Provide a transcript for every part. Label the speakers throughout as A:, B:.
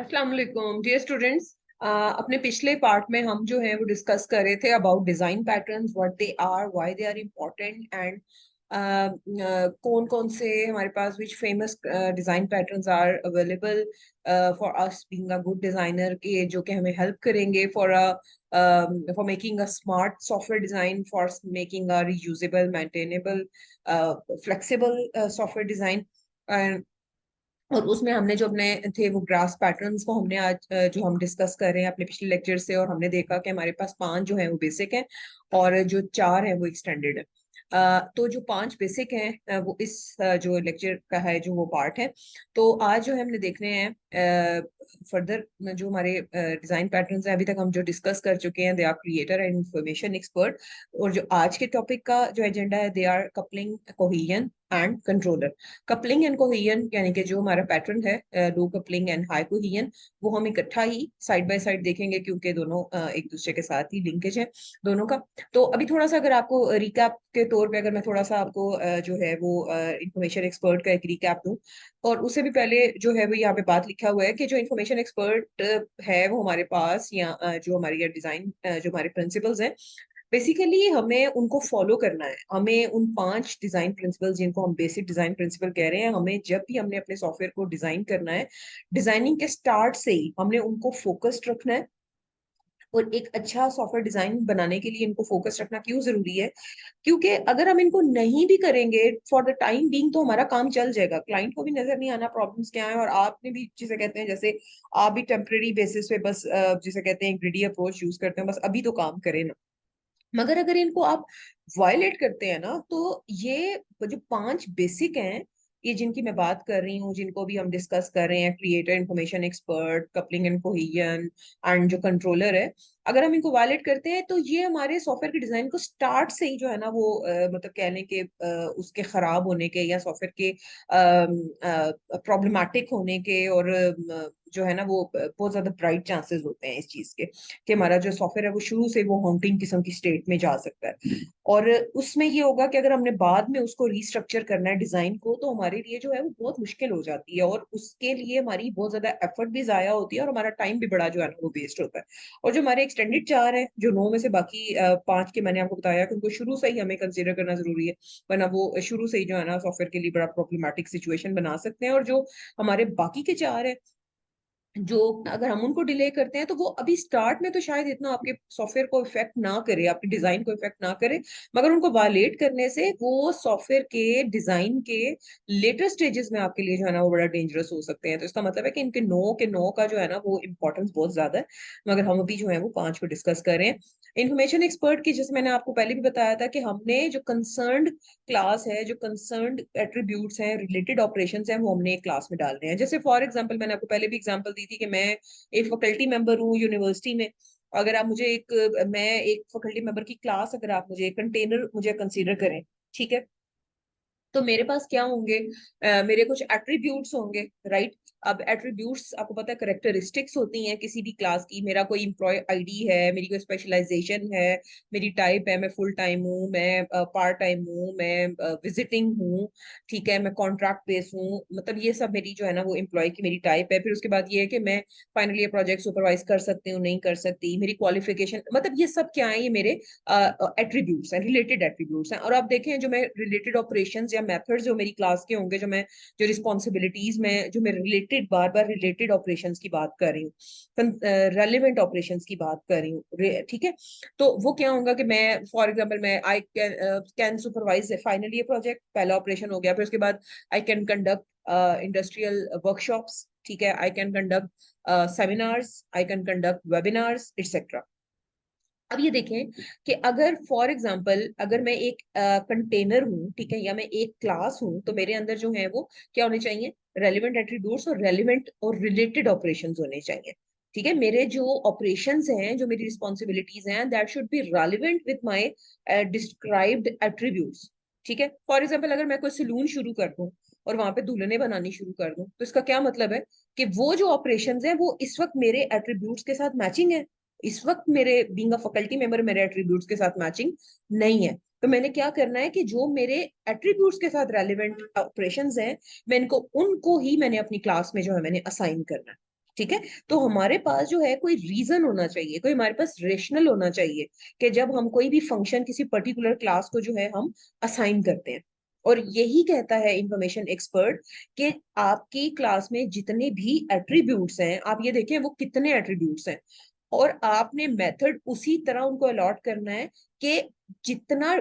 A: अस्सलाम वालेकुम dear students. अपने पिछले पार्ट में हम जो है वो डिस्कस कर रहे थे about design patterns, what they are, why they are important and कौन कौन से हमारे पास which famous design patterns are available for us being a good designer, के जो कि हमें हेल्प करेंगे for making a smart software design, for making a reusable, maintainable, flexible software design. और उसमें हमने जो अपने थे वो ग्रास पैटर्न्स को हमने आज जो हम डिस्कस कर रहे हैं अपने पिछले लेक्चर से, और हमने देखा कि हमारे पास 5 जो है वो बेसिक हैं और जो 4 है वो एक्सटेंडेड है। तो जो 5 बेसिक हैं वो इस जो लेक्चर का है जो वो पार्ट है। तो आज जो है हमने देखने हैं फर्दर जो हमारे डिजाइन पैटर्न्स हैं। अभी तक हम जो डिस्कस कर चुके हैं, they are creator and information expert. और जो आज के टॉपिक का जो एजेंडा है, they are coupling, cohesion and controller. Coupling and cohesion यानी कि जो हमारा पैटर्न है low coupling and high cohesion, वो हम इकट्ठा ही साइड बाय साइड देखेंगे क्योंकि दोनों एक दूसरे के साथ ही लिंकेज है दोनों का। तो अभी थोड़ा सा अगर आपको रिकैप के तौर पे अगर मैं थोड़ा सा आपको जो है वो इंफॉर्मेशन एक्सपर्ट का एक रिकैप दूं। और उससे भी पहले जो है वो यहाँ पे बात लिखा हुआ है कि जो इंफॉर्मेशन एक्सपर्ट है वो हमारे पास, या जो हमारी डिजाइन जो हमारे प्रिंसिपल्स हैं, बेसिकली हमें उनको फॉलो करना है। हमें उन 5 डिजाइन प्रिंसिपल जिनको हम बेसिक डिजाइन प्रिंसिपल कह रहे हैं, हमें जब भी हमने अपने सॉफ्टवेयर को डिजाइन करना है, डिजाइनिंग के स्टार्ट से ही हमने उनको फोकस्ड रखना है। और एक अच्छा सॉफ्टवेयर डिजाइन बनाने के लिए इनको फोकस रखना क्यों जरूरी है? क्योंकि अगर हम इनको नहीं भी करेंगे फॉर द टाइम बीइंग, तो हमारा काम चल जाएगा, क्लाइंट को भी नजर नहीं आना प्रॉब्लम्स क्या है, और आपने भी जिसे कहते हैं, जैसे आप भी टेम्परेरी बेसिस पे बस जिसे कहते हैं ग्रिडी अप्रोच यूज करते हैं, बस अभी तो काम करें ना। मगर अगर इनको आप वायलेट करते हैं ना, तो ये जो 5 बेसिक हैं, ये जिनकी मैं बात कर रही हूँ, जिनको भी हम डिस्कस कर रहे हैं, creator, information expert, coupling and cohesion and जो कंट्रोलर है, अगर हम इनको वायलेट करते हैं तो ये हमारे सॉफ्टवेयर के डिजाइन को स्टार्ट से ही जो है ना वो मतलब कहने के उसके खराब होने के या सॉफ्टवेयर के प्रॉब्लमेटिक होने के, और जो है ना वो बहुत ज्यादा ब्राइट चांसेस होते हैं इस चीज के कि हमारा जो सॉफ्टवेयर है वो शुरू से वो हॉन्टिंग किस्म की स्टेट में जा सकता है। और उसमें ये होगा कि अगर हमने बाद में उसको रीस्ट्रक्चर करना है डिजाइन को, तो हमारे लिए जो है वो बहुत मुश्किल हो जाती है, और उसके लिए हमारी बहुत ज्यादा एफर्ट भी जाया होती है और हमारा टाइम भी बड़ा जो है ना वो वेस्ट होता है। और जो हमारे एक्सटेंडेड 4 है, जो 9 में से बाकी 5 के मैंने आपको बताया कि उनको शुरू से ही हमें कंसिडर करना जरूरी है, वरना वो शुरू से ही जो है ना सॉफ्टवेयर के लिए बड़ा प्रॉब्लमेटिक सिचुएशन बना सकते हैं। और जो हमारे बाकी के 4 है, जो अगर हम उनको डिले करते हैं, तो वो अभी स्टार्ट में तो शायद इतना आपके सॉफ्टवेयर को इफेक्ट ना करे, आपके डिजाइन को इफेक्ट ना करे, मगर उनको वायलेट करने से वो सॉफ्टवेयर के डिजाइन के लेटर स्टेजेस में आपके लिए जो है ना वो बड़ा डेंजरस हो सकते हैं। तो इसका मतलब है कि इनके नो का जो है ना वो इम्पोर्टेंस बहुत ज्यादा है। मगर हम अभी जो है वो 5 को डिस्कस कर रहे हैं। इन्फॉर्मेशन एक्सपर्ट की, जैसे मैंने आपको पहले भी बताया था कि हमने जो कंसर्न्ड क्लास है, जो कंसर्न्ड एट्रीब्यूट्स हैं, रिलेटेड ऑपरेशंस हैं, वो हमने एक क्लास में डालने हैं। जैसे फॉर एग्जांपल, मैंने आपको पहले भी एग्जांपल दी थी कि मैं एक फैकल्टी मेंबर हूँ यूनिवर्सिटी में। अगर आप मुझे मैं एक फैकल्टी मेंबर की क्लास, अगर आप मुझे कंटेनर मुझे कंसीडर करें, ठीक है, तो मेरे पास क्या होंगे? मेरे कुछ एट्रीब्यूट्स होंगे, राइट? अब एट्रीब्यूट्स आपको पता है करेक्टरिस्टिक्स होती हैं किसी भी क्लास की। मेरा कोई एम्प्लॉय आईडी है, मेरी कोई स्पेशलाइजेशन है, मेरी टाइप है, मैं फुल टाइम हूँ, मैं पार्ट टाइम हूँ, मैं विजिटिंग हूँ, ठीक है, मैं कॉन्ट्रैक्ट बेस हूँ, मतलब ये सब मेरी जो है ना वो एम्प्लॉय की मेरी टाइप है। फिर उसके बाद ये है कि मैं फाइनली ये प्रोजेक्ट सुपरवाइज कर सकती हूँ, नहीं कर सकती, मेरी क्वालिफिकेशन, मतलब ये सब क्या है, ये मेरे एट्रीब्यूट्स हैं, रिलेटेड एट्रीब्यूट्स हैं। और आप देखें, जो मैं रिलेटेड ऑपरेशंस या मेथड्स जो मेरी क्लास के होंगे, जो मैं जो रिस्पॉन्सिबिलिटीज में जो मैं रिलेटेड बार बार रिलेटेड ऑपरेशंस की बात कर रही हूँ, रेलिवेंट ऑपरेशंस की बात कर रही हूँ, ठीक है, तो वो क्या होगा कि मैं फॉर एग्जाम्पल मैं आई कैन सुपरवाइज फाइनली ये प्रोजेक्ट, पहला ऑपरेशन हो गया। फिर उसके बाद I can conduct industrial workshops, ठीक है, I can conduct seminars, I can conduct webinars, etcetera. अब ये देखें कि अगर फॉर एग्जाम्पल अगर मैं एक कंटेनर हूँ, ठीक है, या मैं एक क्लास हूँ, तो मेरे अंदर जो है वो क्या होने चाहिए? रेलिवेंट एट्रीब्यूट्स और रेलिवेंट और रिलेटेड ऑपरेशंस होने चाहिए। ठीक है, मेरे जो ऑपरेशंस हैं, जो मेरी रिस्पॉन्सिबिलिटीज हैं, that should be relevant with my described attributes. ठीक है, फॉर एग्जाम्पल अगर मैं कोई सलून शुरू कर दूं और वहां पे दुल्हने बनानी शुरू कर दूं, तो इसका क्या मतलब है? कि वो जो ऑपरेशंस हैं वो इस वक्त मेरे एट्रीब्यूट्स के साथ मैचिंग है, इस वक्त मेरे बीइंग अ फैकल्टी मेंबर मेरे एट्रीब्यूट्स के साथ मैचिंग नहीं है। तो मैंने क्या करना है कि जो मेरे एट्रीब्यूट्स के साथ रेलिवेंट ऑपरेशंस हैं, मैं इनको उनको ही मैंने अपनी क्लास में जो है मैंने असाइन करना है। ठीक है। तो हमारे पास जो है कोई रीजन होना चाहिए, कोई हमारे पास रेशनल होना चाहिए कि जब हम कोई भी फंक्शन किसी पर्टिकुलर क्लास को जो है हम असाइन करते हैं। और यही कहता है इंफॉर्मेशन एक्सपर्ट कि आपकी क्लास में जितने भी एट्रीब्यूट्स हैं, आप ये देखें वो कितने एट्रीब्यूट्स हैं, और आपने मेथड उसी तरह उनको अलॉट करना है कि जितना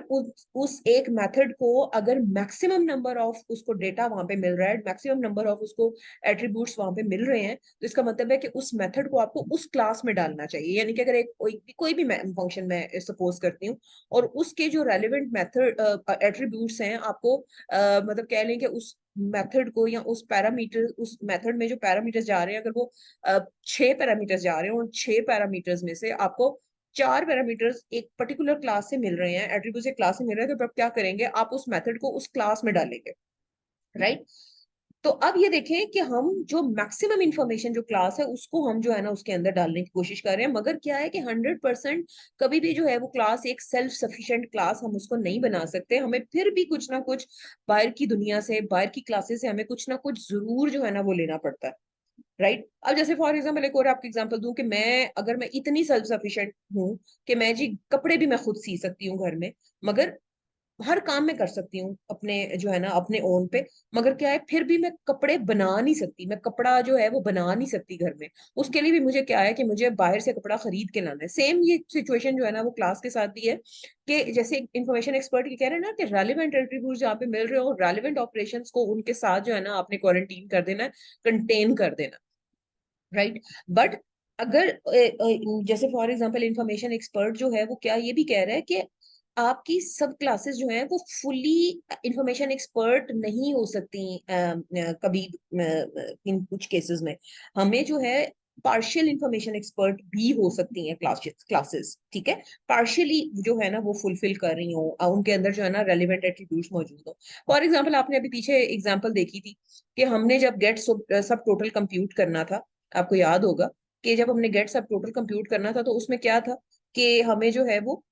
A: उस एक मेथड को अगर मैक्सिमम नंबर ऑफ उसको डेटा वहां पे मिल रहा है, मैक्सिमम नंबर ऑफ उसको एट्रीब्यूट्स वहां पे मिल रहे हैं, तो इसका मतलब है कि उस मेथड को आपको उस क्लास में डालना चाहिए। यानी कि अगर एक कोई भी फंक्शन मैं सपोज करती हूँ और उसके जो रेलिवेंट मेथड एट्रीब्यूट्स हैं आपको मतलब कह लें कि उस मेथड को या उस पैरामीटर, उस मेथड में जो पैरामीटर्स जा रहे हैं, अगर वो 6 पैरामीटर्स जा रहे हैं और 6 पैरामीटर्स में से आपको 4 पैरामीटर्स एक पर्टिकुलर क्लास से मिल रहे हैं, एट्रीब्यूट एक क्लास से मिल रहे हैं, तो आप क्या करेंगे, आप उस मेथड को उस क्लास में डालेंगे, राइट। तो अब ये देखें कि हम जो मैक्सिमम इंफॉर्मेशन जो क्लास है उसको हम जो है ना उसके अंदर डालने की कोशिश कर रहे हैं, मगर क्या है कि 100% कभी भी जो है वो क्लास एक सेल्फ सफिशिएंट क्लास हम उसको नहीं बना सकते, हमें फिर भी कुछ ना कुछ बाहर की दुनिया से, बाहर की क्लासेस से हमें कुछ ना कुछ जरूर जो है ना वो लेना पड़ता है, राइट। अब जैसे फॉर एग्जाम्पल एक और आपको एग्जांपल दूं कि मैं अगर मैं इतनी सेल्फ सफिशिएंट हूँ कि मैं जी कपड़े भी मैं खुद सी सकती हूँ घर में, मगर हर काम में कर सकती हूँ अपने जो है ना अपने ओन पे, मगर क्या है फिर भी मैं कपड़े बना नहीं सकती, मैं कपड़ा जो है वो बना नहीं सकती घर में। उसके लिए भी मुझे क्या है कि मुझे बाहर से कपड़ा खरीद के लाना है। सेम ये सिचुएशन जो है ना वो क्लास के साथ भी है कि जैसे इंफॉर्मेशन एक्सपर्ट कह रहे हैं ना कि रेलिवेंट एट्रीब्यूट जहाँ पे मिल रहे हो, रेलिवेंट ऑपरेशंस को उनके साथ जो है ना आपने क्वारंटीन कर देना है, कंटेन कर देना, राइट। बट अगर जैसे फॉर एग्जांपल इंफॉर्मेशन एक्सपर्ट जो है वो क्या ये भी कह रहा है कि आपकी सब क्लासेस जो है वो फुली इंफॉर्मेशन एक्सपर्ट नहीं हो सकती कभी इन कुछ केसेस में हमें जो है पार्शियल इंफॉर्मेशन एक्सपर्ट भी हो सकती हैं क्लासेस क्लासेस, ठीक है। पार्शियली जो है ना वो फुलफिल कर रही हो, उनके अंदर जो है ना रेलिवेंट एट्रीब्यूट्स मौजूद हो। फॉर एग्जांपल आपने अभी पीछे एग्जांपल देखी थी कि हमने जब गेट सब टोटल कंप्यूट करना था, आपको याद होगा कि जब हमने गेट सब टोटल कंप्यूट करना था तो उसमें क्या था कि हमें जो है वो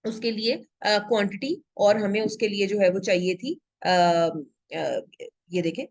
A: उसके लिए क्वांटिटी, और हमें उसके लिए जो है वो चाहिए थी ये देखें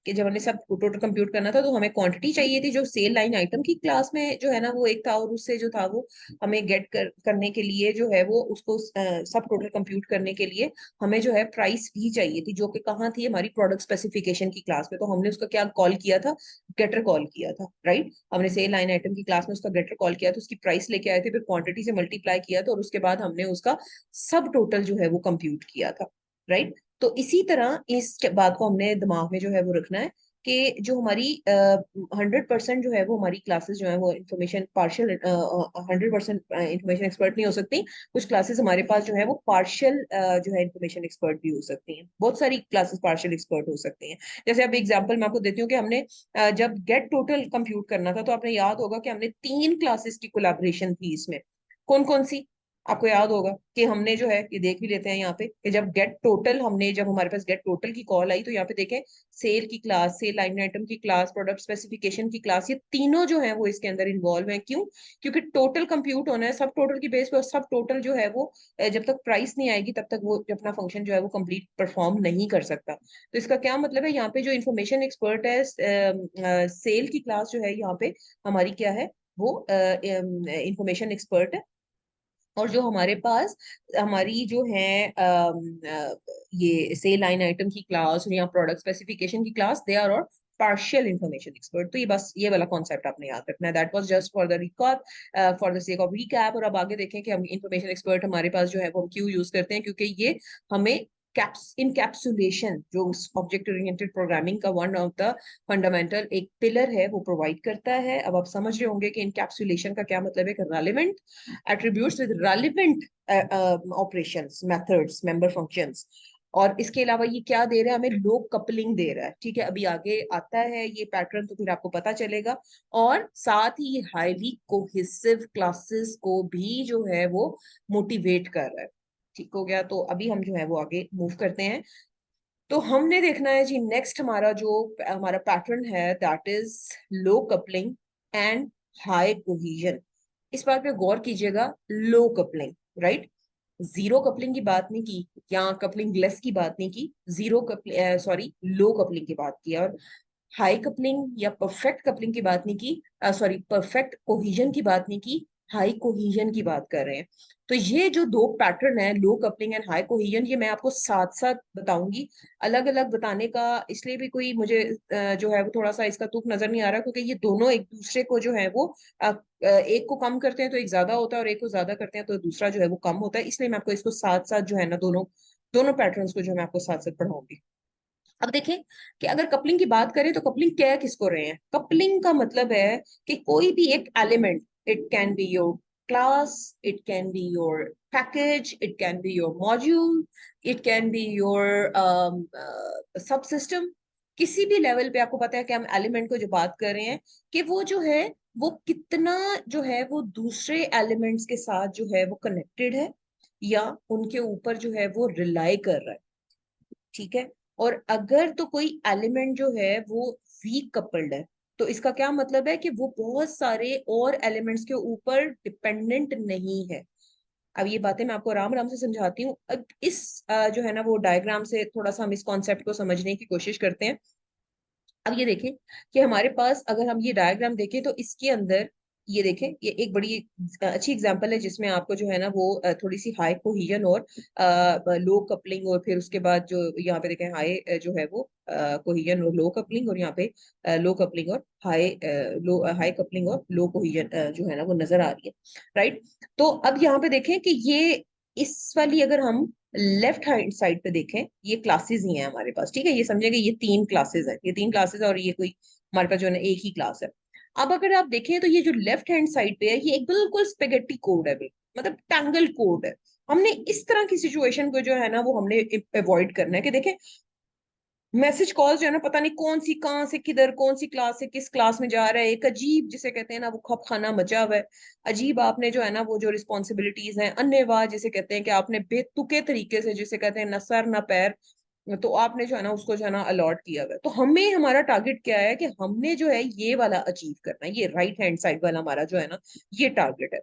A: कि जब हमने सब टोटल कंप्यूट करना था तो हमें क्वांटिटी चाहिए थी जो सेल लाइन आइटम की क्लास में जो है ना वो एक था, और उससे जो था वो हमें करने के लिए जो है वो उसको सब टोटल कंप्यूट करने के लिए हमें जो है प्राइस भी चाहिए थी, जो कि कहाँ थी, हमारी प्रोडक्ट स्पेसिफिकेशन की क्लास में। तो हमने उसका क्या कॉल किया था, गेटर कॉल किया था, राइट। हमने सेल लाइन आइटम की क्लास में उसका गेटर कॉल किया था, उसकी प्राइस लेके आए थे, फिर क्वांटिटी से मल्टीप्लाई किया था, और उसके बाद हमने उसका सब टोटल जो है वो कंप्यूट किया था, राइट। तो इसी तरह इस बात को हमने दिमाग में जो है वो रखना है कि जो हमारी 100% जो है वो हमारी क्लासेस जो है वो इंफॉर्मेशन पार्शियल 100% इंफॉर्मेशन एक्सपर्ट नहीं हो सकती। कुछ क्लासेस हमारे पास जो है वो पार्शियल जो है इंफॉर्मेशन एक्सपर्ट भी हो सकती हैं, बहुत सारी क्लासेस पार्शियल एक्सपर्ट हो सकती हैं। जैसे अब एग्जांपल मैं आपको देती हूँ कि हमने जब गेट टोटल कंप्यूट करना था तो आपने याद होगा कि हमने 3 क्लासेस की कोलैबोरेशन थी इसमें। कौन कौन सी, आपको याद होगा कि हमने जो है ये देख भी लेते हैं यहाँ पे कि जब गेट टोटल हमने, जब हमारे पास गेट टोटल की कॉल आई तो यहाँ पे देखें सेल की क्लास, सेल लाइन आइटम की क्लास, प्रोडक्ट स्पेसिफिकेशन की क्लास, ये तीनों जो है वो इसके अंदर इन्वॉल्व हैं। क्यों? क्योंकि टोटल कंप्यूट होना है सब टोटल की बेस पर, सब टोटल जो है वो जब तक प्राइस नहीं आएगी तब तक वो अपना फंक्शन जो है वो कंप्लीट परफॉर्म नहीं कर सकता। तो इसका क्या मतलब है, यहाँ पे जो इन्फॉर्मेशन एक्सपर्ट है सेल की क्लास जो है यहाँ पे हमारी क्या है, वो इंफॉर्मेशन एक्सपर्ट है। और जो हमारे पास हमारी जो है ये सेल लाइन आइटम की क्लास या प्रोडक्ट स्पेसिफिकेशन की क्लास, दे आर और पार्शियल इंफॉर्मेशन एक्सपर्ट। तो ये बस ये वाला कॉन्सेप्ट आपने याद रखना है। That was just for the record, for the sake of recap. और अब आगे देखें कि हम इंफॉर्मेशन एक्सपर्ट हमारे पास जो है वो हम क्यों यूज करते हैं, क्योंकि ये हमें कैप्स इनकैप्सुलेशन जो ऑब्जेक्ट ओरिएंटेड प्रोग्रामिंग का वन ऑफ द फंडामेंटल एक पिलर है वो प्रोवाइड करता है। अब आप समझ रहे होंगे कि इनकैप्सुलेशन का क्या मतलब है, कि relevant attributes with relevant operations, methods, member functions। और इसके अलावा ये क्या दे रहा है हमें, लोग कपलिंग दे रहा है, ठीक है। अभी आगे आता है ये पैटर्न तो फिर आपको पता चलेगा। और साथ ही हाईली कोहेसिव क्लासेस को भी जो है वो मोटिवेट कर रहा है। ठीक हो गया, तो अभी हम जो है वो आगे मूव करते हैं। तो हमने देखना है जी नेक्स्ट हमारा जो हमारा पैटर्न है that is low coupling and high cohesion. इस बात पे गौर कीजिएगा, low coupling, right. Zero coupling की बात नहीं की या कपलिंग लेस की बात नहीं की, जीरो कपलिंग सॉरी लो कपलिंग की बात की। और हाई कपलिंग या परफेक्ट कपलिंग की बात नहीं की, सॉरी परफेक्ट कोहिजन की बात नहीं की, हाई कोहिजन की बात कर रहे हैं। तो ये जो दो पैटर्न है, low coupling and high cohesion, ये मैं आपको साथ साथ बताऊंगी। अलग अलग बताने का इसलिए भी कोई मुझे जो है वो थोड़ा सा इसका तुक नजर नहीं आ रहा, क्योंकि ये दोनों एक दूसरे को जो है वो एक को कम करते हैं तो एक ज्यादा होता है, और एक को ज्यादा करते हैं तो दूसरा जो है वो कम होता है। इसलिए मैं आपको इसको साथ साथ जो है ना, दोनों दोनों पैटर्न्स को जो मैं आपको साथ साथ पढ़ाऊंगी। अब देखें कि अगर कपलिंग की बात करें तो कपलिंग कह किसको रहे हैं? कपलिंग का मतलब है कि कोई भी एक element, it can be your class, it can be your package, it can be your module, it can be your सब सिस्टम। किसी भी लेवल पे आपको पता है कि हम एलिमेंट को जो बात कर रहे हैं, कि वो जो है वो कितना जो है वो दूसरे एलिमेंट्स के साथ जो है वो कनेक्टेड है, या उनके ऊपर जो है वो रिलाई कर रहा है। ठीक है। और अगर तो कोई एलिमेंट जो है वो वीक कपल्ड है, तो इसका क्या मतलब है कि वो बहुत सारे और एलिमेंट्स के ऊपर डिपेंडेंट नहीं है। अब ये बातें मैं आपको आराम आराम से समझाती हूँ। अब इस जो है ना वो डायग्राम से थोड़ा सा हम इस कॉन्सेप्ट को समझने की कोशिश करते हैं। अब ये देखें कि हमारे पास अगर हम ये डायग्राम देखें तो इसके अंदर ये देखें, ये एक बड़ी अच्छी एग्जांपल है जिसमें आपको जो है ना वो थोड़ी सी हाई कोहिजन और लो कपलिंग, और फिर उसके बाद जो यहाँ पे देखें हाई जो है वो कोहिजन और लो कपलिंग, और यहाँ पे लो कपलिंग और हाई लो हाई कपलिंग और लो कोहिजन जो है ना वो नजर आ रही है। राइट। तो अब यहाँ पे देखें कि ये इस वाली अगर हम लेफ्ट हैंड साइड पे देखें, ये क्लासेस ही हैं हमारे पास। ठीक है, ये समझेंगे ये तीन क्लासेस है, ये तीन क्लासेस है, और ये कोई हमारे पास जो है ना एक ही क्लास है। अब अगर आप देखें तो ये जो लेफ्ट हैंड साइड पे है, ये एक बिल्कुल स्पेगेटी कोड है, मतलब टैंगल कोड है। हमने इस तरह की सिचुएशन को जो है ना वो हमने अवॉइड करना है कि देखें मैसेज कॉल जो है ना, पता नहीं कौन सी कहाँ से किधर, कौन सी क्लास से किस क्लास में जा रहा है, एक अजीब जिसे कहते हैं ना वो खप खाना मचा हुआ है। अजीब आपने जो है ना वो जो रिस्पॉन्सिबिलिटीज हैं, अन्यवाह जिसे कहते हैं कि आपने बेतुके तरीके से, जिसे कहते हैं ना सर ना पैर, तो आपने जो है ना उसको जो है ना अलॉट किया हुआ है। तो हमें हमारा टारगेट क्या है कि हमने जो है ये वाला अचीव करना है, ये राइट हैंड साइड वाला हमारा जो है ना ये टारगेट है।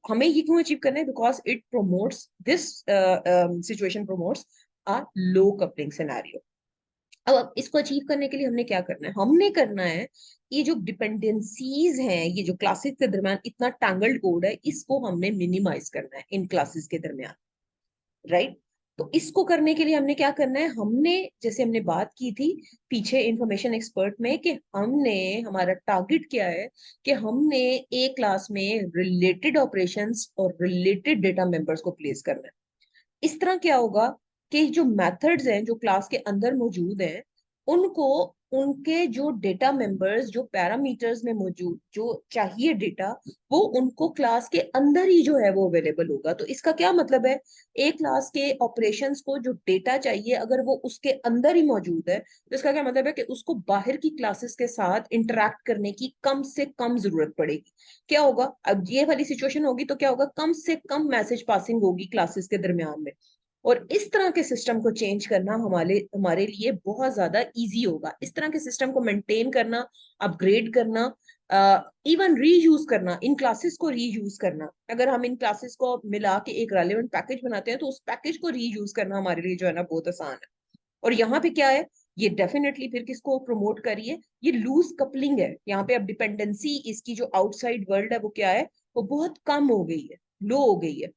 A: हमें ये क्यों अचीव करना है? Because it promotes this situation promotes a low coupling scenario. अब इसको अचीव करने के लिए हमने क्या करना है? हमने करना है ये जो डिपेंडेंसीज हैं, ये जो क्लासेस के दरमियान इतना टैंगल्ड कोड है, इसको हमने मिनिमाइज करना है इन क्लासेस के दरमियान। राइट। तो इसको करने के लिए हमने क्या करना है? हमने जैसे हमने बात की थी पीछे इंफॉर्मेशन एक्सपर्ट में, कि हमने हमारा टारगेट क्या है कि हमने एक क्लास में रिलेटेड ऑपरेशंस और रिलेटेड डेटा मेंबर्स को प्लेस करना है। इस तरह क्या होगा कि जो मेथड्स हैं जो क्लास के अंदर मौजूद हैं, उनको उनके जो डेटा मेंबर्स जो पैरामीटर्स में मौजूद जो चाहिए डेटा, वो उनको क्लास के अंदर ही जो है वो अवेलेबल होगा। तो इसका क्या मतलब है? एक क्लास के ऑपरेशंस को जो डेटा चाहिए अगर वो उसके अंदर ही मौजूद है, तो इसका क्या मतलब है कि उसको बाहर की क्लासेस के साथ इंटरेक्ट करने की कम से कम जरूरत पड़ेगी। क्या होगा? अब ये वाली सिचुएशन होगी तो क्या होगा? कम से कम मैसेज पासिंग होगी क्लासेस के दरमियान में। और इस तरह के सिस्टम को चेंज करना हमारे हमारे लिए बहुत ज्यादा इजी होगा। इस तरह के सिस्टम को मेंटेन करना, अपग्रेड करना, इवन रीयूज करना, इन क्लासेस को रीयूज करना। अगर हम इन क्लासेस को मिला के एक रेलेवेंट पैकेज बनाते हैं तो उस पैकेज को रीयूज करना हमारे लिए जो है ना बहुत आसान है। और यहाँ पे क्या है? ये डेफिनेटली फिर किसको प्रमोट करिए? ये लूज कपलिंग है। यहाँ पे अब डिपेंडेंसी इसकी जो आउटसाइड वर्ल्ड है वो क्या है? वो बहुत कम हो गई है, लो हो गई है।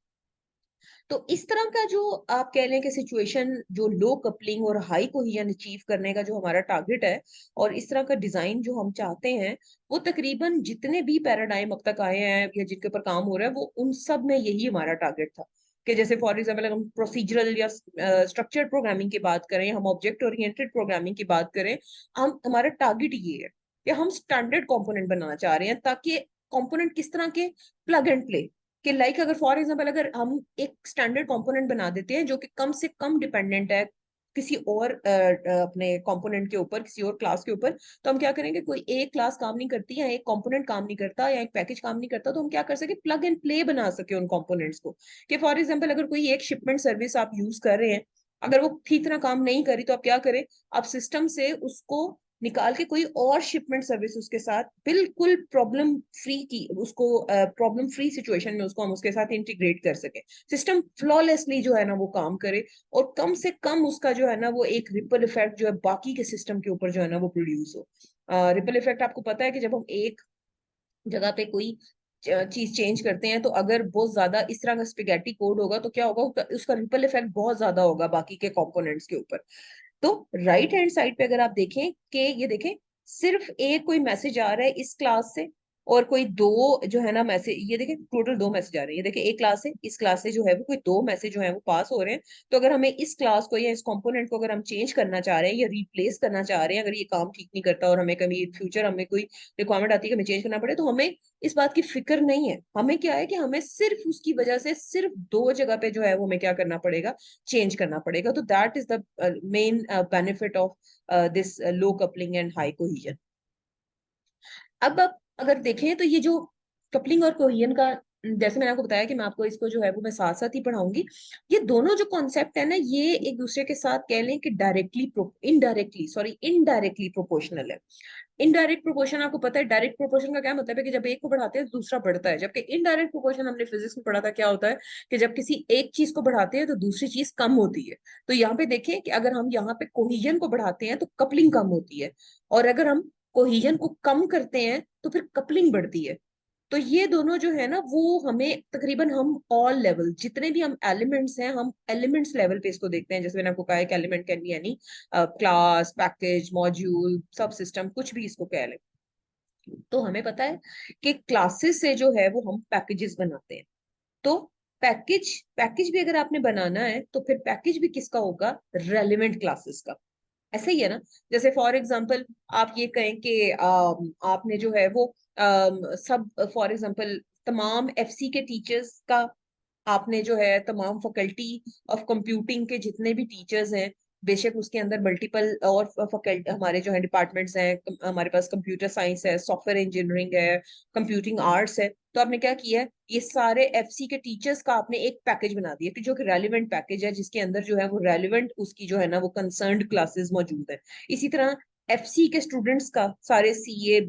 A: तो इस तरह का जो आप कह लें कि सिचुएशन, जो लो कपलिंग और हाई कोहिजन अचीव करने का जो हमारा टारगेट है, और इस तरह का डिजाइन जो हम चाहते हैं, वो तकरीबन जितने भी पैराडाइम अब तक आए हैं या जिनके ऊपर काम हो रहा है, वो उन सब में यही हमारा टारगेट था। कि जैसे फॉर एग्जाम्पल अगर हम प्रोसीजरल या स्ट्रक्चर्ड प्रोग्रामिंग की बात करें, हम ऑब्जेक्ट ओरिएंटेड प्रोग्रामिंग की बात करें, हम हमारा टारगेट ये है कि हम स्टैंडर्ड कंपोनेंट बनाना चाह रहे हैं, ताकि कंपोनेंट किस तरह के? प्लग एंड प्ले कि लाइक अगर फॉर एग्जाम्पल अगर हम एक स्टैंडर्ड कंपोनेंट बना देते हैं जो कि कम से कम डिपेंडेंट है किसी और अपने कंपोनेंट के ऊपर, किसी और क्लास के ऊपर, तो हम क्या करेंगे? कोई एक क्लास काम नहीं करती या एक कंपोनेंट काम नहीं करता या एक पैकेज काम नहीं करता, तो हम क्या कर सके? प्लग एंड प्ले बना सके उन कंपोनेंट्स को। कि फॉर एग्जाम्पल अगर कोई एक शिपमेंट सर्विस आप यूज कर रहे हैं, अगर वो ठीक तरह काम नहीं करी, तो आप क्या करें? आप सिस्टम से उसको निकाल के कोई और शिपमेंट सर्विस उसके साथ बिल्कुल प्रॉब्लम फ्री की उसको प्रॉब्लम फ्री सिचुएशन में उसको हम उसके साथ इंटीग्रेट कर सके, सिस्टम फ्लॉलेसली जो है ना वो काम करे, और कम से कम उसका जो है ना वो एक रिपल इफेक्ट जो है बाकी के सिस्टम के ऊपर जो है ना वो प्रोड्यूस हो। रिपल इफेक्ट आपको पता है कि जब हम एक जगह पे कोई चीज चेंज करते हैं, तो अगर बहुत ज्यादा इस तरह का स्पेगेटी कोड होगा तो क्या होगा, उसका रिपल इफेक्ट बहुत ज्यादा होगा बाकी के कंपोनेंट्स के ऊपर। तो राइट हैंड साइड पे अगर आप देखें कि ये देखें, सिर्फ एक कोई मैसेज आ रहा है इस क्लास से, और कोई दो जो है ना मैसेज, ये देखें टोटल दो मैसेज आ रहे हैं, ये देखें एक क्लास से, इस क्लास से जो है वो कोई दो मैसेज जो है वो पास हो रहे हैं। तो अगर हमें इस क्लास को या इस कंपोनेंट को अगर हम चेंज करना चाह रहे हैं या रिप्लेस करना चाह रहे हैं, अगर ये काम ठीक नहीं करता और हमें कभी फ्यूचर हमें कोई रिक्वायरमेंट आती है कि हमें चेंज करना पड़े, तो हमें इस बात की फिक्र नहीं है। हमें क्या है कि हमें सिर्फ उसकी वजह से सिर्फ दो जगह पे जो है वो हमें क्या करना पड़ेगा, चेंज करना पड़ेगा। तो that is the main benefit of this low coupling and high cohesion. अब आप अगर देखें तो ये जो कपलिंग और कोहिजन का, जैसे मैंने आपको बताया कि मैं आपको इसको जो है वो मैं साथ साथ ही पढ़ाऊंगी, ये दोनों जो कॉन्सेप्ट है ना, ये एक दूसरे के साथ कह लें कि इनडायरेक्टली प्रोपोर्शनल है। इनडायरेक्ट प्रोपोर्शन आपको पता है, डायरेक्ट प्रोपोर्शन का क्या मतलब है कि जब एक को बढ़ाते हैं तो दूसरा बढ़ता है, जबकि इनडायरेक्ट प्रोपोर्शन हमने फिजिक्स में पढ़ा था क्या होता है कि जब किसी एक चीज को बढ़ाते हैं तो दूसरी चीज कम होती है। तो यहाँ पे देखें कि अगर हम यहाँ पे कोहिजन को बढ़ाते हैं तो कपलिंग कम होती है, और अगर हम कोहिजन को कम करते हैं तो फिर कपलिंग बढ़ती है। तो ये दोनों जो है ना वो हमें तकरीबन हम ऑल लेवल जितने भी हम एलिमेंट्स हैं, हम एलिमेंट्स लेवल पे इसको देखते हैं। जैसे मैंने आपको कहा है कि element can be any class, package, module, सब सिस्टम, कुछ भी इसको कह लें। तो हमें पता है कि क्लासेस से जो है वो हम पैकेजेस बनाते हैं। तो पैकेज पैकेज भी अगर आपने बनाना है तो फिर पैकेज भी किसका होगा, रेलिवेंट क्लासेस का। ऐसा ही है ना। जैसे फॉर एग्जांपल आप ये कहें कि आपने जो है वो सब फॉर एग्जांपल तमाम एफसी के टीचर्स का, आपने जो है तमाम फैकल्टी ऑफ कंप्यूटिंग के जितने भी टीचर्स हैं, बेशक उसके अंदर मल्टीपल और फैकल्टी हमारे जो है डिपार्टमेंट्स हैं, हमारे पास कंप्यूटर साइंस है, सॉफ्टवेयर इंजीनियरिंग है, कंप्यूटिंग आर्ट्स है, तो आपने क्या किया है, ये सारे एफसी के टीचर्स का आपने एक पैकेज बना दिया कि जो कि रेलिवेंट पैकेज है, जिसके अंदर जो है वो रेलिवेंट उसकी जो है ना वो कंसर्न्ड क्लासेस मौजूद है। इसी तरह एफसी के स्टूडेंट्स का, सारे सीए,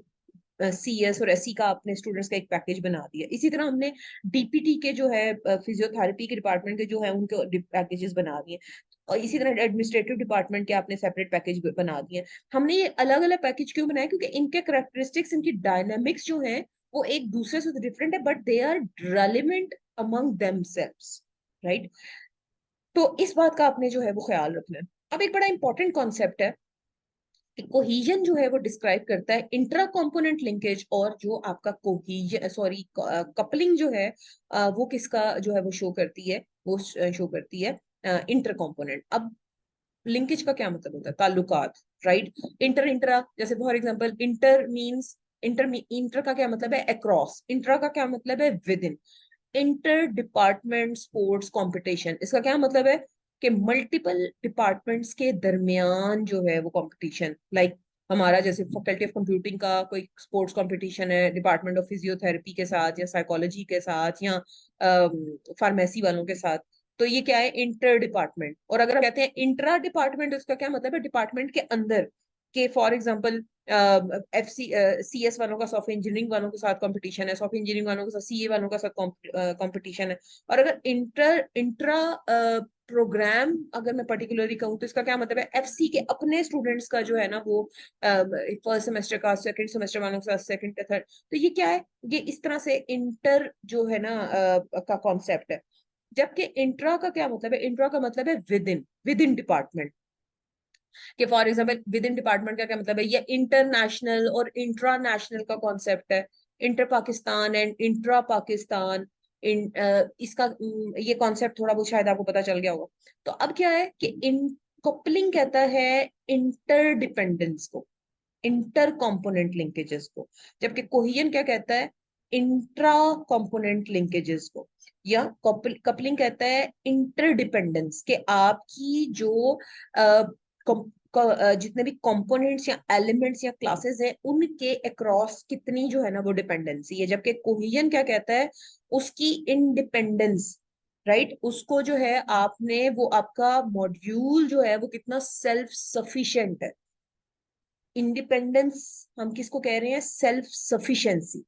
A: सीएस और एससी का अपने स्टूडेंट्स का एक पैकेज बना दिया। इसी तरह हमने डीपीटी के जो है फिजियोथेरेपी के डिपार्टमेंट के जो है उनके पैकेजेस बना दिए, और इसी तरह एडमिनिस्ट्रेटिव डिपार्टमेंट के आपने सेपरेट पैकेज बना दिए। हमने ये अलग अलग पैकेज क्यों बनाए, क्योंकि इनके करेक्टरिस्टिक्स, इनकी डायनामिक्स जो है वो एक दूसरे से डिफरेंट है, but they are relevant among themselves, right. तो इस बात का आपने जो है वो ख्याल रखना है। अब एक बड़ा इंपॉर्टेंट कॉन्सेप्ट है, कोहीजन जो है वो डिस्क्राइब करता है इंट्रा कंपोनेंट लिंकेज, और जो आपका कोहीजन सॉरी कपलिंग जो है वो किसका जो है वो शो करती है, वो शो करती है इंटर कंपोनेंट। अब लिंकेज का क्या मतलब होता है, ताल्लुकात, राइट। इंटर इंट्रा, जैसे for example inter means, inter का क्या मतलब है, अक्रॉस। इंट्रा का क्या मतलब है, with in. Inter department sports competition, इसका क्या मतलब है कि मल्टीपल डिपार्टमेंट्स के दरमियान जो है वो कंपटीशन, लाइक हमारा जैसे फैकल्टी ऑफ कंप्यूटिंग का कोई स्पोर्ट्स कंपटीशन है डिपार्टमेंट ऑफ फिजियोथेरेपी के साथ, या साइकोलॉजी के साथ, या फार्मेसी वालों के साथ। तो ये क्या है, इंटर डिपार्टमेंट। और अगर हम कहते हैं इंट्रा डिपार्टमेंट, तो इसका क्या मतलब है, डिपार्टमेंट के अंदर के, for example F C CS वालों का सॉफ्टवेयर इंजीनियरिंग वालों के साथ कंपटीशन है, सॉफ्टवेयर इंजीनियरिंग वालों के साथ सीए वालों का साथ कंपटीशन है। और अगर इंट्रा प्रोग्राम अगर मैं पर्टिकुलरली कहूँ, तो इसका क्या मतलब है, एफसी के अपने स्टूडेंट्स का जो है ना वो फर्स्ट सेमेस्टर का सेकंड सेमेस्टर वालों के साथ सेकंड थर्ड। तो ये क्या है, ये इस तरह से इंटर जो है ना का कॉन्सेप्ट है। जबकि इंट्रा का क्या मतलब है, इंट्रा का मतलब है विद इन डिपार्टमेंट। कि for example with in department का क्या मतलब है, ये इंटरनेशनल और इंट्रा नेशनल का कॉन्सेप्ट है। Inter Pakistan and intra Pakistan, इसका ये कॉन्सेप्ट थोड़ा बहुत शायद आपको पता चल गया होगा। तो अब क्या है कि इन कपलिंग कहता है इंटरडिपेंडेंस को, इंटर कंपोनेंट लिंकेजेस को, जबकि कोहिजन क्या कहता है, इंट्रा कंपोनेंट लिंकेजेस को। या कपलिंग कहता है इंटरडिपेंडेंस, के आपकी जो जितने भी कंपोनेंट्स या एलिमेंट्स या क्लासेस हैं उनके अक्रॉस कितनी जो है ना वो डिपेंडेंसी है। जबकि कोहिजन क्या कहता है, उसकी इंडिपेंडेंस, राइट, उसको जो है आपने वो आपका मॉड्यूल जो है वो कितना सेल्फ सफिशिएंट है। इंडिपेंडेंस हम किसको कह रहे हैं? Self sufficiency.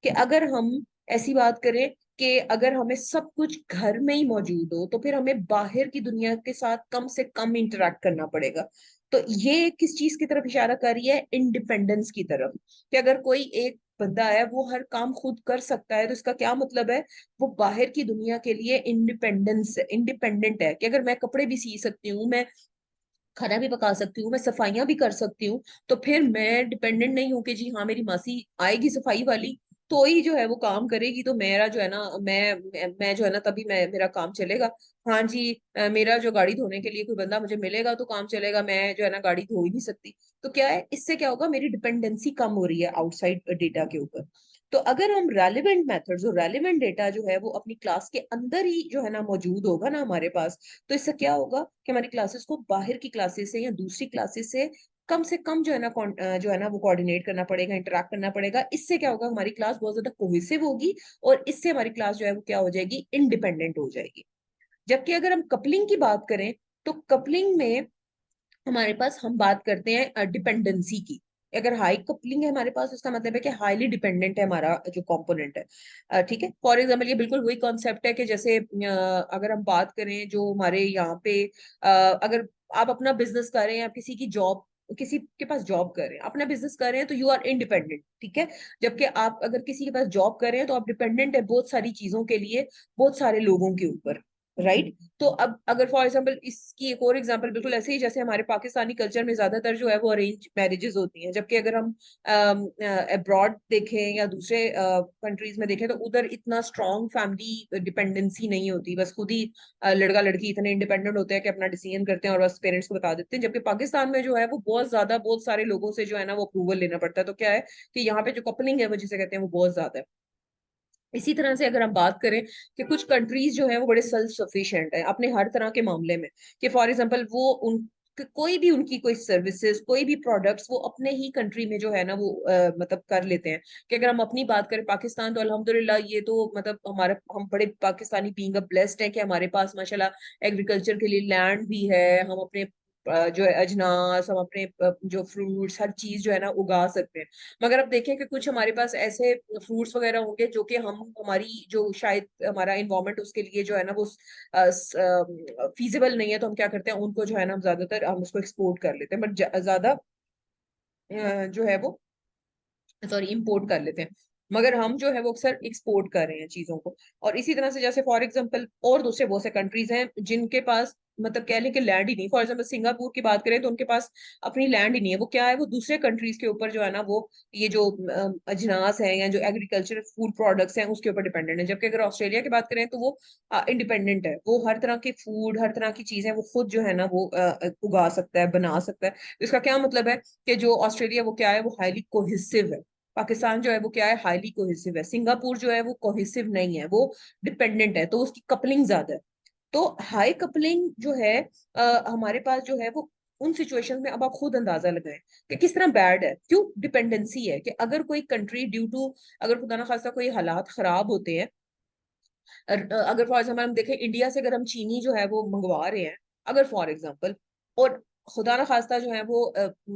A: कि अगर हम ऐसी बात करें कि अगर हमें सब कुछ घर में ही मौजूद हो तो फिर हमें बाहर की दुनिया के साथ कम से कम इंटरेक्ट करना पड़ेगा। तो ये किस चीज की तरफ इशारा कर रही है? इंडिपेंडेंस की तरफ। कि अगर कोई एक बंदा है वो हर काम खुद कर सकता है तो इसका क्या मतलब है? वो बाहर की दुनिया के लिए इंडिपेंडेंट है। कि अगर मैं कपड़े भी सी सकती हूँ, मैं खाना भी पका सकती हूँ, मैं सफाइयां भी कर सकती हूँ, तो फिर मैं डिपेंडेंट नहीं हूँ कि जी हाँ मेरी मासी आएगी सफाई वाली तो ही जो है वो काम करेगी, तो मेरा जो है ना मैं जो है ना तभी मैं मेरा काम चलेगा। हाँ जी, मेरा जो गाड़ी धोने के लिए कोई बंदा मुझे मिलेगा तो काम चलेगा, मैं जो है ना गाड़ी धो ही नहीं सकती। तो क्या है, इससे क्या होगा? मेरी डिपेंडेंसी कम हो रही है आउटसाइड डेटा के ऊपर। तो अगर हम रेलिवेंट मेथड्स और रेलिवेंट डेटा जो है वो अपनी क्लास के अंदर ही जो है ना मौजूद होगा ना हमारे पास, तो इससे क्या होगा कि हमारी क्लासेस को बाहर की क्लासेस से या दूसरी क्लासेस से कम जो है ना जो है ना वो कोऑर्डिनेट करना पड़ेगा, इंटरेक्ट करना पड़ेगा। इससे क्या होगा? हमारी क्लास बहुत ज्यादा कोहेसिव होगी और इससे हमारी क्लास जो है वो क्या हो जाएगी? इंडिपेंडेंट हो जाएगी। जबकि अगर हम कपलिंग की बात करें तो कपलिंग में हमारे पास हम बात करते हैं डिपेंडेंसी की। अगर हाई कपलिंग है हमारे पास, इसका मतलब है कि हाईली डिपेंडेंट है हमारा जो कंपोनेंट है। ठीक है, फॉर एग्जाम्पल ये बिल्कुल वही कॉन्सेप्ट है कि जैसे अगर हम बात करें जो हमारे यहाँ पे अगर आप अपना बिजनेस कर रहे हैं, आप किसी की जॉब, किसी के पास जॉब कर रहे हैं, अपना बिजनेस कर रहे हैं, तो यू आर इंडिपेंडेंट। ठीक है, जबकि आप अगर किसी के पास जॉब कर रहे हैं तो आप डिपेंडेंट है बहुत सारी चीजों के लिए, बहुत सारे लोगों के ऊपर। राइट। तो अब अगर फॉर एग्जांपल इसकी एक और एग्जांपल बिल्कुल ऐसे ही, जैसे हमारे पाकिस्तानी कल्चर में ज्यादातर जो है वो अरेंज मैरिजेस होती हैं, जबकि अगर हम अब्रॉड देखें या दूसरे कंट्रीज में देखें तो उधर इतना स्ट्रॉन्ग फैमिली डिपेंडेंसी नहीं होती। बस खुद ही लड़का लड़की इतने इंडिपेंडेंट होते हैं कि अपना डिसीजन करते हैं और बस पेरेंट्स को बता देते हैं। जबकि पाकिस्तान में जो है वो बहुत ज्यादा, बहुत सारे लोगों से जो है ना वो अप्रूवल लेना पड़ता है। तो क्या है कि यहाँ पे जो कपलिंग है वो जिसे कहते हैं वो बहुत ज्यादा है। इसी तरह से अगर हम बात करें कि कुछ कंट्रीज जो है वो बड़े सेल्फ सफिशिएंट है अपने हर तरह के मामले में। कि फॉर एग्जांपल वो उन कोई भी उनकी कोई सर्विसेज, कोई भी प्रोडक्ट्स वो अपने ही कंट्री में जो है ना वो मतलब कर लेते हैं। कि अगर हम अपनी बात करें पाकिस्तान, तो अल्हम्दुलिल्लाह ये तो मतलब हमारा, हम बड़े पाकिस्तानी बीइंग अ ब्लेस्ड है कि हमारे पास माशाल्लाह एग्रीकल्चर के लिए लैंड भी है। हम अपने जो है अजनास, हम अपने जो फ्रूट्स, हर चीज जो है ना उगा सकते हैं। मगर अब देखें कि कुछ हमारे पास ऐसे फ्रूट्स वगैरह होंगे जो कि हम, हमारी जो शायद हमारा इन्वायरमेंट उसके लिए जो है ना वो फीजिबल नहीं है, तो हम क्या करते हैं उनको जो है ना हम ज्यादातर हम उसको एक्सपोर्ट कर लेते हैं, बट ज्यादा जो है वो, सॉरी, इंपोर्ट कर लेते हैं। मगर हम जो है वो अक्सर एक्सपोर्ट कर रहे हैं चीजों को। और इसी तरह से जैसे फॉर एग्जांपल और दूसरे बहुत से कंट्रीज हैं जिनके पास मतलब कह लें कि लैंड ही नहीं। फॉर एग्जांपल सिंगापुर की बात करें तो उनके पास अपनी लैंड ही नहीं है। वो क्या है, वो दूसरे कंट्रीज के ऊपर जो है ना वो ये जो अजनास है या जो एग्रीकल्चर फूड प्रोडक्ट्स हैं उसके ऊपर डिपेंडेंट है। जबकि अगर ऑस्ट्रेलिया की बात करें तो वो इंडिपेंडेंट है। वो हर तरह के फूड, हर तरह की चीजें वो खुद जो है ना वो उगा सकता है, बना सकता है। इसका क्या मतलब है कि जो ऑस्ट्रेलिया वो क्या है, वो हाईली कोहेसिव है। पाकिस्तान जो है वो क्या है, हाईली कोहेसिव है। सिंगापुर जो है वो कोहेसिव नहीं है, वो डिपेंडेंट है, तो उसकी कपलिंग ज्यादा है। तो हाई कपलिंग जो है हमारे पास जो है वो उन सिचुएशन में, अब आप खुद अंदाजा लगाएं कि किस तरह बैड है। क्यों? डिपेंडेंसी है। कि अगर कोई कंट्री ड्यू टू, अगर खुदा ना खास्ता कोई हालात खराब होते हैं, अगर फॉर एग्जाम्पल हम देखें इंडिया से अगर हम चीनी जो है वो मंगवा रहे हैं, अगर फॉर एग्जाम्पल, और खुदा ना खास्ता जो है वो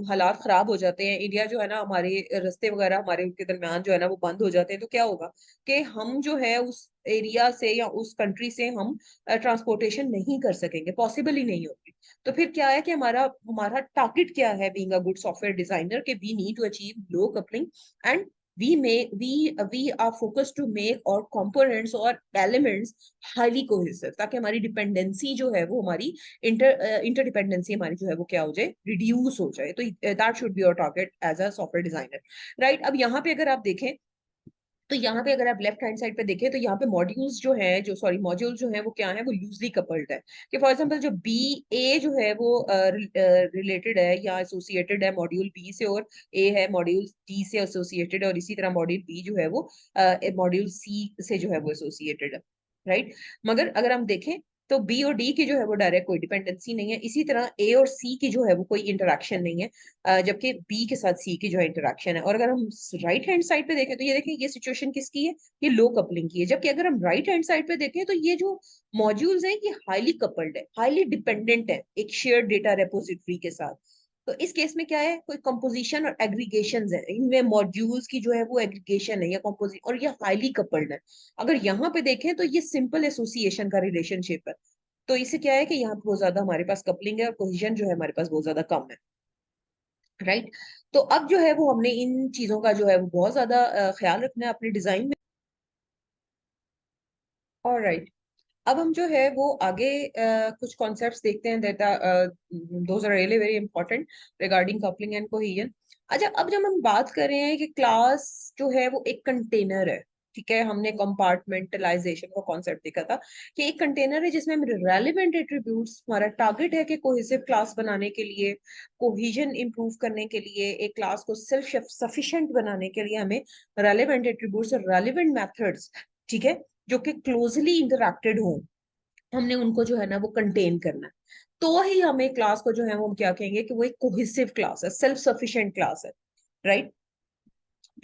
A: हालात खराब हो जाते हैं, इंडिया जो है ना हमारे रास्ते वगैरह हमारे उनके दरमियान जो है ना वो बंद हो जाते हैं, तो क्या होगा कि हम जो है उस एरिया से या उस कंट्री से हम ट्रांसपोर्टेशन नहीं कर सकेंगे, पॉसिबल ही नहीं होगी। तो फिर क्या है कि हमारा हमारा टारगेट क्या है being a good software designer, के we need to achieve low coupling and we are focused to make और components और elements highly cohesive, ताकि हमारी डिपेंडेंसी जो है वो हमारी इंटरडिपेंडेंसी हमारी जो है वो क्या हो जाए, रिड्यूस हो जाए। तो that should be your target as a software designer. Right. अब यहाँ पे अगर आप देखें तो यहाँ पे अगर आप लेफ्ट हैंड साइड पे देखें तो यहाँ पे मॉड्यूल्स जो है, जो सॉरी मॉड्यूल जो है वो क्या है, वो लूजली कपल्ड है। कि फॉर एग्जांपल जो बी ए जो है वो रिलेटेड है या एसोसिएटेड है मॉड्यूल बी से, और ए है मॉड्यूल डी से एसोसिएटेड है, और इसी तरह मॉड्यूल बी जो है वो मॉड्यूल सी से जो है वो एसोसिएटेड है। राइट। मगर अगर हम देखें तो बी और डी की जो है वो डायरेक्ट कोई डिपेंडेंसी नहीं है। इसी तरह ए और सी की जो है वो कोई इंटरेक्शन नहीं है, जबकि बी के साथ सी की जो है इंटरेक्शन है। और अगर हम राइट हैंड साइड पे देखें तो ये देखें, ये सिचुएशन किसकी है, ये लो कपलिंग की है। जबकि अगर हम राइट हैंड साइड पे देखें तो ये जो मॉड्यूल्स हैं ये हाईली कपल्ड है, हाईली डिपेंडेंट है एक शेयर्ड डेटा रेपोजिटरी के साथ। तो इस केस में क्या है, कोई कंपोजिशन और एग्रीगेशन है, इनमें मॉड्यूल्स की जो है वो एग्रीगेशन है या कंपोजिट, और ये हाईली कपल्ड है। अगर यहाँ पे देखें तो ये सिंपल एसोसिएशन का रिलेशनशिप है। तो इससे क्या है कि यहाँ पे बहुत ज्यादा हमारे पास कपलिंग है और कोहिजन जो है हमारे पास बहुत ज्यादा कम है। राइट। तो अब जो है वो हमने इन चीजों का जो है वो बहुत ज्यादा ख्याल रखना है अपने डिजाइन में। और राइट, अब हम जो है वो आगे कुछ कॉन्सेप्ट्स देखते हैं that those are really very important regarding coupling and cohesion. अच्छा, अब जब हम बात कर रहे हैं कि क्लास जो है वो एक कंटेनर है, ठीक है, हमने कंपार्टमेंटलाइजेशन का कॉन्सेप्ट देखा था कि एक कंटेनर है जिसमें रेलेवेंट एट्रीब्यूट्स, हमारा टारगेट है कि कोहेसिव क्लास बनाने के लिए, कोहेजन इंप्रूव करने के लिए, एक क्लास को सेल्फ सफिशिएंट बनाने के लिए हमें रेलेवेंट एट्रीब्यूट्स और रेलेवेंट मेथड्स, ठीक है, जो कि क्लोजली इंटरैक्टेड हो, हमने उनको जो है ना वो कंटेन करना है। तो ही हमें क्लास को जो है वो हम क्या कहेंगे कि वो एक कोहेसिव क्लास है, सेल्फ सफिशिएंट क्लास है। राइट।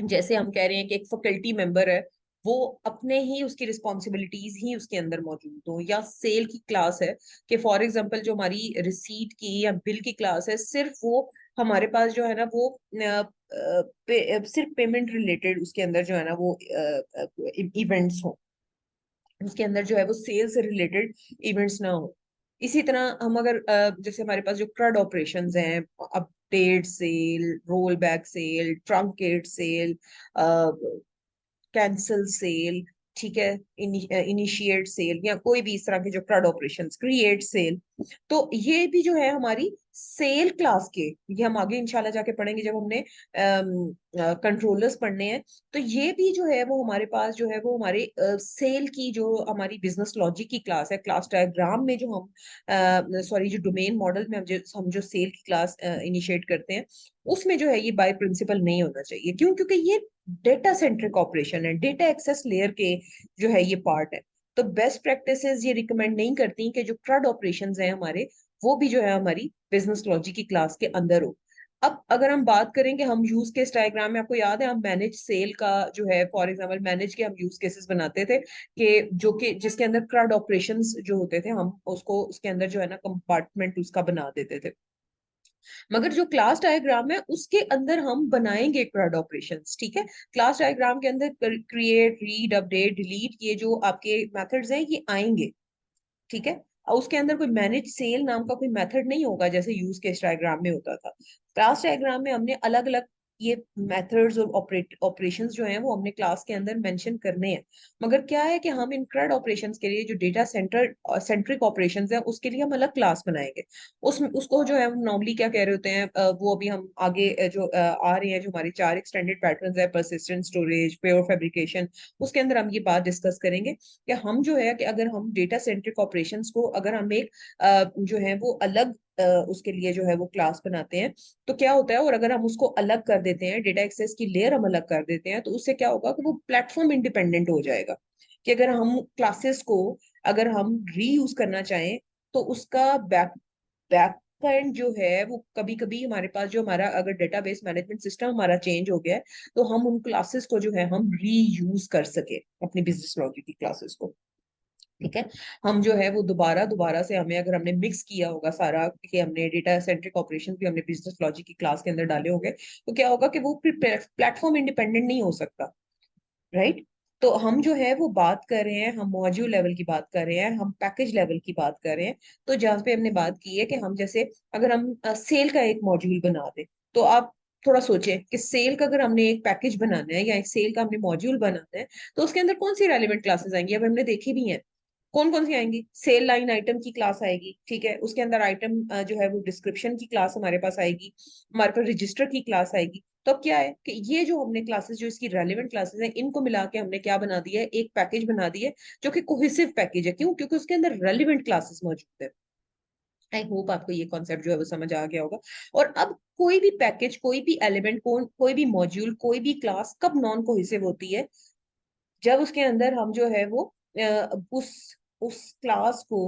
A: जैसे हम कह रहे हैं कि एक फैकल्टी मेंबर है, वो अपने ही उसकी रिस्पॉन्सिबिलिटीज ही उसके अंदर मौजूद हो, या सेल की क्लास है कि फॉर एग्जांपल जो हमारी रिसीट की या बिल की क्लास है, सिर्फ वो हमारे पास जो है ना वो सिर्फ पेमेंट रिलेटेड उसके अंदर जो है ना वो इवेंट्स हो, उसके अंदर जो है वो सेल से रिलेटेड इवेंट्स ना हो। इसी तरह हम अगर जैसे हमारे पास जो क्रड ऑपरेशंस हैं, update sale, roll back sale, truncate sale, cancel sale, ठीक है, इनिशिएट सेल, या कोई भी इस तरह के जो क्राउड ऑपरेशंस, क्रिएट सेल, तो ये भी जो है हमारी सेल क्लास के, ये हम आगे इंशाल्लाह जाके पढ़ेंगे जब हमने कंट्रोलर्स पढ़ने हैं। तो ये भी जो है वो हमारे पास जो है वो हमारे सेल की जो हमारी बिजनेस लॉजिक की क्लास है, क्लास डायग्राम में जो हम सॉरी जो डोमेन मॉडल में हम जो सेल की क्लास इनिशिएट करते हैं, उसमें जो है ये बाय प्रिंसिपल नहीं होना चाहिए। क्यों? क्योंकि ये डेटा सेंट्रिक ऑपरेशन है, डेटा एक्सेस लेयर के जो है ये पार्ट है। तो बेस्ट प्रैक्टिसेस ये रिकमेंड नहीं करती कि जो CRUD ऑपरेशंस हैं हमारे, वो भी जो है हमारी बिजनेस लॉजिक की क्लास के अंदर हो। अब अगर हम बात करें कि हम यूज केस डायग्राम में, आपको याद है हम मैनेज सेल का जो है फॉर एग्जांपल मैनेज के हम यूज केसेस बनाते थे कि जो कि जिसके अंदर CRUD ऑपरेशंस जो होते थे, हम उसको उसके अंदर जो है ना कंपार्टमेंट उसका बना देते थे। मगर जो क्लास डायग्राम है उसके अंदर हम बनाएंगे CRUD ऑपरेशंस, ठीक है। क्लास डायग्राम के अंदर क्रिएट, रीड, अपडेट, डिलीट, ये जो आपके मेथड्स हैं ये आएंगे, ठीक है। और उसके अंदर कोई मैनेज सेल नाम का कोई मेथड नहीं होगा जैसे यूज केस डायग्राम में होता था। क्लास डायग्राम में हमने अलग अलग ये मेथड्स और ऑपरेशंस जो हैं वो हमने क्लास के अंदर मेंशन करने हैं। मगर क्या है कि हम इन CRUD ऑपरेशंस के लिए जो डेटा सेंट्रिक ऑपरेशंस हैं उसके लिए हम अलग क्लास बनाएंगे। उसको जो है हम नॉर्मली क्या कह रहे होते हैं, वो अभी हम आगे जो आ रहे हैं, जो हमारे 4 एक्सटेंडेड पैटर्न्स है, परसिस्टेंट स्टोरेज, प्योर फैब्रिकेशन, उसके अंदर हम ये बात डिस्कस करेंगे कि हम जो है कि अगर हम डेटा सेंट्रिक ऑपरेशंस को अगर हम एक जो है वो अलग उसके लिए जो है वो क्लास बनाते हैं, तो क्या होता है, और अगर हम उसको अलग कर देते हैं, डेटा एक्सेस की लेयर हम अलग कर देते हैं, तो उससे क्या होगा कि वो प्लेटफॉर्म इंडिपेंडेंट हो जाएगा। कि अगर हम क्लासेस को अगर हम रीयूज करना चाहें, तो उसका बैक बैक एंड जो है वो कभी कभी हमारे पास जो हमारा अगर डेटाबेस मैनेजमेंट सिस्टम हमारा चेंज हो गया है, तो हम उन क्लासेस को जो है हम रीयूज कर सके अपनी बिजनेस लॉजिक की क्लासेस को, ठीक है। हम जो है वो दोबारा दोबारा से हमें अगर हमने मिक्स किया होगा सारा कि हमने डेटा सेंट्रिक ऑपरेशन भी हमने बिजनेस लॉजिक की क्लास के अंदर डाले होंगे, तो क्या होगा कि वो प्लेटफॉर्म इंडिपेंडेंट नहीं हो सकता। राइट। तो हम जो है वो बात कर रहे हैं, हम मॉड्यूल लेवल की बात कर रहे हैं, हम पैकेज लेवल की बात कर रहे हैं। तो जहाँ पे हमने बात की है कि हम जैसे अगर हम सेल का एक मॉड्यूल बना दें, तो आप थोड़ा सोचें कि सेल का अगर हमने एक पैकेज बनाना है या एक सेल का हमने मॉड्यूल बनाना है, तो उसके अंदर कौन सी रेलिवेंट क्लासेस आएंगी, अब हमने देखी भी हैं कौन कौन सी आएंगी। सेल लाइन आइटम की क्लास आएगी, ठीक है, उसके अंदर आइटम जो है वो डिस्क्रिप्शन की क्लास हमारे पास आएगी, हमारे पास रजिस्टर की क्लास आएगी। तो अब क्या है कि ये जो हमने क्लासेस जो इसकी रेलिवेंट क्लासेस हैं, इनको मिला के हमने क्या बना दिया है, एक पैकेज बना दिया है जो कि कोहेसिव पैकेज है। क्यों? क्योंकि उसके अंदर रेलिवेंट क्लासेस मौजूद है। आई होप आपको ये कॉन्सेप्ट जो है वो समझ आ गया होगा। और अब कोई भी पैकेज, कोई भी एलिमेंट, कोई भी मॉड्यूल, कोई भी क्लास कब नॉन कोहेसिव होती है, जब उसके अंदर हम जो है वो उस क्लास को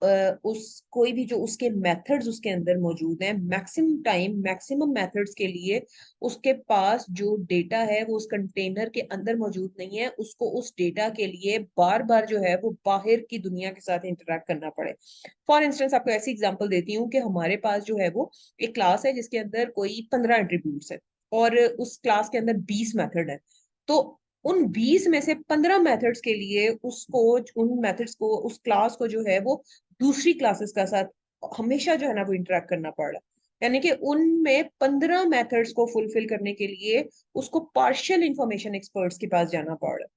A: उस कोई भी जो उसके मेथड्स उसके अंदर मौजूद हैं, मैक्सिमम टाइम मैक्सिमम मेथड्स के लिए उसके पास जो डेटा है वो उस कंटेनर के अंदर मौजूद नहीं है, उसको उस डेटा के लिए बार बार जो है वो बाहर की दुनिया के साथ इंटरेक्ट करना पड़े। फॉर इंस्टेंस आपको ऐसी एग्जांपल देती हूँ कि हमारे पास जो है वो एक क्लास है जिसके अंदर कोई 15 एट्रीब्यूट्स है और उस क्लास के अंदर 20 मेथड है। तो उन 20 में से 15 मेथड्स के लिए उसको उन मेथड्स को उस क्लास को जो है वो दूसरी क्लासेस का साथ हमेशा जो है ना वो इंटरेक्ट करना पड़ रहा है। यानी कि उनमें 15 मेथड्स को फुलफिल करने के लिए उसको पार्शियल इंफॉर्मेशन एक्सपर्ट्स के पास जाना पड़ रहा है।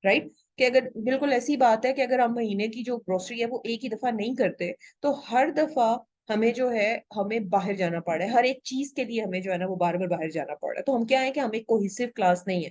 A: राइट, कि अगर बिल्कुल ऐसी बात है कि अगर हम महीने की जो ग्रोसरी है वो एक ही दफा नहीं करते, तो हर दफा हमें जो है हमें बाहर जाना पड़ रहा है, हर एक चीज के लिए हमें जो है ना वो बार बार बाहर जाना पड़ रहा है। तो हम क्या है कि हम एक कोहेसिव क्लास नहीं है,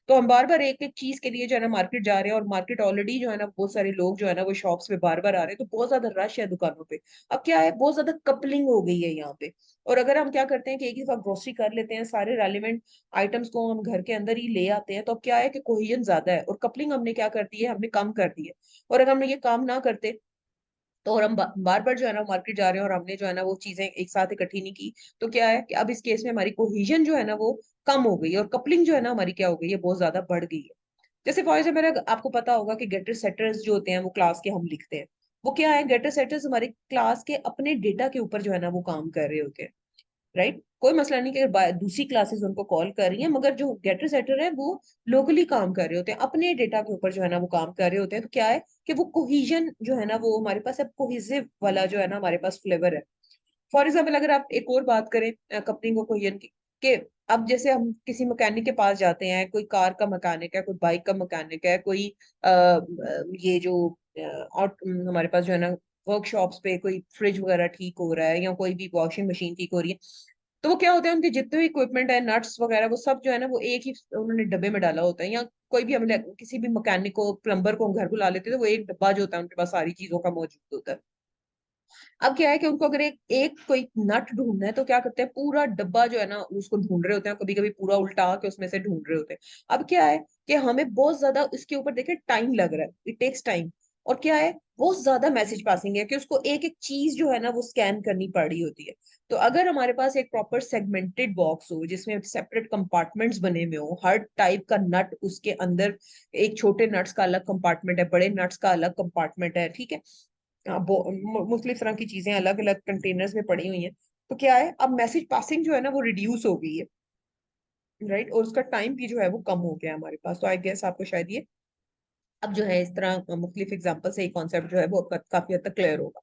A: तो हम बार बार एक एक चीज के लिए जो है ना मार्केट जा रहे हैं, और मार्केट ऑलरेडी जो है ना बहुत सारे लोग जो है ना वो शॉप्स पे बार बार आ रहे हैं, तो बहुत ज्यादा रश है दुकानों पे। अब क्या है, बहुत ज्यादा कपलिंग हो गई है यहाँ पे। और अगर हम क्या करते हैं कि एक ही दफा ग्रोसरी कर लेते हैं, सारे रेलिवेंट आइटम्स को हम घर के अंदर ही ले आते हैं, तो अब क्या है कि कोहिजन ज्यादा है और कपलिंग हमने क्या कर दी है, हमने कम कर दी है। और अगर हमने ये काम ना करते तो, और हम बार बार जो है ना मार्केट जा रहे हैं और हमने जो है ना वो चीजें एक साथ इकट्ठी नहीं की, तो क्या है कि अब इस केस में हमारी कोहिजन जो है ना वो कम हो गई है, और कपलिंग जो है ना हमारी क्या हो गई है, बहुत ज्यादा बढ़ गई है। जैसे फॉर एग्जाम्पल मेरा आपको पता होगा कि गेटर सेटर्स जो होते हैं वो क्लास के हम लिखते हैं, वो क्या है, गेटर सेटर्स हमारी क्लास के अपने डेटा के ऊपर जो है ना वो काम कर रहे होते हैं। राइट, कोई मसला नहीं कि अगर दूसरी क्लासेस उनको कॉल कर रही हैं, मगर जो गेटर सेटर है वो लोकली काम कर रहे होते हैं, अपने डेटा के ऊपर जो है ना वो काम कर रहे होते हैं। तो क्या है कि वो कोहिजन जो है ना वो हमारे पास अब कोहिजिव वाला जो है ना हमारे पास फ्लेवर है। फॉर एग्जाम्पल अगर आप एक और बात करें कपलिंग और कोहिजन की, कि अब जैसे हम किसी मैकेनिक के पास जाते हैं, कोई कार का मैकेनिक है, कोई बाइक का मैकेनिक है, कोई ये जो हमारे पास जो है ना वर्कशॉप्स पे कोई फ्रिज वगैरह ठीक हो रहा है या कोई भी वॉशिंग मशीन ठीक हो रही है, तो वो क्या होता है, उनके जितने भी इक्विपमेंट है, नट्स वगैरह, वो सब जो है ना वो एक ही उन्होंने डब्बे में डाला होता है। या कोई भी हम किसी भी मैकेनिक को, प्लम्बर को हम घर बुला लेते हैं, तो वो एक डब्बा जो होता है उनके पास सारी चीजों का मौजूद होता है। अब क्या है कि उनको अगर एक कोई नट ढूंढना है, तो क्या करते हैं, पूरा डब्बा जो है ना उसको ढूंढ रहे होते हैं, कभी कभी पूरा उल्टा के उसमें से ढूंढ रहे होते हैं। अब क्या है कि हमें बहुत ज्यादा इसके ऊपर देखिए टाइम लग रहा है, इट टेक्स टाइम। और क्या है, बहुत ज्यादा मैसेज पासिंग है कि उसको एक एक चीज जो है ना वो स्कैन करनी पड़ रही होती है। तो अगर हमारे पास एक प्रॉपर सेगमेंटेड बॉक्स हो जिसमें सेपरेट कंपार्टमेंट्स बने हुए हो, हर टाइप का नट उसके अंदर, एक छोटे नट्स का अलग कंपार्टमेंट है, बड़े नट्स का अलग कंपार्टमेंट है, ठीक है, मुख्तलिफ तरह की चीजें अलग अलग कंटेनर्स में पड़ी हुई हैं, तो क्या है, अब मैसेज पासिंग जो है ना वो रिड्यूस हो गई है। राइट, और उसका टाइम भी जो है वो कम हो गया है हमारे पास। तो आई गेस आपको शायद ये अब जो है इस तरह मुख्तलिफ एग्जाम्पल से ये कॉन्सेप्ट जो है वो काफी हद तक क्लियर होगा।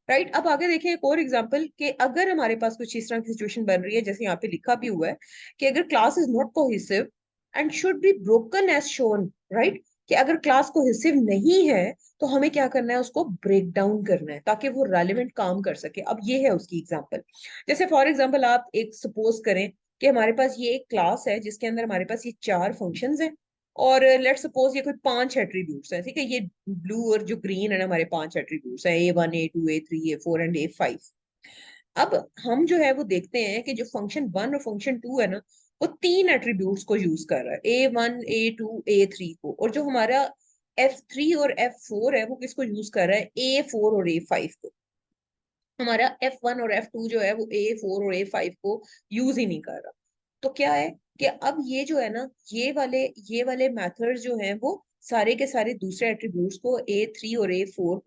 A: राइट, अब आगे देखिए एक और एग्जाम्पल, कि अगर हमारे पास कुछ इस तरह की सिचुएशन बन रही है, जैसे यहाँ पे लिखा भी हुआ है कि अगर class is not cohesive and should be broken as shown. Right, कि अगर क्लास कोहेसिव नहीं है तो हमें क्या करना है, उसको ब्रेक डाउन करना है ताकि वो रेलिवेंट काम कर सके। अब ये है उसकी एग्जाम्पल। जैसे फॉर एग्जाम्पल आप एक सपोज करें कि हमारे पास ये एक क्लास है जिसके अंदर हमारे पास ये 4 फंक्शंस हैं, और लेट्स सपोज ये कोई 5 एट्रीब्यूट्स हैं, ठीक है, ये ब्लू और जो ग्रीन है ना हमारे 5 एट्रीब्यूट्स है, A1 A2 A3 A4 and A5। अब हम जो है वो देखते हैं कि जो फंक्शन 1 और फंक्शन 2 है ना, वो 3 एट्रीब्यूट्स को यूज कर रहा है, A1 A2 A3 को, और जो हमारा F3 और F4 है वो किसको यूज कर रहा है, A4 और A5 को। हमारा F1 और F2 जो है वो A4 और A5 को यूज ही नहीं कर रहा। तो क्या है कि अब ये जो है ना, ये वाले मेथड्स जो हैं वो सारे के सारे दूसरे एट्रीब्यूट्स को, A3 और A4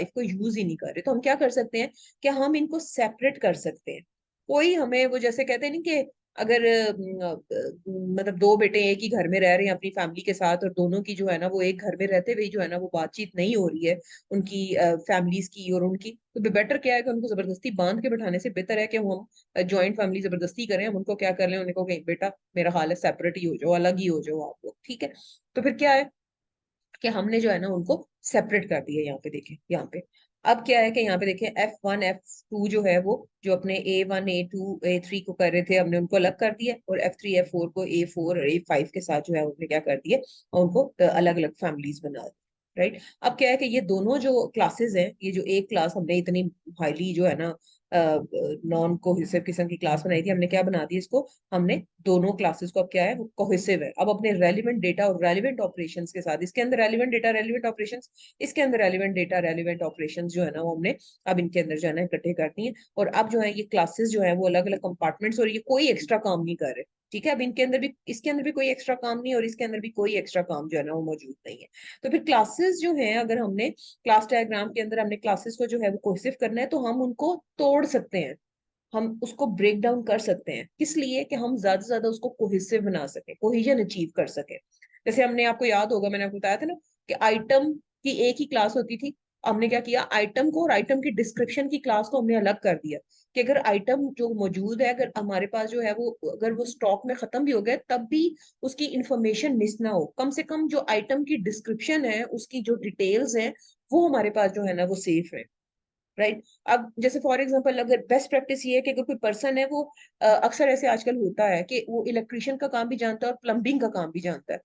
A: को यूज ही नहीं कर रहे। तो हम क्या कर सकते हैं कि हम इनको सेपरेट कर सकते हैं। कोई हमें वो जैसे कहते हैं नहीं कि अगर मतलब दो बेटे एक ही घर में रह रहे हैं अपनी फैमिली के साथ, और दोनों की जो है ना वो एक घर में रहते हुए जो है ना वो बातचीत नहीं हो रही है उनकी फैमिलीज की और उनकी, तो बेटर क्या है कि उनको जबरदस्ती बांध के बिठाने से बेहतर है कि हम ज्वाइंट फैमिली जबरदस्ती करें, हम उनको क्या कर लें, उनको कहीं बेटा मेरा हाल है, सेपरेट ही हो जाओ, अलग ही हो जाओ आप लोग, ठीक है। तो फिर क्या है कि हमने जो है ना उनको सेपरेट कर दिया। यहाँ पे देखें, यहाँ पे अब क्या है कि यहाँ पे देखें F1 F2 जो है वो जो अपने A1 A2 A3 को कर रहे थे, हमने उनको अलग कर दिया, और F3 F4 को A4 और A5 के साथ जो है उन्होंने क्या कर दिया, उनको अलग अलग फैमिलीज बना दी। राइट, अब क्या है कि ये दोनों जो क्लासेस हैं, ये जो एक क्लास हमने इतनी हाईली जो है ना नॉन कोहेसिव किस्म की क्लास बनाई थी, हमने क्या बना दी इसको, हमने दोनों क्लासेस को अब क्या है वो कोहेसिव है। अब अपने रेलिवेंट डेटा और रेलिवेंट ऑपरेशंस के साथ, इसके अंदर रेलिवेंट डेटा रेलिवेंट ऑपरेशंस, इसके अंदर रेलिवेंट डेटा रेलिवेंट ऑपरेशंस जो है ना वो हमने अब इनके अंदर जो है ना इकट्ठे करनी है। और अब जो है ये क्लासेस जो है वो अलग अलग कंपार्टमेंट्स, और ये कोई एक्स्ट्रा काम नहीं कर रहे। ठीक है, अब इनके अंदर भी, इसके अंदर भी कोई एक्स्ट्रा काम नहीं, और इसके अंदर भी कोई एक्स्ट्रा काम जो है ना वो मौजूद नहीं है। तो फिर क्लासेस जो है, अगर हमने क्लास डायग्राम के अंदर हमने क्लासेस को जो है वो कोहेसिव करना है, तो हम उनको तोड़ सकते हैं, हम उसको ब्रेक डाउन कर सकते हैं, किस लिए कि हम ज्यादा से ज्यादा उसको कोहेसिव बना सके, कोहेजन अचीव कर सके। जैसे हमने, आपको याद होगा मैंने आपको बताया था ना कि आइटम की एक ही क्लास होती थी, हमने क्या किया, आइटम को और आइटम की डिस्क्रिप्शन की क्लास को हमने अलग कर दिया, कि अगर आइटम जो मौजूद है, अगर हमारे पास जो है वो, अगर वो स्टॉक में खत्म भी हो गया तब भी उसकी इंफॉर्मेशन मिस ना हो, कम से कम जो आइटम की डिस्क्रिप्शन है, उसकी जो डिटेल्स है, वो हमारे पास जो है ना वो सेफ है। राइट। अब जैसे फॉर एग्जांपल, अगर बेस्ट प्रैक्टिस ये है कि अगर कोई पर्सन है वो अक्सर ऐसे आजकल होता है कि वो इलेक्ट्रिशियन का काम भी जानता है और प्लम्बिंग का काम भी जानता है,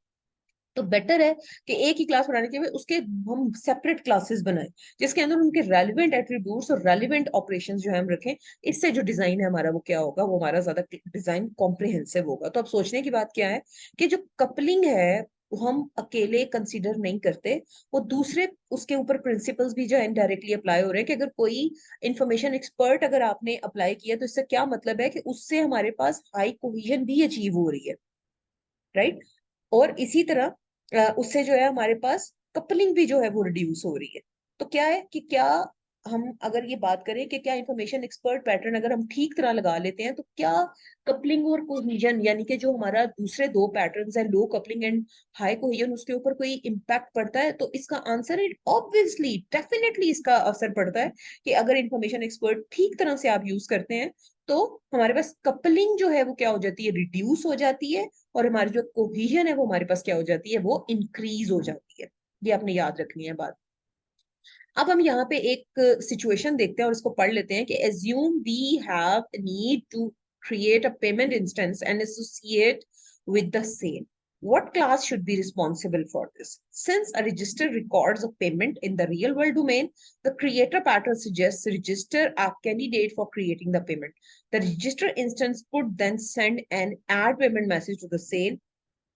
A: तो बेटर है कि एक ही क्लास बनाने के लिए उसके हम सेपरेट क्लासेस बनाएं, जिसके अंदर उनके रेलिवेंट एट्रीब्यूट्स और रेलिवेंट ऑपरेशंस जो है हम रखें। इससे जो डिजाइन है हमारा वो क्या होगा, वो हमारा ज्यादा डिजाइन कॉम्प्रिहेंसिव होगा। तो अब सोचने की बात क्या है कि जो कपलिंग है वो हम अकेले कंसीडर नहीं करते, वो दूसरे उसके ऊपर प्रिंसिपल्स भी जो है इनडायरेक्टली अप्लाई हो रहे हैं, कि अगर कोई इंफॉर्मेशन एक्सपर्ट अगर आपने अप्लाई किया, तो इससे क्या मतलब है कि उससे हमारे पास हाई कोहेजन भी अचीव हो रही है। राइट। और इसी तरह उससे जो है हमारे पास कपलिंग भी जो है वो रिड्यूस हो रही है। तो क्या है कि क्या हम अगर ये बात करें कि क्या इंफॉर्मेशन एक्सपर्ट पैटर्न अगर हम ठीक तरह लगा लेते हैं, तो क्या कपलिंग और कोहेजन, यानी कि जो हमारा दूसरे दो पैटर्न्स है, low coupling and high cohesion, उसके ऊपर कोई इम्पैक्ट पड़ता है? तो इसका आंसर है ऑब्वियसली, डेफिनेटली इसका असर पड़ता है, कि अगर इंफॉर्मेशन एक्सपर्ट ठीक तरह से आप यूज करते हैं, तो हमारे पास कपलिंग जो है वो क्या हो जाती है, रिड्यूस हो जाती है, और हमारी जो कोहेजन है वो हमारे पास क्या हो जाती है, वो इंक्रीज हो जाती है। ये आपने याद रखनी है बात। अब हम यहाँ पे एक सिचुएशन देखते हैं और इसको पढ़ लेते हैं कि assume we have a need to create a payment instance and associate with the sale. What class should be responsible for this? Since a register records a payment in the real world domain, the creator pattern suggests register a candidate for creating the payment. The register instance could then send an add payment message to the sale,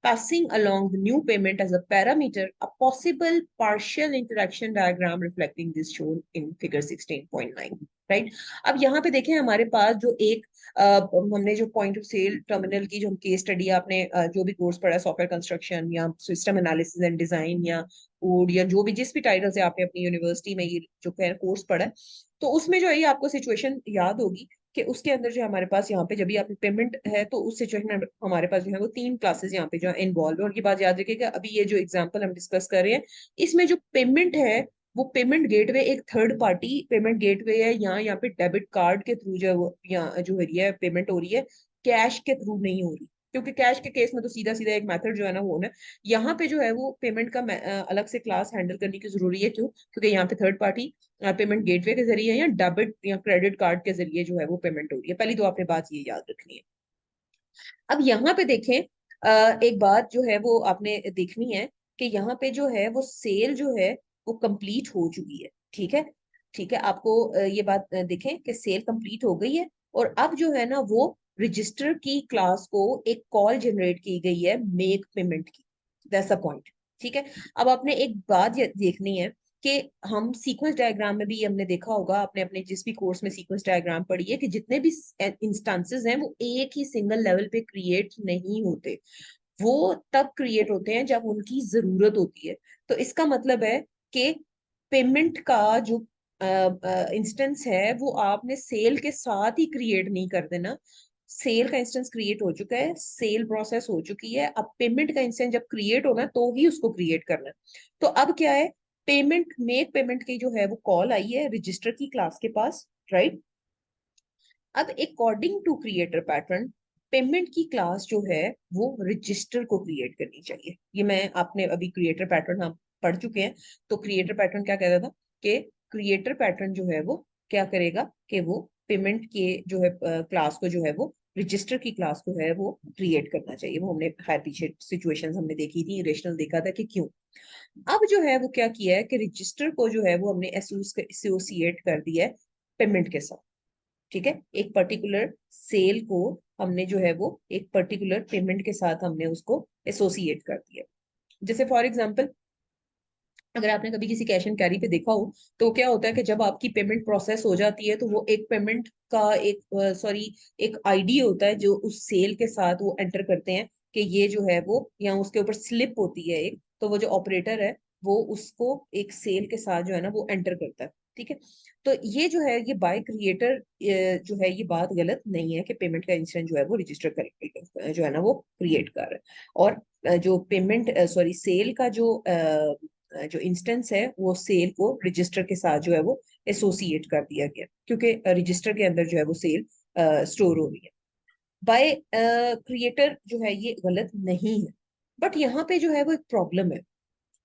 A: passing along the new payment as a parameter. A possible partial interaction diagram reflecting this shown in figure 16.9. Right. अब यहाँ पे देखें, हमारे पास जो एक हमने जो पॉइंट ऑफ सेल टर्मिनल की जो हम केस स्टडी, आपने जो भी कोर्स पढ़ा है, सॉफ्टवेयर कंस्ट्रक्शन या सिस्टम एनालिसिस एंड डिजाइन या कोड या जो भी जिस भी टाइटल से आपने अपनी यूनिवर्सिटी में ये जो कोर्स पढ़ा है, तो उसमें जो है ये आपको सिचुएशन याद होगी कि उसके अंदर जो हमारे पास यहाँ पे जब भी आप पेमेंट है, तो उस सिचुएशन में हमारे पास जो है वो तीन क्लासेस यहाँ पे जो है इन्वॉल्व है। और ये बात याद रखिएगा, अभी ये जो एग्जांपल हम डिस्कस कर रहे हैं, इसमें जो पेमेंट है वो पेमेंट गेटवे एक थर्ड पार्टी पेमेंट गेटवे है, यहाँ पे डेबिट कार्ड के थ्रू जो यहाँ जो है पेमेंट हो रही है, कैश के थ्रू नहीं हो रही, क्योंकि कैश के केस में तो सीधा सीधा एक मेथड जो है ना वो ना, यहाँ पे जो है वो पेमेंट का अलग से क्लास हैंडल करने की जरूरी है। क्यों? क्योंकि यहाँ पे थर्ड पार्टी पेमेंट गेटवे के जरिए या डेबिट या क्रेडिट कार्ड के जरिए जो है वो पेमेंट हो रही है। पहली तो आपने बात ये याद रखनी है। अब यहाँ पे देखें, एक बात जो है वो आपने देखनी है कि यहाँ पे जो है वो सेल जो है वो कंप्लीट हो चुकी है। ठीक है, ठीक है, आपको ये बात देखें कि सेल कंप्लीट हो गई है, और अब जो है ना वो रजिस्टर की क्लास को एक कॉल जनरेट की गई है मेक पेमेंट की। That's the point. ठीक है। अब आपने एक बात ये देखनी है कि हम सीक्वेंस डायग्राम में भी हमने देखा होगा, आपने अपने जिस भी कोर्स में सीक्वेंस डायग्राम पढ़ी है, कि जितने भी इंस्टांसेस हैं वो एक ही सिंगल लेवल पे क्रिएट नहीं होते, वो तब क्रिएट होते हैं जब उनकी जरूरत होती है। तो इसका मतलब है कि पेमेंट का जो इंस्टेंस है वो आपने सेल के साथ ही क्रिएट नहीं कर देना। सेल का इंस्टेंस क्रिएट हो चुका है, सेल प्रोसेस हो चुकी है, अब पेमेंट का इंस्टेंस जब क्रिएट होना तो ही उसको क्रिएट करना है। तो अब क्या है, पेमेंट मेक पेमेंट की जो है वो कॉल आई है रजिस्टर की क्लास के पास। राइट। अब according to creator pattern, payment की क्लास जो है वो रजिस्टर को क्रिएट करनी चाहिए। ये मैं आपने अभी क्रिएटर पैटर्न हम पढ़ चुके हैं। तो क्रिएटर पैटर्न क्या कहता था कि क्रिएटर पैटर्न जो है वो क्या करेगा कि वो पेमेंट के जो है क्लास को जो है वो रजिस्टर की क्लास को है वो क्रिएट करना चाहिए। वो हमने खैर पीछे सिचुएशंस हमने देखी थी, रेशनल देखा था कि क्यों। अब जो है वो क्या किया है कि रजिस्टर को जो है वो हमने एसोसिएट कर दिया है पेमेंट के साथ। ठीक है, एक पर्टिकुलर सेल को हमने जो है वो एक पर्टिकुलर पेमेंट के साथ हमने उसको एसोसिएट कर दिया। जैसे फॉर एग्जांपल, अगर आपने कभी किसी कैश एंड कैरी पे देखा हो, तो क्या होता है कि जब आपकी पेमेंट प्रोसेस हो जाती है तो वो एक पेमेंट का एक सॉरी एक आईडी होता है जो उस सेल के साथ वो एंटर करते हैं कि ये जो है वो, या उसके ऊपर स्लिप होती है एक, तो वो जो ऑपरेटर है वो उसको एक सेल के साथ जो है ना वो एंटर करता है। ठीक है, तो ये जो है ये बाय क्रिएटर जो है ये बात गलत नहीं है कि पेमेंट का इंस्टेंस जो है वो रजिस्टर कर जो है ना वो क्रिएट कर रहा है। और जो पेमेंट सॉरी सेल का जो इंस्टेंस है वो सेल को रजिस्टर के साथ जो है वो एसोसिएट कर दिया गया, क्योंकि रजिस्टर के अंदर जो है वो सेल स्टोर हो रही है। बाय क्रिएटर जो है ये गलत नहीं है, बट यहाँ पे जो है वो एक प्रॉब्लम है,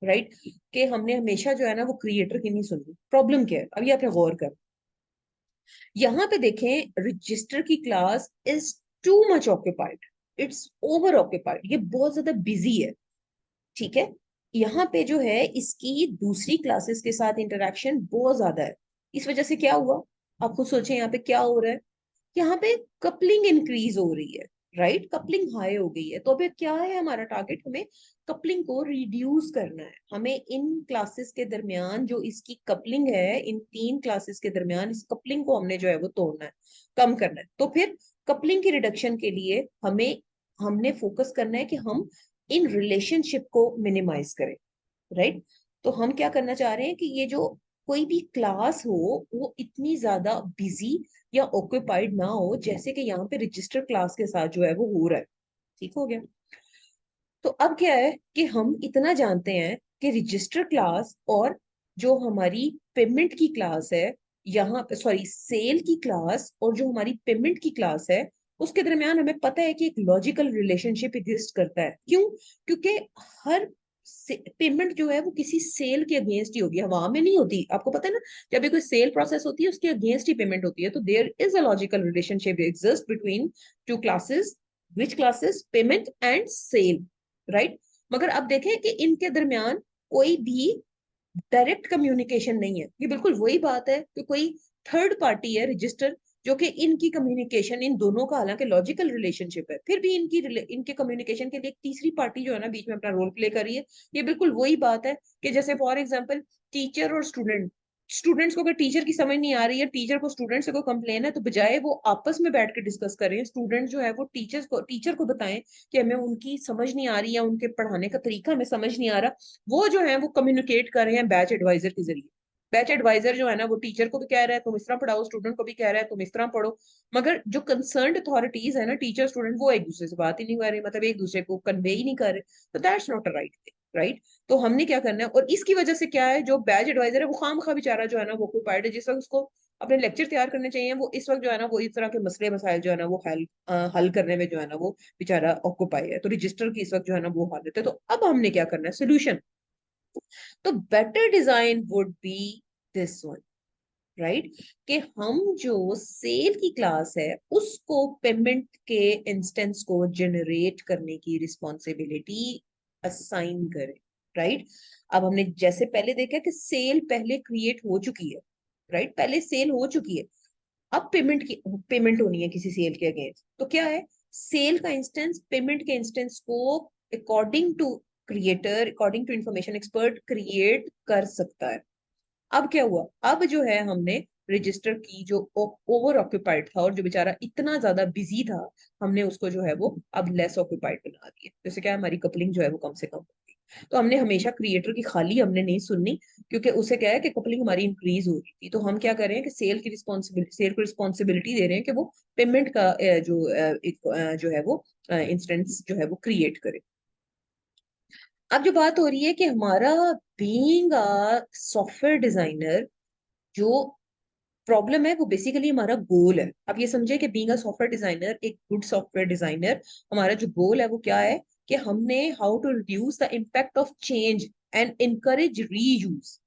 A: राइट, कि हमने हमेशा जो है ना वो क्रिएटर की नहीं सुनी। प्रॉब्लम क्या है, अभी आपने गौर कर, यहाँ पे देखें, रजिस्टर की class is too much occupied, it's over occupied, ये बहुत ज्यादा बिजी है। ठीक है, यहाँ पे जो है इसकी दूसरी क्लासेस के साथ इंटरेक्शन बहुत ज्यादा है। इस वजह से क्या हुआ, आप खुद सोचें यहाँ पे क्या हो रहा है, यहाँ पे कपलिंग इंक्रीज हो रही है, राइट, कपलिंग हाई हो गई है। तो अभी क्या है हमारा टारगेट, हमें कपलिंग को रिड्यूस करना है। हमें इन क्लासेस के दरमियान जो इसकी कपलिंग है, इन तीन क्लासेस के दरमियान इस कपलिंग को हमने जो है वो तोड़ना है, कम करना है। तो फिर कपलिंग की रिडक्शन के लिए हमने फोकस करना है कि हम इन रिलेशनशिप को मिनिमाइज करें, राइट। तो हम क्या करना चाह रहे हैं कि ये जो कोई भी क्लास हो वो इतनी ज्यादा बिजी या ऑक्यूपाइड ना हो, जैसे कि यहाँ पे रजिस्टर क्लास के साथ जो है वो हो रहा है। ठीक हो गया। तो अब क्या है कि हम इतना जानते हैं कि रजिस्टर क्लास और जो हमारी पेमेंट की क्लास है, यहाँ पे सॉरी सेल की क्लास और जो हमारी पेमेंट की क्लास है, उसके दरमियान हमें पता है कि एक लॉजिकल रिलेशनशिप एग्जिस्ट करता है। क्यों? क्योंकि हर पेमेंट जो है वो किसी सेल के अगेंस्ट ही होगी, हवा में नहीं होती। आपको पता है ना, जब भी कोई सेल प्रोसेस होती है उसके अगेंस्ट ही पेमेंट होती है। तो there is a logical relationship exist between two classes, which classes, payment and sale, right. मगर अब देखें कि इनके दरमियान कोई भी डायरेक्ट कम्युनिकेशन नहीं है। ये बिल्कुल वही बात है कि कोई थर्ड पार्टी है रजिस्टर, जो कि इनकी कम्युनिकेशन, इन दोनों का हालांकि लॉजिकल रिलेशनशिप है, फिर भी इनके कम्युनिकेशन के लिए एक तीसरी पार्टी जो है ना बीच में अपना रोल प्ले कर रही है। ये बिल्कुल वही बात है कि जैसे फॉर एग्जाम्पल टीचर और स्टूडेंट, स्टूडेंट्स को अगर टीचर की समझ नहीं आ रही है, टीचर को स्टूडेंट से कोई कंप्लेन है, तो बजाय वो आपस में बैठ के डिस्कस करें, स्टूडेंट जो है वो टीचर को बताएं कि हमें उनकी समझ नहीं आ रही है, उनके पढ़ाने का तरीका हमें समझ नहीं आ रहा, वो जो है वो कम्युनिकेट कर रहे हैं बैच एडवाइजर के जरिए। बैच एडवाइजर जो है ना वो टीचर को भी कह रहा है तुम इस तरह पढ़ाओ, स्टूडेंट को भी कह रहा है तुम इस तरह पढ़ो। मगर जो कंसर्न्ड अथॉरिटीज है ना, टीचर स्टूडेंट, वो एक दूसरे से बात ही नहीं कर रहे, मतलब एक दूसरे को कन्वे ही नहीं कर रहे। तो that's not a right way, right. तो हमने क्या करना है, और इसकी वजह से क्या है, जो बैच एडवाइजर है वो खामखा बेचारा जो है ना वो ऑक्यूपाइड है। जिस वक्त उसको अपने लेक्चर तैयार करने चाहिए, वो इस वक्त जो है ना वो इस तरह के मसले मसाइल जो है ना वो हल करने में जो है ना वो बेचारा ऑक्यूपाई है। तो रजिस्टर की इस वक्त जो है ना वो हालत है। तो अब हमने क्या करना है, सोल्यूशन। तो better design would be this one, right, कि हम जो सेल की क्लास है उसको पेमेंट के इंस्टेंस को जनरेट करने की रिस्पॉन्सिबिलिटी असाइन करें, राइट। अब हमने जैसे पहले देखा कि सेल पहले क्रिएट हो चुकी है, राइट, पहले सेल हो चुकी है। अब पेमेंट होनी है किसी सेल के अगेंस्ट, तो क्या है, सेल का इंस्टेंस पेमेंट के इंस्टेंस को according to creator, according to information expert create कर सकता है। अब क्या हुआ, अब जो है हमने रजिस्टर की जो ओवर ऑक्यूपाइड था और जो बेचारा इतना ज्यादा बिजी था, हमने उसको जो है वो अब लेस ऑक्यूपाइड बना दिया। जैसे क्या, हमारी कपलिंग जो है वो कम से कम होगी। तो हमने हमेशा क्रिएटर की खाली हमने नहीं सुननी, क्योंकि उसे क्या है कि कपलिंग हमारी इंक्रीज हो रही थी। तो हम क्या कर रहे हैं कि सेल को रिस्पॉन्सिबिलिटी दे रहे हैं कि वो पेमेंट का जो है वो इंस्टेंस जो है वो क्रिएट करे। अब जो बात हो रही है कि हमारा बीइंग अ सॉफ्टवेयर डिजाइनर, जो प्रॉब्लम है वो बेसिकली हमारा गोल है। अब ये समझे कि बीइंग अ सॉफ्टवेयर डिजाइनर, एक गुड सॉफ्टवेयर डिजाइनर, हमारा जो गोल है वो क्या है, कि हमने how to reduce the impact of change and encourage reuse,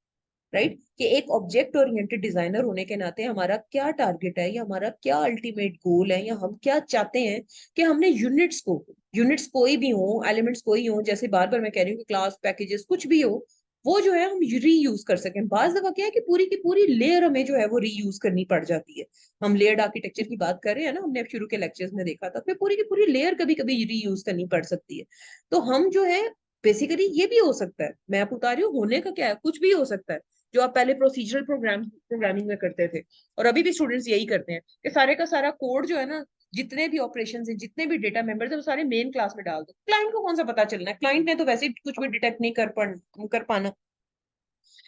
A: right. कि एक ऑब्जेक्ट ओरिएंटेड डिजाइनर होने के नाते हमारा क्या टारगेट है, या हमारा क्या अल्टीमेट गोल है, या हम क्या चाहते हैं कि हमने यूनिट्स कोई भी हो, एलिमेंट्स कोई हो, जैसे बार बार मैं कह रही हूँ कि क्लास पैकेजेस कुछ भी हो, वो जो है हम रीयूज कर सकें। बाज दफा क्या है कि पूरी की पूरी लेयर हमें जो है वो रीयूज करनी पड़ जाती है। हम लेयर्ड आर्किटेक्चर की बात कर रहे हैं ना, हमने अब शुरू के लेक्चर्स में देखा था, फिर पूरी की पूरी लेयर कभी कभी रीयूज करनी पड़ सकती है। तो हम जो है बेसिकली ये भी हो सकता है, मैं आपको बता रही हूँ होने का क्या है, कुछ भी हो सकता है। जो आप पहले प्रोसीजरल प्रोग्रामिंग में करते थे, और अभी भी स्टूडेंट्स यही करते हैं कि सारे का सारा कोड जो है ना, जितने भी ऑपरेशन है, जितने भी डेटा मेंबर्स है, वो सारे मेन क्लास में डाल दो। क्लाइंट को कौन सा पता चलना है, क्लाइंट ने तो वैसे ही कुछ भी डिटेक्ट नहीं कर पाना।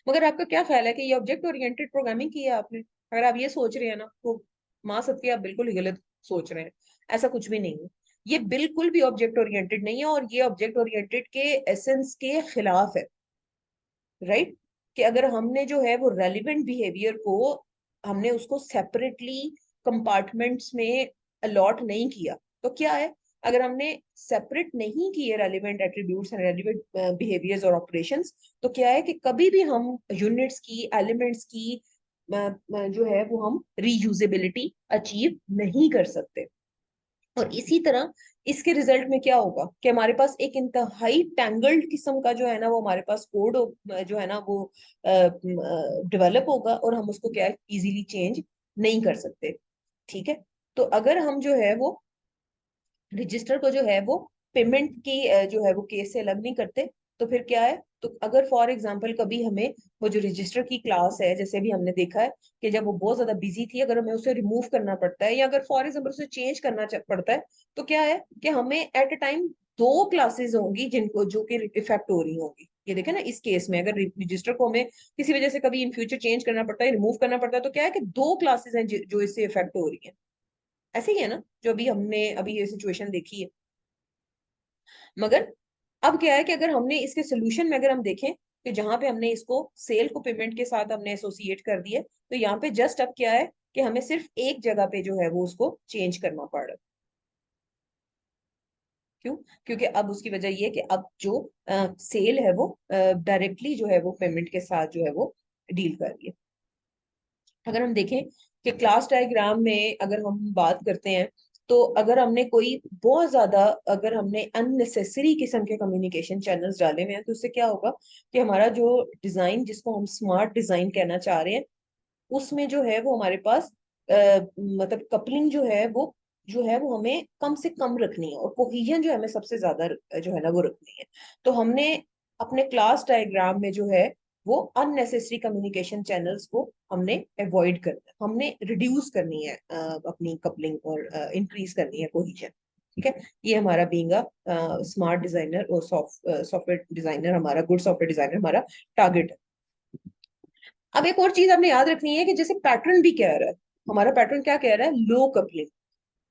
A: मगर आपका क्या ख्याल है कि ये ऑब्जेक्ट ओरिएंटेड प्रोग्रामिंग की है आपने? अगर आप ये सोच रहे हैं ना, तो माँ सत्य आप बिल्कुल ही गलत सोच रहे हैं। ऐसा कुछ भी नहीं है। ये बिल्कुल भी ऑब्जेक्ट ओरिएंटेड नहीं है, और ये ऑब्जेक्ट ओरिएंटेड के एसेंस के खिलाफ है। राइट? कि अगर हमने जो है वो रेलिवेंट बिहेवियर को, हमने उसको सेपरेटली कंपार्टमेंट्स में अलॉट नहीं किया, तो क्या है, अगर हमने सेपरेट नहीं किए relevant attributes and relevant behaviours और ऑपरेशंस, तो क्या है कि कभी भी हम यूनिट्स की, एलिमेंट्स की जो है वो हम रीयूजेबिलिटी अचीव नहीं कर सकते। और इसी तरह इसके रिजल्ट में क्या होगा कि हमारे पास एक इंतहाई टैंगल्ड किस्म का जो है ना वो हमारे पास कोड जो है ना वो डेवलप होगा, और हम उसको क्या इजीली चेंज नहीं कर सकते। ठीक है? तो अगर हम जो है वो रजिस्टर को जो है वो पेमेंट की जो है वो केस से अलग नहीं करते, तो फिर क्या है, तो अगर फॉर एग्जांपल कभी हमें वो जो रजिस्टर की क्लास है, जैसे भी हमने देखा है कि जब वो बहुत ज्यादा बिजी थी, अगर हमें उसे रिमूव करना पड़ता है, या अगर फॉर एग्जांपल उसे चेंज करना पड़ता है, तो क्या है कि हमें एट अ टाइम दो क्लासेस होंगी जिनको जो कि इफेक्ट हो रही होंगी। ये देखे ना, इस केस में अगर रजिस्टर को हमें किसी वजह से कभी इन फ्यूचर चेंज करना पड़ता है, रिमूव करना पड़ता है, तो क्या है कि दो क्लासेस हैं जो इससे इफेक्ट हो रही है। ऐसे ही है ना, जो अभी हमने अभी ये सिचुएशन देखी है। मगर अब क्या है कि अगर हमने इसके सोल्यूशन में अगर हम देखें, कि जहां पे हमने इसको सेल को पेमेंट के साथ हमने एसोसिएट कर दिया, तो यहाँ पे जस्ट अब क्या है कि हमें सिर्फ एक जगह पे जो है वो उसको चेंज करना पड़ रहा है। क्यों? क्योंकि अब उसकी वजह ये है कि अब जो सेल है वो डायरेक्टली जो है वो पेमेंट के साथ जो है वो डील कर रही है। अगर हम देखें कि क्लास डायग्राम में अगर हम बात करते हैं, तो अगर हमने कोई बहुत ज्यादा, अगर हमने अननेसेसरी किस्म के कम्युनिकेशन चैनल्स डाले हुए हैं, तो उससे क्या होगा कि हमारा जो डिजाइन, जिसको हम स्मार्ट डिजाइन कहना चाह रहे हैं, उसमें जो है वो हमारे पास मतलब कपलिंग जो है वो हमें कम से कम रखनी है, और कोहेजन जो है हमें सबसे ज्यादा जो है ना वो रखनी है। तो हमने अपने क्लास डायग्राम में जो है वो अननेसेसरी कम्युनिकेशन चैनल्स को हमने अवॉइड करना है, हमने रिड्यूस करनी है अपनी कपलिंग, और इंक्रीज करनी है कोहेजन। ठीक है? ये हमारा बीइंग अ स्मार्ट डिजाइनर और सॉफ्टवेयर डिजाइनर, हमारा गुड सॉफ्टवेयर डिजाइनर हमारा टारगेट है। अब एक और चीज आपने याद रखनी है कि जैसे पैटर्न भी कह रहा है, हमारा पैटर्न क्या कह रहा है, लो कपलिंग।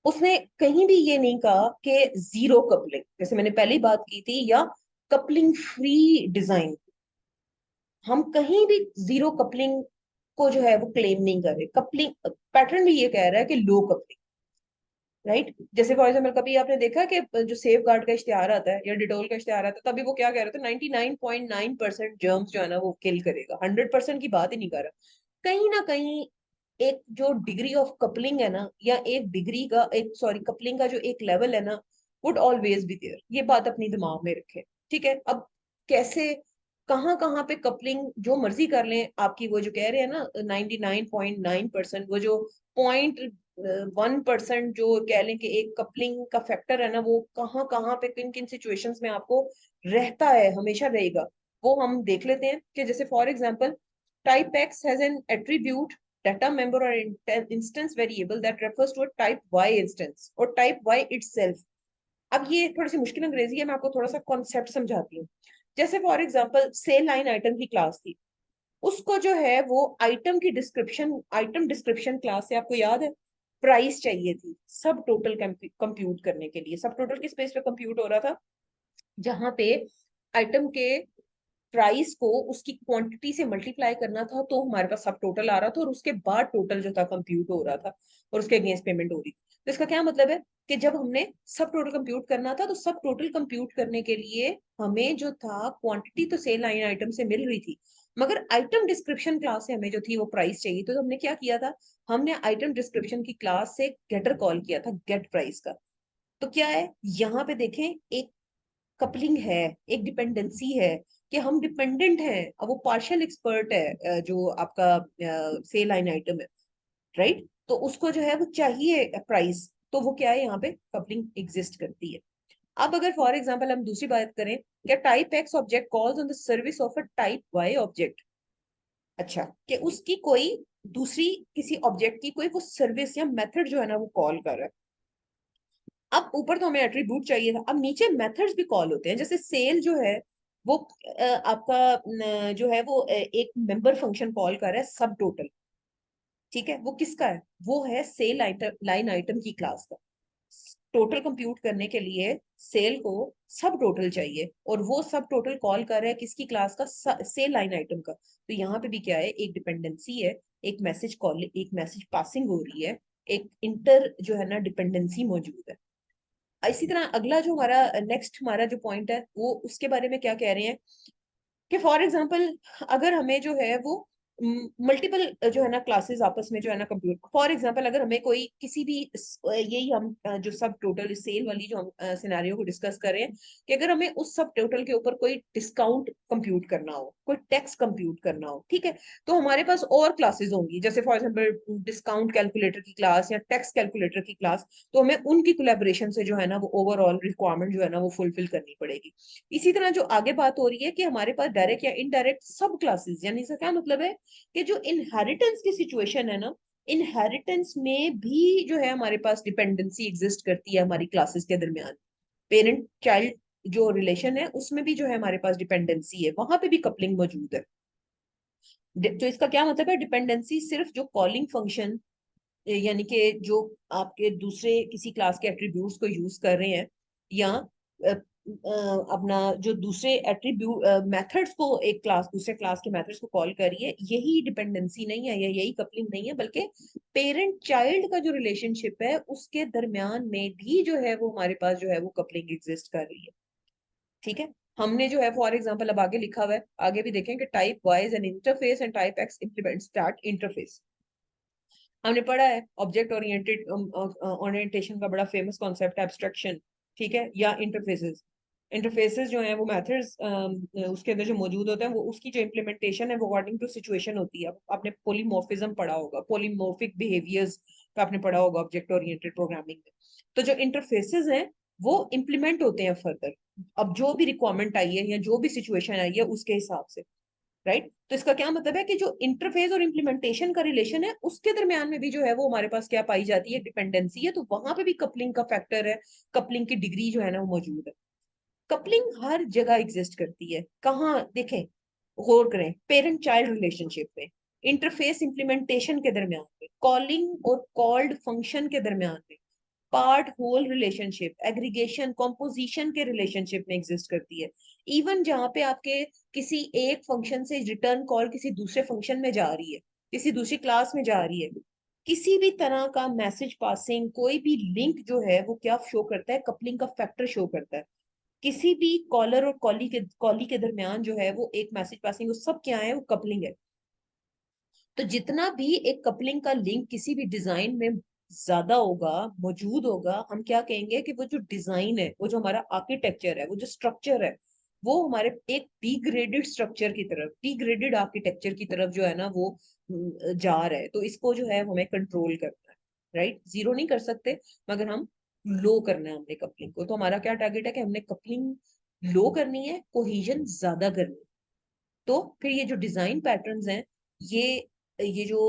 A: उसने कहीं भी ये नहीं कहा कि जीरो कपलिंग, जैसे मैंने पहले ही बात की थी, या कपलिंग फ्री डिजाइन। हम कहीं भी जीरो कपलिंग को जो है वो क्लेम नहीं कर रहे। कपलिंग पैटर्न भी ये कह रहा है कि लो कपलिंग। राइट? जैसे फॉर एग्जाम्पल कभी आपने देखा कि जो सेफ गार्ड का इश्तेहार आता है या डिटोल का इश्तेहार आता है, तभी वो क्या कह रहे थे, 99.9% जर्म्स जो है ना वो किल करेगा, 100% की बात ही नहीं कर रहा। कहीं ना कहीं एक जो डिग्री ऑफ कपलिंग है ना, या एक डिग्री का एक, सॉरी, कपलिंग का जो एक लेवल है ना, वुड ऑलवेज बी देयर। ये बात अपनी दिमाग में रखें। ठीक है? अब कैसे, कहाँ पे कपलिंग जो मर्जी कर लें, आपकी वो जो कह रहे हैं ना 99.9%, वो जो 0.1% जो कह लें कि एक कपलिंग का फैक्टर है ना, वो कहाँ पे किन किन सिचुएशंस में आपको रहता है, हमेशा रहेगा, वो हम देख लेते हैं। कि जैसे for example, type x has an attribute data member or instance variable that refers to a type y instance or type y itself। अब ये थोड़ी सी मुश्किल अंग्रेजी है, मैं आपको थोड़ा सा कॉन्सेप्ट समझाती हूँ। जैसे for example sale line item की क्लास थी, उसको जो है वो आइटम डिस्क्रिप्शन क्लास से, आपको याद है, प्राइस चाहिए थी सब टोटल कंप्यूट करने के लिए। सब टोटल किस बेस पे कंप्यूट हो रहा था? जहां पे आइटम के प्राइस को उसकी क्वांटिटी से मल्टीप्लाई करना था, तो हमारे पास सब टोटल आ रहा था, और उसके बाद टोटल जो था कंप्यूट हो रहा था, और उसके अगेंस्ट पेमेंट हो रही थी। तो इसका क्या मतलब है कि जब हमने सब टोटल कंप्यूट करना था, तो सब टोटल कंप्यूट करने के लिए हमें जो था क्वांटिटी तो सेल लाइन आइटम से मिल रही थी, मगर आइटम डिस्क्रिप्शन क्लास से हमें जो थी वो प्राइस चाहिए। तो हमने क्या किया था, हमने आइटम डिस्क्रिप्शन की क्लास से गेटर कॉल किया था, गेट प्राइस का। तो क्या है, यहाँ पे देखें, एक कपलिंग है, एक डिपेंडेंसी है। कि हम डिपेंडेंट हैं, अब वो पार्शियल एक्सपर्ट है जो आपका से लाइन आइटम है, राइट, तो उसको जो है वो चाहिए प्राइस, तो वो क्या है, यहाँ पे कपलिंग एग्जिस्ट करती है। अब अगर फॉर एग्जांपल हम दूसरी बात करें, क्या type X object calls on the service of a type Y object, अच्छा, कि उसकी कोई दूसरी किसी ऑब्जेक्ट की कोई वो सर्विस या मेथड जो है ना वो कॉल कर रहा है। अब ऊपर तो हमें एट्रीब्यूट चाहिए था, अब नीचे मेथड्स भी कॉल होते हैं, जैसे सेल जो है वो आपका जो है वो एक मेंबर फंक्शन कॉल कर रहा है सब टोटल, ठीक है, वो किसका है, वो है सेल आइटम, लाइन आइटम की क्लास का। टोटल कंप्यूट करने के लिए सेल को सब टोटल चाहिए, और वो सब टोटल कॉल कर रहा है किसकी क्लास का, सेल लाइन आइटम का। तो यहाँ पे भी क्या है, एक डिपेंडेंसी है, एक मैसेज कॉल, एक मैसेज पासिंग हो रही है, एक इंटर जो है ना डिपेंडेंसी मौजूद है। इसी तरह अगला जो हमारा नेक्स्ट हमारा जो पॉइंट है वो उसके बारे में क्या कह रहे हैं, कि फॉर एग्जाम्पल अगर हमें जो है वो मल्टीपल जो है ना क्लासेस आपस में जो है ना कंप्यूटर, फॉर एग्जांपल अगर हमें कोई किसी भी यही हम जो सब टोटल सेल वाली जो हम सिनेरियो को डिस्कस कर रहे हैं, कि अगर हमें उस सब टोटल के ऊपर कोई डिस्काउंट कंप्यूट करना हो, कोई टैक्स कंप्यूट करना हो, ठीक है, तो हमारे पास और क्लासेस होंगी, जैसे फॉर एग्जांपल डिस्काउंट कैलकुलेटर की क्लास या टैक्स कैलकुलेटर की क्लास, तो हमें उनकी कोलैबोरेशन से जो है ना वो ओवरऑल रिक्वायरमेंट जो है ना वो फुलफिल करनी पड़ेगी। इसी तरह जो आगे बात हो रही है कि हमारे पास डायरेक्ट या इनडायरेक्ट सब क्लासेस, यानी इसका क्या मतलब है कि जो इनहेरिटेंस की सिचुएशन है ना, इनहेरिटेंस में भी जो है हमारे पास डिपेंडेंसी एग्जिस्ट करती है हमारी क्लासेस के दरमियान, पेरेंट चाइल्ड जो रिलेशन है उसमें भी जो है हमारे पास डिपेंडेंसी है, वहां पे भी कपलिंग मौजूद है। तो इसका क्या मतलब है, डिपेंडेंसी सिर्फ जो कॉलिंग फंक्शन, यानी कि जो आपके दूसरे किसी क्लास के एट्रीब्यूट्स को यूज कर रहे हैं, या अपना जो दूसरे एट्रीब्यूट मेथड्स को एक क्लास दूसरे क्लास के मेथड्स को कॉल करिए, यही डिपेंडेंसी नहीं है या यही कपलिंग नहीं है, बल्कि पेरेंट चाइल्ड का जो रिलेशनशिप है उसके दरमियान में भी जो है वो हमारे पास जो है वो कपलिंग एग्जिस्ट कर रही है, ठीक है। हमने जो है फॉर एग्जांपल अब आगे लिखा हुआ है, आगे भी देखें कि type Y is an interface and type X implement start interface. हमने पढ़ा है ऑब्जेक्ट ओरिएंटेड ओरिएंटेशन का बड़ा फेमस कॉन्सेप्ट है एब्स्ट्रैक्शन, ठीक है, या इंटरफेसेस। इंटरफेसेस जो है वो मेथड्स उसके अंदर जो मौजूद होते हैं, वो उसकी जो इम्प्लीमेंटेशन है वो अकॉर्डिंग टू सिचुएशन होती है। आपने पॉलीमॉर्फिज्म पढ़ा होगा, पॉलीमॉर्फिक बिहेवियर्स का आपने पढ़ा होगा ऑब्जेक्ट ओरिएंटेड प्रोग्रामिंग में। तो जो इंटरफेसेस हैं वो इम्प्लीमेंट होते हैं फर्दर, अब जो भी रिक्वायरमेंट आई है या जो भी सिचुएशन आई है उसके हिसाब से, राइट। तो इसका क्या मतलब है कि जो इंटरफेस और इम्प्लीमेंटेशन का रिलेशन है उसके दरमियान में भी जो है वो हमारे पास क्या पाई जाती है, डिपेंडेंसी है, तो वहां पे भी कपलिंग का फैक्टर है, कपलिंग की डिग्री जो है ना वो मौजूद है। कपलिंग हर जगह एग्जिस्ट करती है, कहाँ देखें, गौर करें, पेरेंट चाइल्ड रिलेशनशिप में, इंटरफेस इम्प्लीमेंटेशन के दरमियान में, कॉलिंग और कॉल्ड फंक्शन के दरमियान में, part whole relationship, aggregation composition के रिलेशनशिप में एग्जिस्ट करती है। इवन जहां पे आपके किसी एक फंक्शन से रिटर्न कॉल किसी दूसरे फंक्शन में जा रही है, किसी दूसरी क्लास में जा रही है, किसी भी तरह का मैसेज पासिंग, कोई भी लिंक जो है वो क्या शो करता है, कपलिंग का फैक्टर शो करता है। किसी भी कॉलर और कॉली के दरमियान जो है वो एक मैसेज पासिंग, वो सब क्या है, वो कपलिंग है। तो जितना भी एक कपलिंग का लिंक किसी भी डिजाइन में ज्यादा होगा, मौजूद होगा, हम क्या कहेंगे कि वो जो डिजाइन है, वो जो हमारा आर्किटेक्चर है, वो जो स्ट्रक्चर है, वो हमारे एक डिग्रेडेड स्ट्रक्चर की तरफ, डिग्रेडेड आर्किटेक्चर की तरफ जो है ना वो जा रहा है। तो इसको जो है हमें कंट्रोल करना है, राइट, जीरो नहीं कर सकते, मगर हम लो करना है हमने कपलिंग को। तो हमारा क्या टारगेट है कि हमने कपलिंग लो करनी है, कोहिजन ज्यादा करनी है। तो फिर ये जो डिजाइन पैटर्न्स हैं, ये जो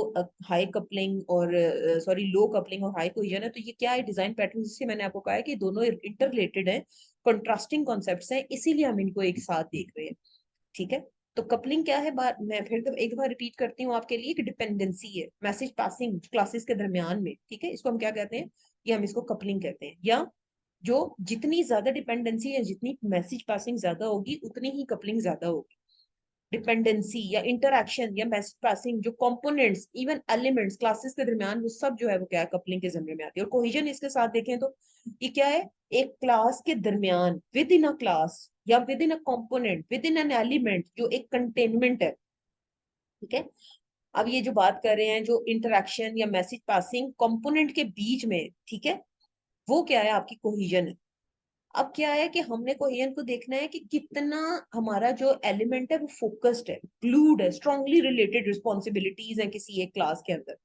A: हाई कपलिंग और सॉरी लो कपलिंग और हाई कोहेजन है, तो ये क्या है, डिजाइन पैटर्न, जिससे मैंने आपको कहा है कि दोनों इंटर रिलेटेड हैं, कंट्रास्टिंग कॉन्सेप्ट्स हैं, इसीलिए हम इनको एक साथ देख रहे हैं, ठीक है। तो कपलिंग क्या है, बात मैं फिर तो एक बार रिपीट करती हूँ आपके लिए, कि डिपेंडेंसी है, मैसेज पासिंग क्लासेस के दरमियान में, ठीक है, इसको हम क्या कहते हैं, ये हम इसको कपलिंग कहते हैं। या जो जितनी ज्यादा डिपेंडेंसी या जितनी मैसेज पासिंग ज्यादा होगी उतनी ही कपलिंग ज्यादा होगी। डिपेंडेंसी या इंटरक्शन या मैसेज पासिंग, जो कंपोनेंट्स इवन एलिमेंट्स क्लासेस के दरमियान, वो सब जो है वो क्या है, कपलिंग के जमरे में आती है। और कोहेजन इसके साथ देखें तो ये क्या है, एक क्लास के दरमियान, विद इन अ क्लास या with in a component, with in an element, जो एक कंटेनमेंट है, ठीक है। अब ये जो बात कर रहे हैं, जो इंटरक्शन या मैसेज पासिंग कंपोनेंट के बीच में, ठीक है, वो क्या है, आपकी कोहेजन है। अब क्या है कि हमने कोहेजन को देखना है कि कितना हमारा जो एलिमेंट है वो फोकस्ड है, ग्लूड है, स्ट्रांगली रिलेटेड रिस्पॉन्सिबिलिटीज है किसी एक क्लास के अंदर।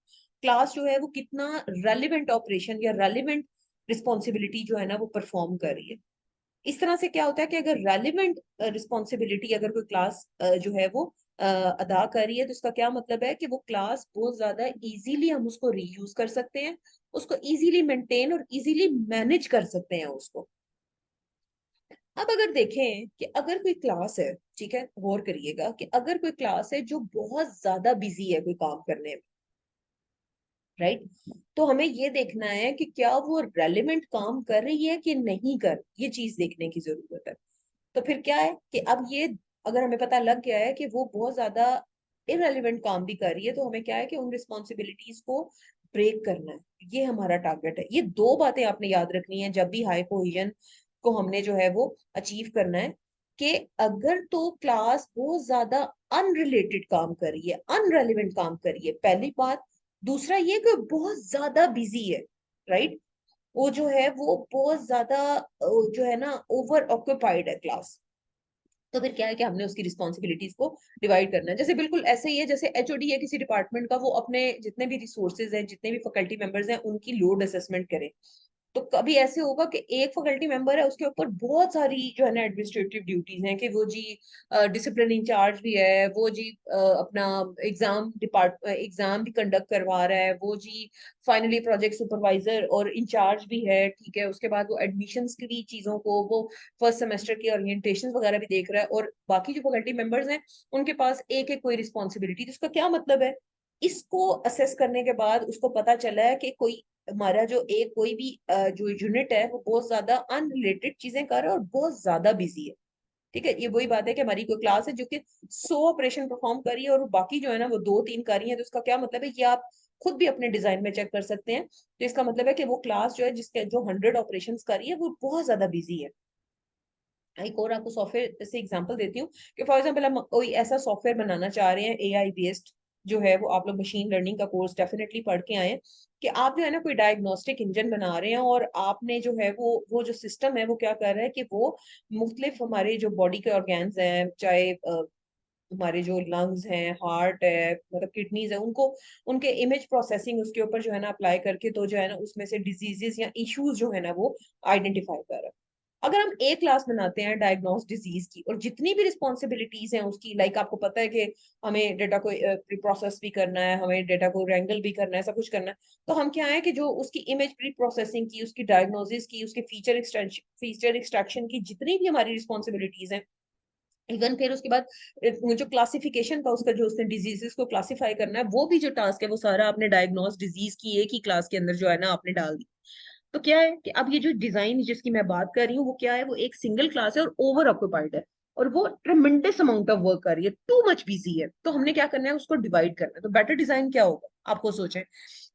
A: क्लास जो है वो कितना रेलिवेंट ऑपरेशन या रेलिवेंट रिस्पॉन्सिबिलिटी जो है ना वो परफॉर्म कर रही है। इस तरह से क्या होता है कि अगर रेलिवेंट रिस्पॉन्सिबिलिटी अगर कोई क्लास जो है वो अदा कर रही है, तो इसका क्या मतलब है कि वो क्लास बहुत ज्यादा इजीली हम उसको रीयूज कर सकते हैं, उसको इजीली मेंटेन और इजीली मैनेज कर सकते हैं उसको। अब अगर देखें कि अगर कोई क्लास है, ठीक है, गौर करिएगा कि अगर कोई क्लास है जो बहुत ज्यादा बिजी है कोई काम करने में, राइट, तो हमें ये देखना है कि क्या वो रेलिवेंट काम कर रही है कि नहीं कर, ये चीज देखने की जरूरत है। तो फिर क्या है कि अब ये अगर हमें पता लग गया है कि वो बहुत ज्यादा इरेलीवेंट काम भी कर रही है, तो हमें क्या है कि उन रिस्पॉन्सिबिलिटीज को ब्रेक करना है। ये हमारा टारगेट है। ये दो बातें आपने याद रखनी है जब भी हाई कोहेजन को हमने जो है वो अचीव करना है, कि अगर तो क्लास बहुत ज्यादा अनरिलेटेड काम कर रही है, अनरेलिवेंट काम कर रही है, पहली बात। दूसरा ये कि बहुत ज्यादा बिजी है, राइट, वो जो है वो बहुत ज्यादा जो है ना ओवर ऑक्यूपाइड है क्लास। तो फिर क्या है कि हमने उसकी रिस्पॉन्सिबिलिटीज को डिवाइड करना है। जैसे बिल्कुल ऐसे ही है जैसे एचओडी है किसी डिपार्टमेंट का, वो अपने जितने भी रिसोर्सेज हैं, जितने भी फैकल्टी मेंबर्स हैं, उनकी लोड असेसमेंट करे। तो कभी ऐसे होगा कि एक फैकल्टी मेंबर है, उसके ऊपर बहुत सारी जो है ना एडमिनिस्ट्रेटिव ड्यूटीज हैं, कि वो जी डिसिप्लिन इंचार्ज भी है, वो जी अपना एग्जाम भी कंडक्ट करवा रहा है, वो जी फाइनली प्रोजेक्ट सुपरवाइजर और इंचार्ज भी है, ठीक है, उसके बाद वो एडमिशन्स की भी चीजों को, वो फर्स्ट सेमेस्टर की ओरिएंटेशन वगैरह भी देख रहा है, और बाकी जो फैकल्टी मेंबर्स हैं उनके पास एक एक कोई रिस्पॉन्सिबिलिटी। जिसका क्या मतलब है, इसको असेस करने के बाद उसको पता चला है कि कोई हमारा जो एक कोई भी जो यूनिट है वो बहुत ज्यादा अनरिलेटेड चीजें कर रहा है और बहुत ज्यादा बिजी है। ठीक है, ये वही बात है कि हमारी कोई क्लास है जो कि 100 ऑपरेशन परफॉर्म कर रही है और बाकी जो है ना वो 2-3 कर रही है। तो इसका क्या मतलब है, ये आप खुद भी अपने डिजाइन में चेक कर सकते हैं। तो इसका मतलब है कि वो क्लास जो है जिसके जो 100 ऑपरेशन कर रही है वो बहुत ज्यादा बिजी है। एक और आपको सॉफ्टवेयर से एग्जांपल देती हूँ कि फॉर एग्जांपल हम कोई ऐसा सॉफ्टवेयर बनाना चाह रहे हैं एआई बेस्ड, जो है वो आप लोग मशीन लर्निंग का कोर्स डेफिनेटली पढ़ के आए हैं, कि आप जो है ना कोई डायग्नोस्टिक इंजन बना रहे हैं, और आपने जो है वो जो सिस्टम है वो क्या कर रहा है कि वो मुख्तलिफ हमारे जो बॉडी के ऑर्गेन्स हैं, चाहे हमारे जो लंग्स हैं, हार्ट है, मतलब किडनीज है, उनको उनके इमेज प्रोसेसिंग उसके ऊपर जो है ना अप्लाई करके, तो जो है ना उसमें से डिजीजेस या इश्यूज जो है ना वो आइडेंटिफाई कर रहा है। अगर हम एक क्लास बनाते हैं डायग्नोस डिजीज की, और जितनी भी रिस्पॉन्सिबिलिटीज हैं उसकी, लाइक आपको पता है कि हमें डेटा को प्री प्रोसेस भी करना है, हमें डेटा को रैंगल भी करना है, सब कुछ करना है, तो हम क्या है कि जो उसकी इमेज प्री प्रोसेसिंग की, उसकी डायग्नोसिस की, उसके फीचर एक्सट्रैक्शन की जितनी भी हमारी रिस्पॉन्सिबिलिटीज हैं, इवन फिर उसके बाद जो क्लासिफिकेशन का उसका जो उसने डिजीजेस को क्लासिफाई करना है, वो भी जो टास्क है वो सारा आपने डायग्नोस डिजीज की एक ही क्लास के अंदर जो है ना आपने डाल दी। तो क्या है कि अब ये जो डिजाइन जिसकी मैं बात कर रही हूँ वो क्या है, वो एक सिंगल क्लास है और ओवर ऑक्यूपाइड है, और वो ट्रेमेंडस अमाउंट ऑफ वर्क कर रही है, टू मच बिजी है। तो हमने क्या करना है, उसको डिवाइड करना है। तो बेटर डिजाइन क्या होगा, आपको सोचें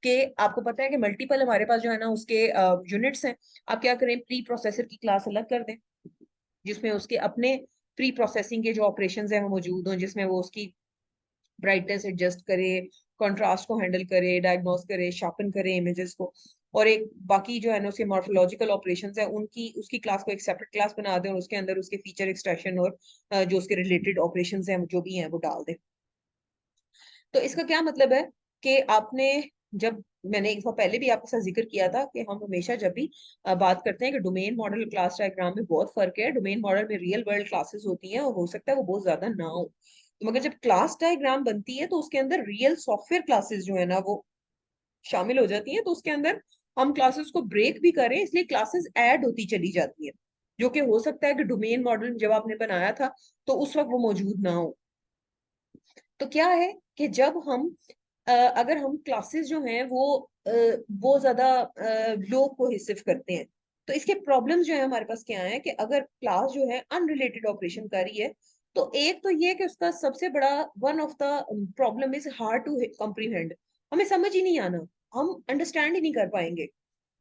A: कि आपको पता है कि मल्टीपल हमारे पास जो है ना उसके यूनिट्स हैं। आप क्या करें, प्री प्रोसेसर की क्लास अलग कर दें, जिसमें उसके अपने प्री प्रोसेसिंग के जो ऑपरेशन है वो मौजूद हों, जिसमें वो उसकी ब्राइटनेस एडजस्ट करे, कंट्रास्ट को हैंडल करे, डायग्नोस करे, शार्पन करे इमेजेस को। और एक बाकी जो है ना उसके मॉर्फोलॉजिकल ऑपरेशंस है उनकी उसकी क्लास को एक सेपरेट क्लास बना दें, और उसके अंदर उसके फीचर एक्सट्रैक्शन और जो उसके रिलेटेड ऑपरेशंस हैं जो भी हैं वो डाल दें। तो इसका क्या मतलब है कि आपने, जब मैंने एक बार पहले भी आपके साथ जिक्र किया था कि हम हमेशा जब भी बात करते हैं कि डोमेन मॉडल क्लास डायग्राम में बहुत फर्क है। डोमेन मॉडल में रियल वर्ल्ड क्लासेस होती हैं और हो सकता है वो बहुत ज्यादा ना हो, तो मगर जब क्लास डायग्राम बनती है तो उसके अंदर रियल सॉफ्टवेयर क्लासेस जो है ना वो शामिल हो जाती हैं। तो उसके अंदर हम क्लासेस को ब्रेक भी करें, इसलिए क्लासेस ऐड होती चली जाती है, जो कि हो सकता है कि डोमेन मॉडल जब आपने बनाया था तो उस वक्त वो मौजूद ना हो। तो क्या है कि जब हम अगर हम क्लासेस जो हैं वो बहुत ज्यादा लोग कोहेसिव करते हैं, तो इसके प्रॉब्लम्स जो है हमारे पास क्या है कि अगर क्लास जो है अनरिलेटेड ऑपरेशन कर रही है, तो एक तो ये कि उसका सबसे बड़ा one of the problem is hard to comprehend. हमें समझ ही नहीं आना, हम अंडरस्टैंड ही नहीं कर पाएंगे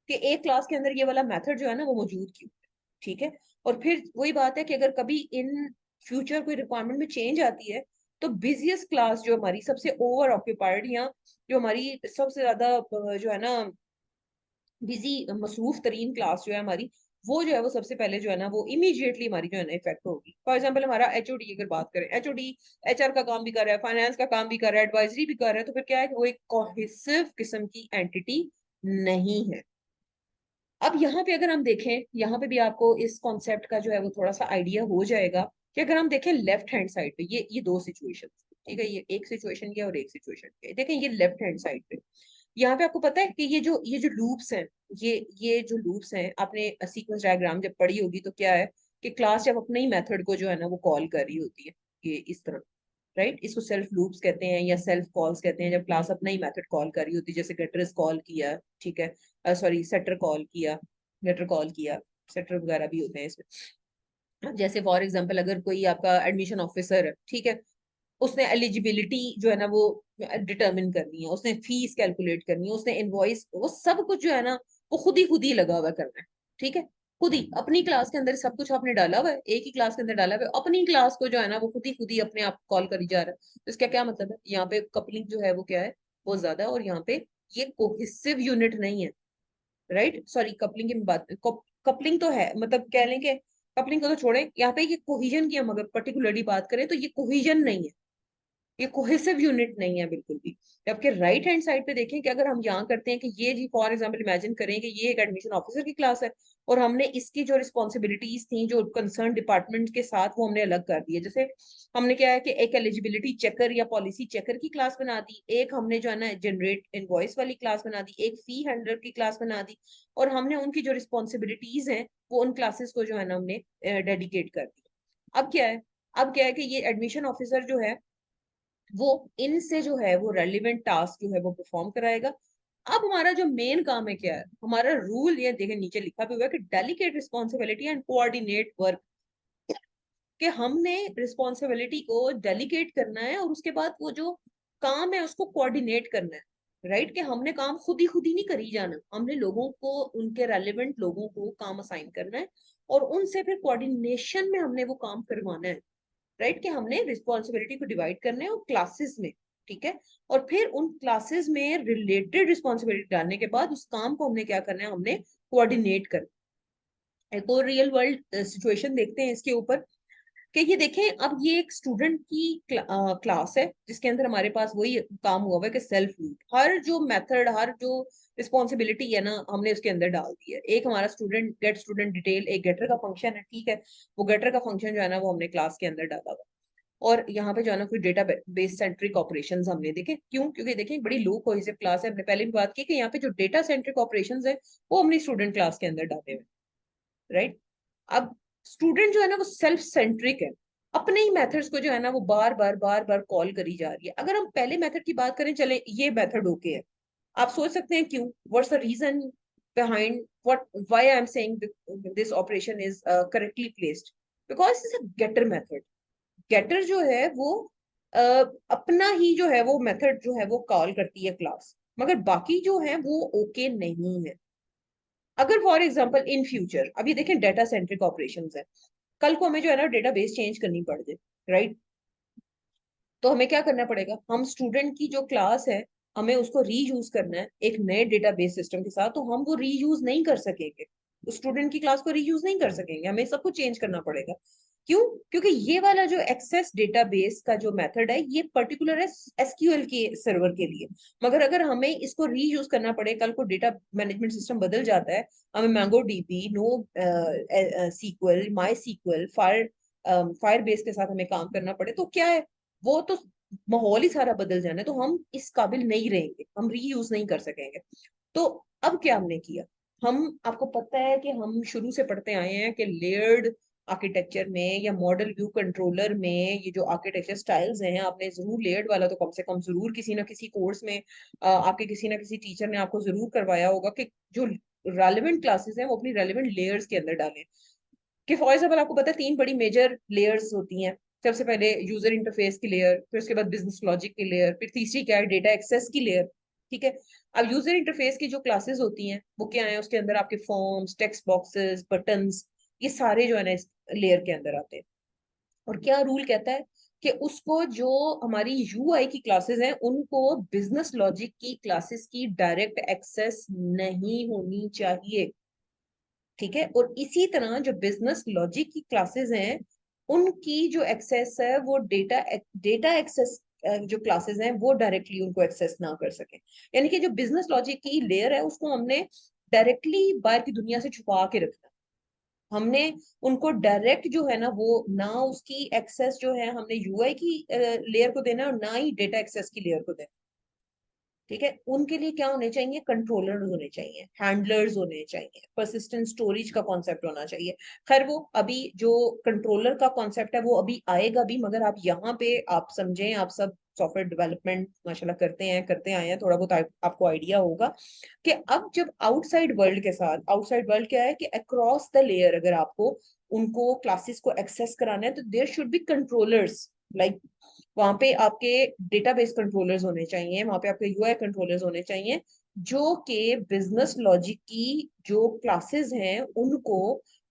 A: कि एक क्लास के अंदर ये वाला मेथड जो है ना वो मौजूद क्यों है। ठीक है, और फिर वही बात है कि अगर कभी इन फ्यूचर कोई रिक्वायरमेंट में चेंज आती है, तो बिजिएस्ट क्लास जो हमारी सबसे ओवर ऑक्यूपाइड, या जो हमारी सबसे ज्यादा जो है ना बिजी मसरूफ तरीन क्लास जो है हमारी, वो जो है वो सबसे पहले जो है ना वो इमीडिएटली हमारी जो है ना इफेक्ट होगी। फॉर एग्जाम्पल हमारा एचओडी की अगर बात करें, एचओडी एचआर का काम भी कर रहा है, फाइनेंस का काम भी कर रहा है, एडवाइजरी भी कर रहा है, तो फिर क्या है कि वो एक कोहेसिव किस्म की एंटिटी नहीं है। अब यहाँ पे अगर हम देखें, यहाँ पे भी आपको इस कॉन्सेप्ट का जो है वो थोड़ा सा आइडिया हो जाएगा कि अगर हम देखें लेफ्ट हैंड साइड पे, ये दो सिचुएशन, ठीक है, ये एक सिचुएशन की और एक सिचुएशन की, देखें ये लेफ्ट हैंड साइड पे, यहाँ पे आपको पता है कि ये जो लूप्स हैं, ये जो लूप्स हैं, आपने सीक्वेंस डायग्राम जब पढ़ी होगी तो क्या है कि क्लास जब अपने ही मेथड को जो है ना वो कॉल कर रही होती है, ये इस तरह, राइट, इसको सेल्फ लूप्स कहते हैं या सेल्फ कॉल्स कहते हैं, जब क्लास अपना ही मेथड कॉल कर रही होती है, जैसे गेटर्स कॉल किया, ठीक है, सॉरी सेटर कॉल किया, गेटर कॉल किया, सेटर वगैरह भी होते हैं इसमें। अब जैसे फॉर एग्जांपल अगर कोई आपका एडमिशन ऑफिसर है, ठीक है, उसने एलिजिबिलिटी जो है ना वो डिटरमिन करनी है, उसने फीस कैलकुलेट करनी है, उसने इनवॉइस, वो सब कुछ जो है ना वो खुद ही लगा हुआ करना है, ठीक है, खुद ही अपनी क्लास के अंदर सब कुछ आपने डाला हुआ है, एक ही क्लास के अंदर डाला हुआ है, अपनी क्लास को जो है ना वो खुद ही अपने आप कॉल करी जा रहा है। तो इसका क्या मतलब है, यहाँ पे कपलिंग जो है वो क्या है, वो ज्यादा है, और यहाँ पे ये कोहेसिव यूनिट नहीं है, राइट, सॉरी कपलिंग की बात, कपलिंग तो है, मतलब कह लें कि कपलिंग को तो छोड़े, यहाँ पे ये कोहिजन की हम अगर पर्टिकुलरली बात करें तो ये कोहिजन नहीं है, ये कोहेसिव यूनिट नहीं है बिल्कुल भी। जबकि राइट हैंड साइड पे देखें कि अगर हम यहाँ करते हैं कि ये जी फॉर एग्जांपल इमेजिन करें कि ये एक एडमिशन ऑफिसर की क्लास है, और हमने इसकी जो रिस्पॉन्सिबिलिटीज थी जो कंसर्न डिपार्टमेंट के साथ, वो हमने अलग कर दी है। जैसे हमने क्या है कि एक एलिजिबिलिटी चेकर या पॉलिसी चेकर की क्लास बना दी, एक हमने जो है ना जनरेट इनवॉइस वाली क्लास बना दी, एक फी हैंडलर की क्लास बना दी, और हमने उनकी जो रिस्पॉन्सिबिलिटीज हैं वो उन क्लासेस को जो है ना हमने डेडिकेट कर दी। अब क्या है कि ये एडमिशन ऑफिसर जो है वो इनसे जो है वो रेलिवेंट टास्क जो है वो परफॉर्म कराएगा। अब हमारा जो मेन काम है क्या है, हमारा रूल ये देखें नीचे लिखा भी हुआ है कि delicate responsibility and coordinate work, कि हमने रिस्पॉन्सिबिलिटी को डेलीकेट करना है और उसके बाद वो जो काम है उसको कोऑर्डिनेट करना है, राइट, कि हमने काम खुद ही नहीं करी जाना, हमने लोगों को, उनके रेलिवेंट लोगों को काम असाइन करना है, और उनसे फिर कोऑर्डिनेशन में हमने वो काम करवाना है, राइट, कि हमने रिस्पॉन्सिबिलिटी को डिवाइड करना है और क्लासेस में, ठीक है, और फिर उन क्लासेस में रिलेटेड रिस्पॉन्सिबिलिटी डालने के बाद उस काम को हमने क्या करना है, हमने कोऑर्डिनेट करना है। एक और रियल वर्ल्ड सिचुएशन देखते हैं इसके ऊपर, कि ये देखें, अब ये एक स्टूडेंट की क्लास है जिसके अंदर हमारे पास वही काम हुआ है कि सेल्फ लूप, हर जो मेथड, हर जो रिस्पॉन्सिबिलिटी है ना हमने उसके अंदर डाल दी है। एक हमारा स्टूडेंट गेट स्टूडेंट डिटेल, एक गेटर का फंक्शन है, ठीक है, वो गेटर का फंक्शन जो है ना वो हमने क्लास के अंदर डाला हुआ, और यहाँ पे जो है ना कोई डेटा बेस सेंट्रिक ऑपरेशंस हमने देखे, क्यों, क्योंकि देखिए बड़ी लो कोहेसिव क्लास है, हमने पहले भी बात की कि यहाँ पे जो डेटा सेंट्रिक ऑपरेशंस है वो हमने स्टूडेंट क्लास के अंदर डाले हुए, राइट। अब स्टूडेंट जो है ना वो सेल्फ सेंट्रिक है, अपने ही मेथड्स को जो है ना वो बार बार कॉल करी जा रही है। अगर हम पहले मेथड की बात करें, चले ये मेथड ओके है, आप सोच सकते हैं क्यों, what's the reason behind what why I am saying this operation is correctly placed, because it's a getter method. Getter जो है वो अपना ही जो है वो मेथड जो है वो कॉल करती है क्लास, मगर बाकी जो है वो ओके नहीं है। अगर फॉर एग्जांपल इन फ्यूचर, अभी देखें डेटा सेंट्रिक ऑपरेशंस है, कल को हमें जो है ना डेटाबेस चेंज करनी पड़ जाए, राइट, तो हमें क्या करना पड़ेगा, हम स्टूडेंट की जो क्लास है हमें उसको रीयूज करना है एक नए डेटाबेस सिस्टम के साथ, तो हम वो रीयूज नहीं कर सकेंगे, उस स्टूडेंट की क्लास को रीयूज नहीं कर सकेंगे, हमें सब कुछ चेंज करना पड़ेगा। क्यों, क्योंकि ये वाला जो एक्सेस डेटाबेस का जो मेथड है ये पर्टिकुलर है एसक्यूएल के सर्वर के लिए, मगर अगर हमें इसको रीयूज करना पड़े, कल को डेटा मैनेजमेंट सिस्टम बदल जाता है, हमें मैंगो डीबी, नो सीक्वल, माई सीक्वल, फायर बेस के साथ हमें काम करना पड़े, तो क्या है, वो तो माहौल ही सारा बदल जाना है, तो हम इस काबिल नहीं रहेंगे, हम रीयूज नहीं कर सकेंगे। तो अब क्या हमने किया, हम, आपको पता है कि हम शुरू से पढ़ते आए हैं कि लेयर्ड आर्किटेक्चर में या मॉडल व्यू कंट्रोलर में ये जो आर्किटेक्चर स्टाइल्स हैं, आपने जरूर लेयर्ड वाला तो कम से कम जरूर किसी ना किसी कोर्स में आपके किसी ना किसी टीचर ने आपको जरूर करवाया होगा कि जो रेलिवेंट क्लासेस हैं वो अपनी रेलिवेंट लेयर्स के अंदर डालें। कि फॉर एग्जाम्पल आपको पता है तीन बड़ी मेजर लेयर्स होती हैं, सबसे पहले यूजर इंटरफेस की लेयर, फिर उसके बाद बिजनेस लॉजिक की लेयर, फिर तीसरी क्या है, डेटा एक्सेस की लेयर, ठीक है। अब यूजर इंटरफेस की जो क्लासेस होती हैं वो क्या है, उसके अंदर आपके फॉर्म्स, टेक्स्ट बॉक्सेस, बटन्स, ये सारे जो है ना इस लेयर के अंदर आते हैं। और क्या रूल कहता है कि उसको, जो हमारी यूआई की क्लासेस हैं उनको बिजनेस लॉजिक की क्लासेस की डायरेक्ट एक्सेस नहीं होनी चाहिए, ठीक है। और इसी तरह जो बिजनेस लॉजिक की क्लासेस हैं, उनकी जो एक्सेस है वो डेटा एक्सेस, जो क्लासेस हैं वो डायरेक्टली उनको एक्सेस ना कर सके। यानी कि जो बिजनेस लॉजिक की लेयर है उसको हमने डायरेक्टली बाहर की दुनिया से छुपा के रखना। हमने उनको डायरेक्ट जो है ना वो ना उसकी एक्सेस जो है हमने यूआई की लेयर को देना, और ना ही डेटा एक्सेस की लेयर को देना। ठीक है। उनके लिए क्या होने चाहिए, कंट्रोलर्स होने चाहिए, हैंडलर्स होने चाहिए, परसिस्टेंट स्टोरेज का कॉन्सेप्ट होना चाहिए। खैर वो अभी जो कंट्रोलर का कॉन्सेप्ट है वो अभी आएगा भी, मगर आप यहाँ पे आप समझें, आप सब सॉफ्टवेयर डेवलपमेंट माशाल्लाह करते हैं, करते आए हैं, थोड़ा बहुत आपको आइडिया होगा कि अब जब आउटसाइड वर्ल्ड के साथ, आउटसाइड वर्ल्ड क्या है कि अक्रॉस द लेयर अगर आपको उनको क्लासेस को एक्सेस कराना है तो there should be controllers. Like वहां पे आपके डेटाबेस कंट्रोलर्स होने चाहिए, वहां पे आपके यूआई कंट्रोलर्स होने चाहिए, जो कि बिजनेस लॉजिक की जो क्लासेस हैं उनको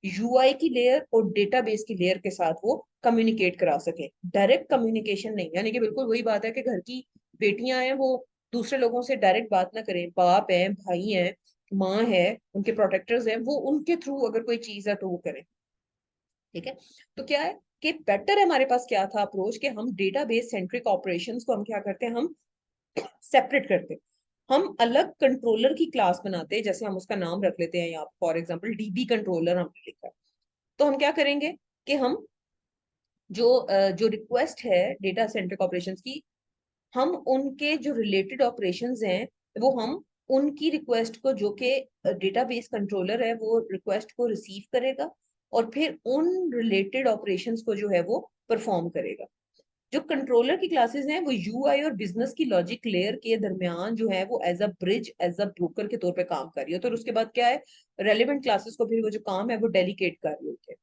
A: यूआई की लेयर और डेटाबेस की लेयर के साथ वो कम्युनिकेट करा सके। डायरेक्ट कम्युनिकेशन नहीं, यानी कि बिल्कुल वही बात है कि घर की बेटियां हैं वो दूसरे लोगों से डायरेक्ट बात ना करें, बाप है, भाई है, माँ है, उनके प्रोटेक्टर्स हैं, वो उनके थ्रू अगर कोई चीज है तो वो करें। ठीक है। तो क्या है कि बेटर हमारे पास क्या था अप्रोच, कि हम डेटाबेस सेंट्रिक ऑपरेशंस को हम क्या करते हैं, हम सेपरेट करते हैं। हम अलग कंट्रोलर की क्लास बनाते हैं, जैसे हम उसका नाम रख लेते हैं, यहाँ फॉर एग्जांपल डीबी कंट्रोलर हमने लिखा है। तो हम क्या करेंगे कि हम जो रिक्वेस्ट है डेटा सेंट्रिक ऑपरेशंस की, हम उनके जो रिलेटेड ऑपरेशंस हैं वो हम उनकी रिक्वेस्ट को, जो कि डेटाबेस कंट्रोलर है वो रिक्वेस्ट को रिसीव करेगा और फिर उन रिलेटेड ऑपरेशंस को जो है वो परफॉर्म करेगा। जो कंट्रोलर की क्लासेस हैं वो यूआई और बिजनेस की लॉजिक लेयर के दरमियान जो है वो as a bridge, as a broker के तौर पे काम कर रही है। तो उसके बाद क्या है, रेलिवेंट क्लासेस को फिर वो जो काम है वो डेलीकेट कर रही होते हैं।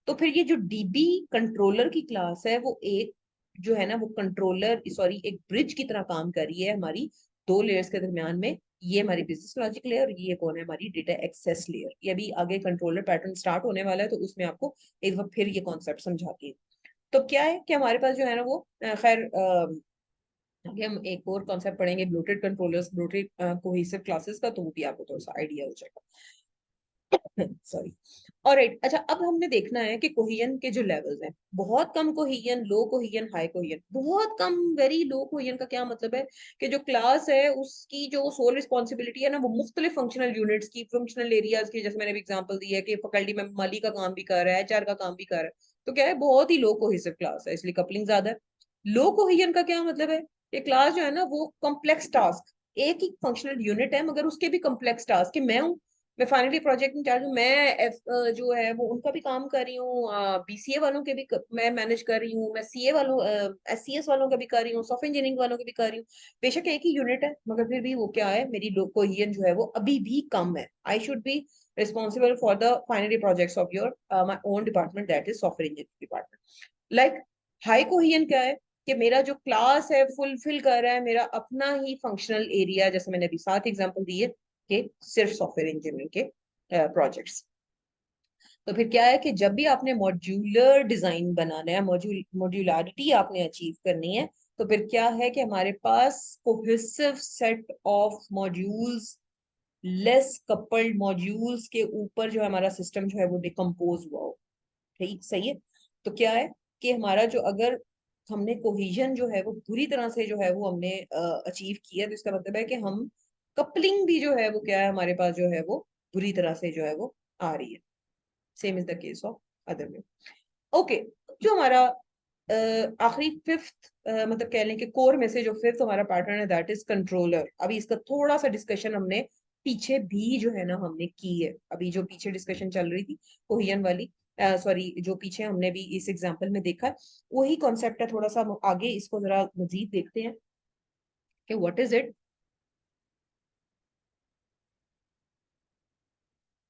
A: तो फिर ये जो डीबी कंट्रोलर की क्लास है वो एक जो है ना वो कंट्रोलर, सॉरी, एक ब्रिज की तरह काम कर रही है हमारी दो लेयर्स के दरमियान में। ये हमारी बिजनेस लॉजिक लेयर, ये कौन है, हमारी डेटा एक्सेस लेयर। ये अभी आगे कंट्रोलर पैटर्न स्टार्ट होने वाला है तो उसमें आपको एक बार फिर ये कॉन्सेप्ट समझाती हूँ। तो क्या है कि हमारे पास जो है ना वो खैर आगे हम एक और कॉन्सेप्ट पढ़ेंगे, bloated controllers, bloated cohesive classes का, तो वो भी आपको थोड़ा सा आइडिया हो जाएगा। सॉरी। ऑलराइट, अच्छा, अब हमने देखना है कि कोहिजन के जो लेवल्स हैं, बहुत कम कोहिजन, लो कोहिजन, हाई कोहिजन। बहुत कम, वेरी लो कोहिजन का क्या मतलब है कि जो क्लास है उसकी जो सोल रिस्पॉन्सिबिलिटी है ना वो मुख्तलिफ फंक्शनल यूनिट्स की, फंक्शनल एरियाज की, जैसे मैंने भी एग्जांपल दी है कि फैकल्टी में माली का काम भी कर रहा है, एचआर का काम भी कर रहा है। तो क्या है, बहुत ही लो कोहेसिव क्लास है, इसलिए कपलिंग ज्यादा है। लो कोहिजन का क्या मतलब है, ये क्लास जो है ना वो कॉम्प्लेक्स टास्क, एक ही फंक्शनल यूनिट है मगर उसके भी कॉम्प्लेक्स टास्क, कि मैं फाइनली प्रोजेक्ट इंचार्ज हूँ, जो है वो उनका भी काम कर रही हूँ, बीसीए वालों के भी मैं मैनेज कर रही हूँ, मैं सीए वालों, एससीएस वालों का भी कर रही हूँ, सॉफ्टवेयर इंजीनियरिंग वालों के भी कर रही हूँ। बेशक एक ही यूनिट है मगर फिर भी वो क्या है, मेरी कोहेजन जो है वो अभी भी कम है। I should be responsible for the finally projects of your my own department, that is software engineering department. Like high cohesion क्या है कि मेरा जो क्लास है फुलफिल कर रहा है मेरा अपना ही फंक्शनल एरिया, जैसे मैंने अभी 7 एग्जांपल दिए कि सिर्फ सॉफ्टवेयर इंजीनियरिंग के प्रोजेक्ट्स। तो फिर क्या है कि जब भी आपने मॉड्यूलर डिजाइन बनाना है, मॉड्यूलरिटी आपने अचीव करनी है, तो फिर क्या है कि हमारे पास cohesive set of modules, less coupled modules के ऊपर जो है हमारा सिस्टम जो है वो डिकम्पोज हुआ हो। ठीक, सही है। तो क्या है कि हमारा जो, अगर हमने कोहिजन जो है वो पूरी तरह से जो है वो हमने अचीव किया, तो इसका मतलब है कि हम कपलिंग भी जो है वो क्या है, हमारे पास जो है वो पूरी तरह से जो है वो आ रही है। Same is the case of other में। ओके। जो हमारा आखिरी फिफ्थ, मतलब कह लें कि कोर में से जो फिफ्थ हमारा पैटर्न है दैट इज कंट्रोलर। अभी इसका थोड़ा सा डिस्कशन हमने पीछे भी जो है ना हमने की है, अभी जो पीछे डिस्कशन चल रही थी कोहियन वाली, सॉरी, जो पीछे हमने भी इस एग्जांपल में देखा वही कॉन्सेप्ट है। थोड़ा सा हम आगे इसको जरा मजीद देखते हैं कि व्हाट इज इट।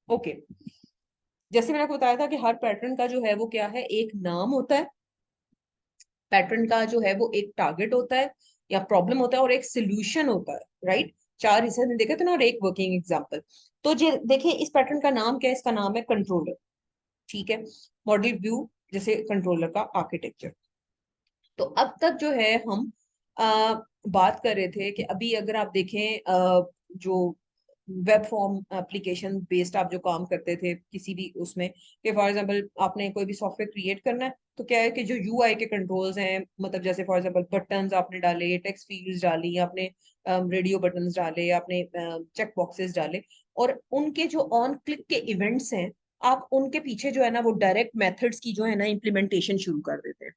A: ओके। जैसे मैंने आपको बताया था कि हर पैटर्न का जो है वो क्या है, एक नाम होता है, पैटर्न का जो है वो एक टारगेट होता है या प्रॉब्लम होता है, और एक सोल्यूशन होता है, राइट। चार हिस्से में देखे थे ना, और एक वर्किंग एग्जांपल। तो जे देखिए इस पैटर्न का नाम क्या है, इसका नाम है कंट्रोलर। ठीक है। मॉडल व्यू, जैसे कंट्रोलर का आर्किटेक्चर। तो अब तक जो है हम बात कर रहे थे कि अभी अगर आप देखें जो वेब फॉर्म एप्लीकेशन बेस्ड आप जो काम करते थे किसी भी उसमें, कि फॉर एग्जांपल आपने कोई भी सॉफ्टवेयर क्रिएट करना है, तो क्या है कि जो यूआई के कंट्रोल्स हैं, मतलब जैसे फॉर एग्जांपल बटन्स आपने डाले, टेक्स्ट फील्ड्स डाली, आपने रेडियो बटन्स डाले, आपने चेक बॉक्सेस डाले, और उनके जो ऑन क्लिक के इवेंट्स हैं, आप उनके पीछे जो है ना वो डायरेक्ट मेथड्स की जो है ना इम्प्लीमेंटेशन शुरू कर देते हैं।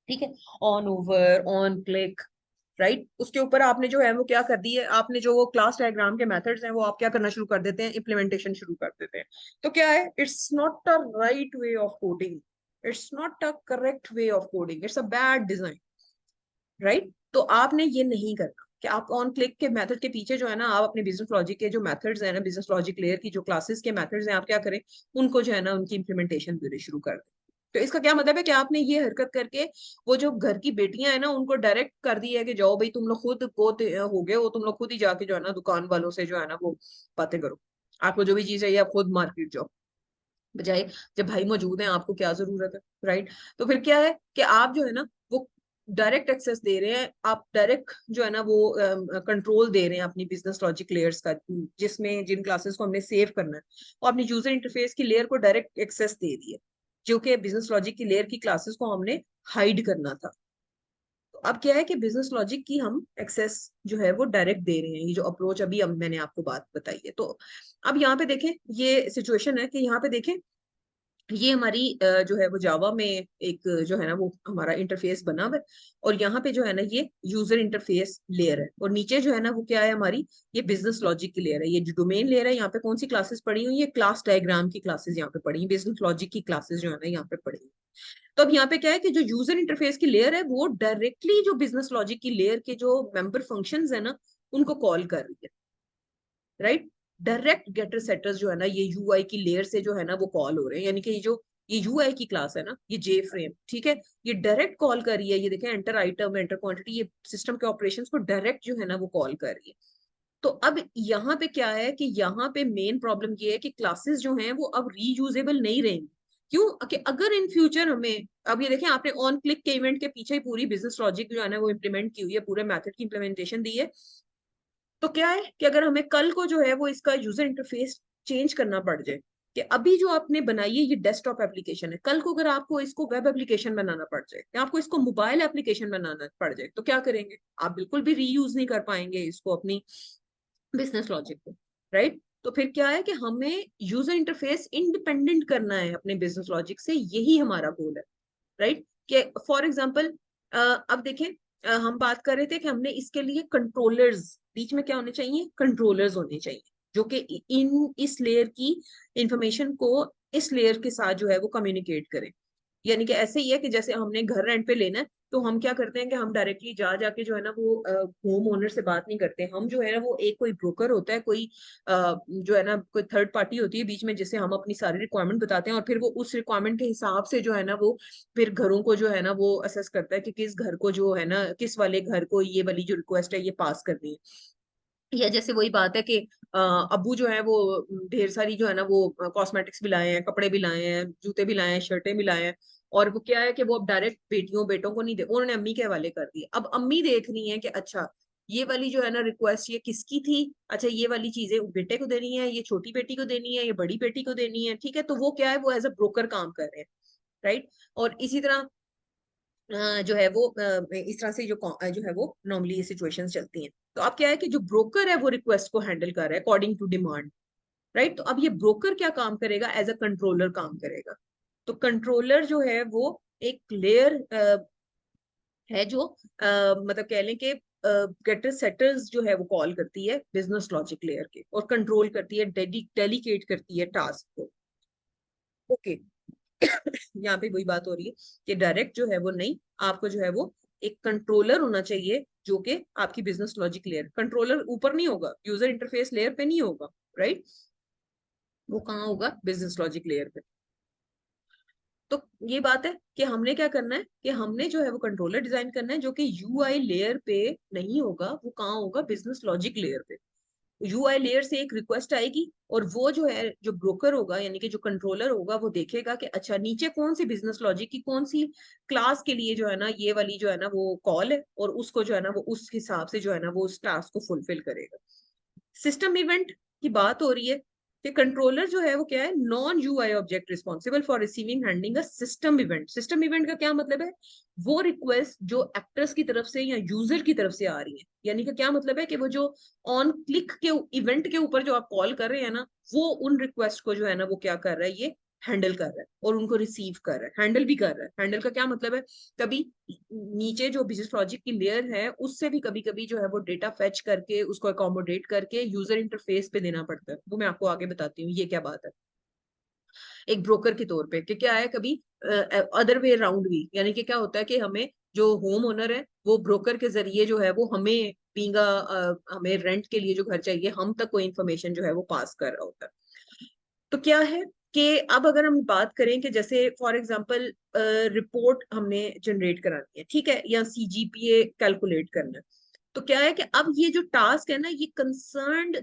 A: ठीक है, on over, on click, right, उसके ऊपर आपने जो है वो क्या कर दी है, आपने जो वो क्लास डायग्राम के मेथड्स हैं वो आप क्या करना शुरू कर देते हैं, इम्प्लीमेंटेशन शुरू कर देते हैं। तो क्या है, it's not a right way of coding, it's not a correct way of coding, it's a bad design, right. तो आपने ये नहीं करना कि आप ऑन क्लिक के मेथड के पीछे जो है ना, आप अपने बिजनेस लॉजिक के जो मेथड्स हैं ना, बिजनेस लॉजिक लेयर की जो क्लासेस के मेथड्स हैं, आप क्या करें, उनको जो है ना उनकी इम्प्लीमेंटेशन भी शुरू कर दें। तो इसका क्या मतलब है कि आपने ये हरकत करके वो जो घर की बेटियां हैं ना उनको डायरेक्ट कर दिया है कि जाओ भाई तुम लोग खुद गोत हो गए हो, तुम लोग खुद ही जाके जो है ना दुकान वालों से जो है ना वो बातें करो, आपको जो भी चीज चाहिए आप खुद मार्केट जाओ, बजाय जब भाई मौजूद है आपको क्या जरूरत है, राइट। तो फिर क्या है कि आप जो है ना वो डायरेक्ट एक्सेस दे रहे हैं, आप डायरेक्ट जो है ना वो कंट्रोल दे रहे हैं अपनी बिजनेस लॉजिक लेयर्स का, जिसमें जिन क्लासेस को हमने सेव करना है, वो अपनी यूजर इंटरफेस की लेयर को डायरेक्ट एक्सेस दे दी है, जो कि बिजनेस लॉजिक की लेयर की क्लासेस को हमने हाइड करना था। तो अब क्या है कि बिजनेस लॉजिक की हम एक्सेस जो है वो डायरेक्ट दे रहे हैं, ये जो अप्रोच अभी अब मैंने आपको बात बताई है। तो अब यहाँ पे देखें, ये सिचुएशन है कि यहाँ पे देखें, ये हमारी जो है वो जावा में एक जो है ना वो हमारा इंटरफेस बना हुआ है, और यहाँ पे जो है ना ये यूजर इंटरफेस लेयर है, और नीचे जो है ना वो क्या है हमारी, ये बिजनेस लॉजिक की लेयर है। ये जो डोमेन लेयर है, यहाँ पे कौन सी क्लासेस पढ़ी हुई है, क्लास डायग्राम की क्लासेस यहाँ पे पढ़ी हुई, बिजनेस लॉजिक की क्लासेस जो है ना यहाँ पे पढ़ी हुई। तो अब यहाँ पे क्या है कि जो यूजर इंटरफेस की लेयर है वो डायरेक्टली जो बिजनेस लॉजिक की लेयर के जो मेंबर फंक्शंस है ना उनको कॉल कर रही है, राइट। डायरेक्ट गेटर सेटर्स जो है ना ये यूआई की लेयर से जो है ना वो कॉल हो रहे हैं, यानी कि ये यूआई की क्लास है ना, ये जे फ्रेम, ठीक है, ये डायरेक्ट कॉल कर रही है, ये देखें एंटर आइटम, एंटर क्वांटिटी, ये सिस्टम के ऑपरेशंस को डायरेक्ट जो है ना वो कॉल कर रही है। तो अब यहाँ पे क्या है कि यहाँ पे मेन प्रॉब्लम ये है कि क्लासेस जो हैं वो अब रीयूजेबल नहीं रहेंगी। क्यों कि अगर इन फ्यूचर हमें, अब ये देखें आपने ऑन क्लिक के इवेंट के पीछे ही पूरी बिजनेस लॉजिक जो है ना वो इम्प्लीमेंट की हुई है, पूरे मेथड की इम्प्लीमेंटेशन दी है। तो क्या है कि अगर हमें कल को जो है वो इसका यूजर इंटरफेस चेंज करना पड़ जाए, कि अभी जो आपने बनाई है ये डेस्कटॉप एप्लीकेशन है, कल को अगर आपको इसको वेब एप्लीकेशन बनाना पड़ जाए या आपको इसको मोबाइल एप्लीकेशन बनाना पड़ जाए, तो क्या करेंगे, आप बिल्कुल भी रीयूज नहीं कर पाएंगे इसको अपनी बिजनेस लॉजिक को, राइट। तो फिर क्या है कि हमें यूजर इंटरफेस इंडिपेंडेंट करना है अपने बिजनेस लॉजिक से, यही हमारा गोल है, राइट। कि फॉर एग्जांपल अब देखें, हम बात कर रहे थे कि हमने इसके लिए कंट्रोलर्स, बीच में क्या होने चाहिए, कंट्रोलर्स होने चाहिए, जो कि इन इस लेयर की इंफॉर्मेशन को इस लेयर के साथ जो है वो कम्युनिकेट करें। यानी कि ऐसे ही है कि जैसे हमने घर रेंट पे लेना है, तो हम क्या करते हैं कि हम डायरेक्टली जा जाके जो है ना वो होम ओनर से बात नहीं करते, हम जो है ना वो एक कोई ब्रोकर होता है, कोई जो है ना कोई थर्ड पार्टी होती है बीच में, जिसे हम अपनी सारी रिक्वायरमेंट बताते हैं, और फिर वो उस रिक्वायरमेंट के हिसाब से जो है ना वो फिर घरों को जो है ना वो असेस करता है कि किस घर को जो है ना, किस वाले घर को ये वाली जो रिक्वेस्ट है ये पास करनी है। या जैसे वही बात है कि अब्बू जो है वो ढेर सारी जो है ना वो कॉस्मेटिक्स भी लाए हैं, कपड़े भी लाए हैं, जूते भी लाए हैं, शर्टें भी लाए हैं, और वो क्या है कि वो अब डायरेक्ट बेटियों बेटों को नहीं दे, उन्होंने अम्मी के हवाले कर दिए। अब अम्मी देख रही है कि अच्छा ये वाली जो है ना रिक्वेस्ट ये किसकी थी, अच्छा ये वाली चीजें बेटे को देनी है, ये छोटी बेटी को देनी है, ये बड़ी बेटी को देनी है, ठीक है। तो वो क्या है, वो एज अ ब्रोकर काम कर रहे हैं, राइट। और इसी तरह जो है वो इस तरह से जो है वो नॉर्मली ये सिचुएशंस चलती हैं। तो अब क्या है कि जो ब्रोकर है वो रिक्वेस्ट को हैंडल कर रहा है अकॉर्डिंग टू डिमांड, राइट। तो अब ये ब्रोकर क्या काम करेगा, एज अ कंट्रोलर काम करेगा। तो कंट्रोलर जो है वो एक लेयर है जो मतलब कह लें कि गेटर सेटर्स जो है वो कॉल करती है बिजनेस लॉजिक लेयर के, और कंट्रोल करती है, डेलीकेट करती है टास्क को, ओके। यहाँ पे वही बात हो रही है कि डायरेक्ट जो है वो नहीं, आपको जो है वो एक कंट्रोलर होना चाहिए, जो कि आपकी बिजनेस लॉजिक लेयर, कंट्रोलर ऊपर नहीं होगा, यूजर इंटरफेस लेयर पे नहीं होगा, राइट, वो कहाँ होगा, बिजनेस लॉजिक लेयर पे। तो ये बात है कि हमने क्या करना है कि हमने जो है वो कंट्रोलर डिजाइन करना है, जो कि यूआई लेयर पे नहीं होगा, वो कहाँ होगा, बिजनेस लॉजिक लेयर पे। यूआई लेयर से एक रिक्वेस्ट आएगी, और वो जो है जो ब्रोकर होगा यानी कि जो कंट्रोलर होगा वो देखेगा कि अच्छा नीचे कौन सी बिजनेस लॉजिक की कौन सी क्लास के लिए जो है ना ये वाली जो है ना वो कॉल है, और उसको जो है ना वो उस हिसाब से जो है ना वो उस टास्क को फुलफिल करेगा। सिस्टम इवेंट की बात हो रही है कि कंट्रोलर जो है वो क्या है, non UI object responsible for receiving handling a system event. System event का क्या मतलब है, वो रिक्वेस्ट जो एक्टर्स की तरफ से या यूजर की तरफ से आ रही है, यानी कि क्या मतलब है कि वो जो ऑन क्लिक के इवेंट के ऊपर जो आप कॉल कर रहे हैं ना, वो उन रिक्वेस्ट को जो है ना वो क्या कर रहा है, ये हैंडल कर रहा है और उनको रिसीव कर रहा है, हैंडल भी कर रहा है। हैंडल का क्या मतलब है, कभी नीचे जो बिजनेस लॉजिक की लेयर है उससे भी कभी कभी जो है वो डेटा फेच करके उसको अकोमोडेट करके यूजर इंटरफेस पे देना पड़ता है। वो मैं आपको आगे बताती हूँ ये क्या बात है। एक ब्रोकर के तौर पे कि क्या है, कभी अदर वे राउंड भी, यानी कि क्या होता है कि हमें जो होम ओनर है वो ब्रोकर के जरिए जो है वो हमें पींगा, हमें रेंट के लिए जो घर चाहिए हम तक कोई इन्फॉर्मेशन जो है वो पास कर रहा होता है। तो क्या है कि अब अगर हम बात करें कि जैसे फॉर एग्जांपल रिपोर्ट हमने जनरेट करानी है, ठीक है, या सीजीपीए कैलकुलेट करना है, तो क्या है कि अब ये जो टास्क है ना, ये कंसर्न्ड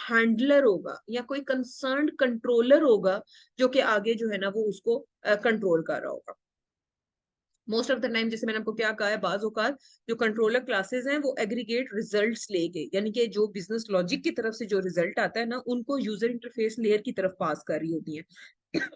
A: हैंडलर होगा या कोई कंसर्न्ड कंट्रोलर होगा जो कि आगे जो है ना वो उसको कंट्रोल कर रहा होगा। मोस्ट ऑफ द टाइम जैसे मैंने आपको क्या कहा है, बाज औकात जो कंट्रोलर क्लासेस हैं वो एग्रीगेट रिजल्ट्स लेके, यानी कि जो बिजनेस लॉजिक की तरफ से जो रिजल्ट आता है ना उनको यूजर इंटरफेस लेयर की तरफ पास कर रही होती है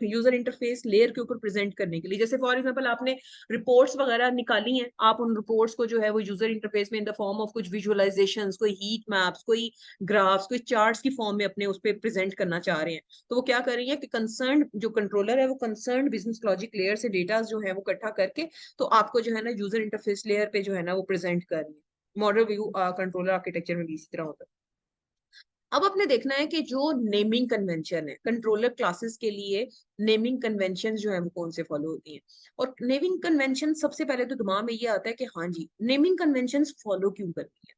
A: यूजर इंटरफेस लेयर के ऊपर प्रेजेंट करने के लिए। जैसे फॉर एग्जांपल आपने रिपोर्ट्स वगैरह निकाली हैं, आप उन रिपोर्ट्स को जो है वो यूजर इंटरफेस में इन द फॉर्म ऑफ कुछ विजुअलाइजेशंस, कोई हीट मैप्स, कोई ग्राफ्स, कोई चार्ट्स की फॉर्म में अपने उस पर प्रेजेंट करना चाह रहे हैं, तो वो क्या कर रही है कि कंसर्न जो कंट्रोलर है वो कंसर्न बिजनेस लॉजिक लेयर से डेटा जो है वो इकट्ठा करके तो आपको जो है ना यूजर इंटरफेस लेयर पे जो है ना वो प्रेजेंट कर रही है। मॉडल व्यू कंट्रोलर आर्किटेक्चर में भी इसी तरह होता है। अब आपने देखना है कि जो नेमिंग कन्वेंशन है कंट्रोलर क्लासेस के लिए, नेमिंग कन्वेंशन जो है वो कौन से फॉलो होती हैं। और नेमिंग कन्वेंशन सबसे पहले तो दिमाग में ये आता है कि हाँ जी, नेमिंग कन्वेंशन फॉलो क्यों करनी है।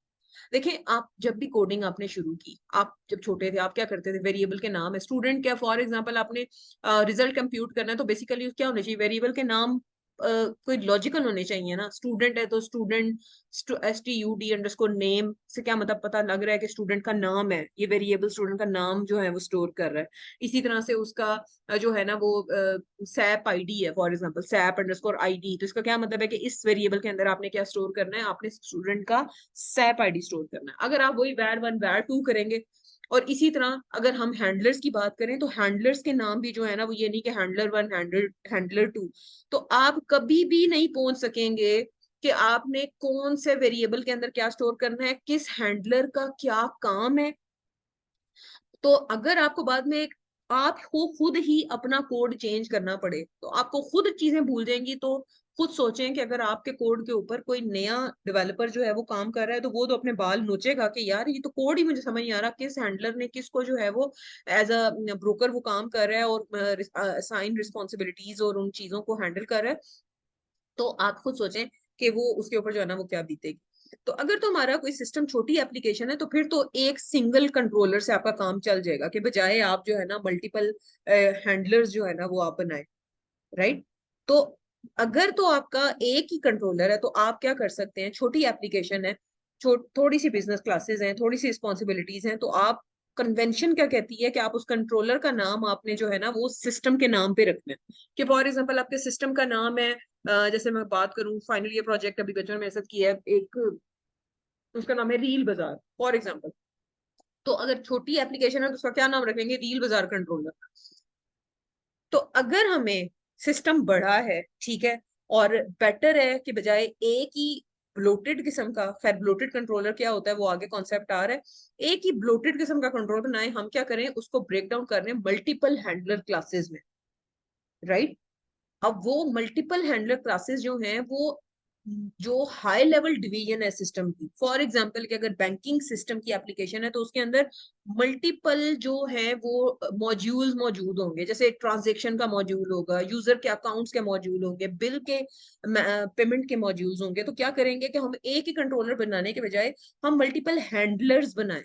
A: देखिए, आप जब भी कोडिंग आपने शुरू की, आप जब छोटे थे आप क्या करते थे, वेरिएबल के नाम है, स्टूडेंट क्या, फॉर एग्जांपल आपने रिजल्ट कंप्यूट करना है तो बेसिकली क्या होना चाहिए, वेरिएबल के नाम कोई लॉजिकल होने चाहिए ना। स्टूडेंट है तो स्टूडेंट STUD_नेम से क्या मतलब पता लग रहा है कि स्टूडेंट का नाम है, ये वेरिएबल स्टूडेंट का नाम जो है वो स्टोर कर रहा है। इसी तरह से उसका जो है ना वो सैप आईडी है, फॉर एग्जांपल SAP_ID, तो इसका क्या मतलब है कि इस वेरिएबल के अंदर आपने क्या स्टोर करना है, आपने स्टूडेंट का सैप आईडी स्टोर करना है। अगर आप वही var1 var2 करेंगे, और इसी तरह अगर हम हैंडलर्स की बात करें तो हैंडलर्स के नाम भी जो है ना वो ये नहीं कि हैंडलर 1 हैंडलर 2, तो आप कभी भी नहीं पहुंच सकेंगे कि आपने कौन से वेरिएबल के अंदर क्या स्टोर करना है, किस हैंडलर का क्या काम है। तो अगर आपको बाद में आपको खुद ही अपना कोड चेंज करना पड़े तो आपको खुद चीजें भूल जाएंगी। तो खुद सोचें कि अगर आपके कोड के ऊपर कोई नया डेवलपर जो है वो काम कर रहा है तो वो तो अपने बाल नोचेगा कि यार ये तो कोड ही मुझे समझ नहीं आ रहा, किस हैंडलर ने किसको जो है वो एज अ ब्रोकर वो काम कर रहा है और असाइन रिस्पॉन्सिबिलिटीज और उन चीजों को हैंडल कर रहा है। तो आप खुद सोचें कि वो उसके ऊपर जो है ना वो क्या बीतेगी। तो अगर तो हमारा कोई सिस्टम छोटी एप्लीकेशन है तो फिर तो एक सिंगल कंट्रोलर से आपका काम चल जाएगा, कि बजाय आप जो है ना मल्टीपल हैंडलर्स जो है ना वो आप बनाए, राइट। तो अगर तो आपका एक ही कंट्रोलर है तो आप क्या कर सकते हैं, छोटी एप्लीकेशन है, थोड़ी सी बिजनेस क्लासेस हैं, थोड़ी सी रिस्पॉन्सिबिलिटीज हैं, तो आप कन्वेंशन क्या कहती है कि आप उस कंट्रोलर का नाम आपने जो है ना वो सिस्टम के नाम पे रखना है। कि फॉर एग्जांपल आपके सिस्टम का नाम है जैसे मैं बात करूं, फाइनल ईयर प्रोजेक्ट अभी बच्चों ने मेरे साथ किया है एक, उसका नाम है रील बाजार फॉर एग्जांपल। तो अगर छोटी एप्लीकेशन है तो उसका क्या नाम रखेंगे, रील बाजार कंट्रोलर। तो अगर हमें सिस्टम बड़ा है, ठीक है, और बेटर है कि बजाय एक ही ब्लोटेड किस्म का, खैर ब्लोटेड कंट्रोलर क्या होता है वो आगे कॉन्सेप्ट आ रहा है, एक ही ब्लोटेड किस्म का कंट्रोलर बनाए, हम क्या करें उसको ब्रेक डाउन कर रहे हैं मल्टीपल हैंडलर क्लासेस में, राइट। अब वो मल्टीपल हैंडलर क्लासेस जो हैं वो जो हाई लेवल डिवीजन है सिस्टम की, फॉर एग्जांपल कि अगर बैंकिंग सिस्टम की एप्लीकेशन है तो उसके अंदर मल्टीपल जो है वो मॉड्यूल्स मौजूद होंगे, जैसे ट्रांजेक्शन का मॉड्यूल होगा, यूजर के अकाउंट्स के मॉड्यूल होंगे, बिल के पेमेंट के मॉड्यूल्स होंगे। तो क्या करेंगे कि हम एक ही कंट्रोलर बनाने के बजाय हम मल्टीपल हैंडलर्स बनाएं,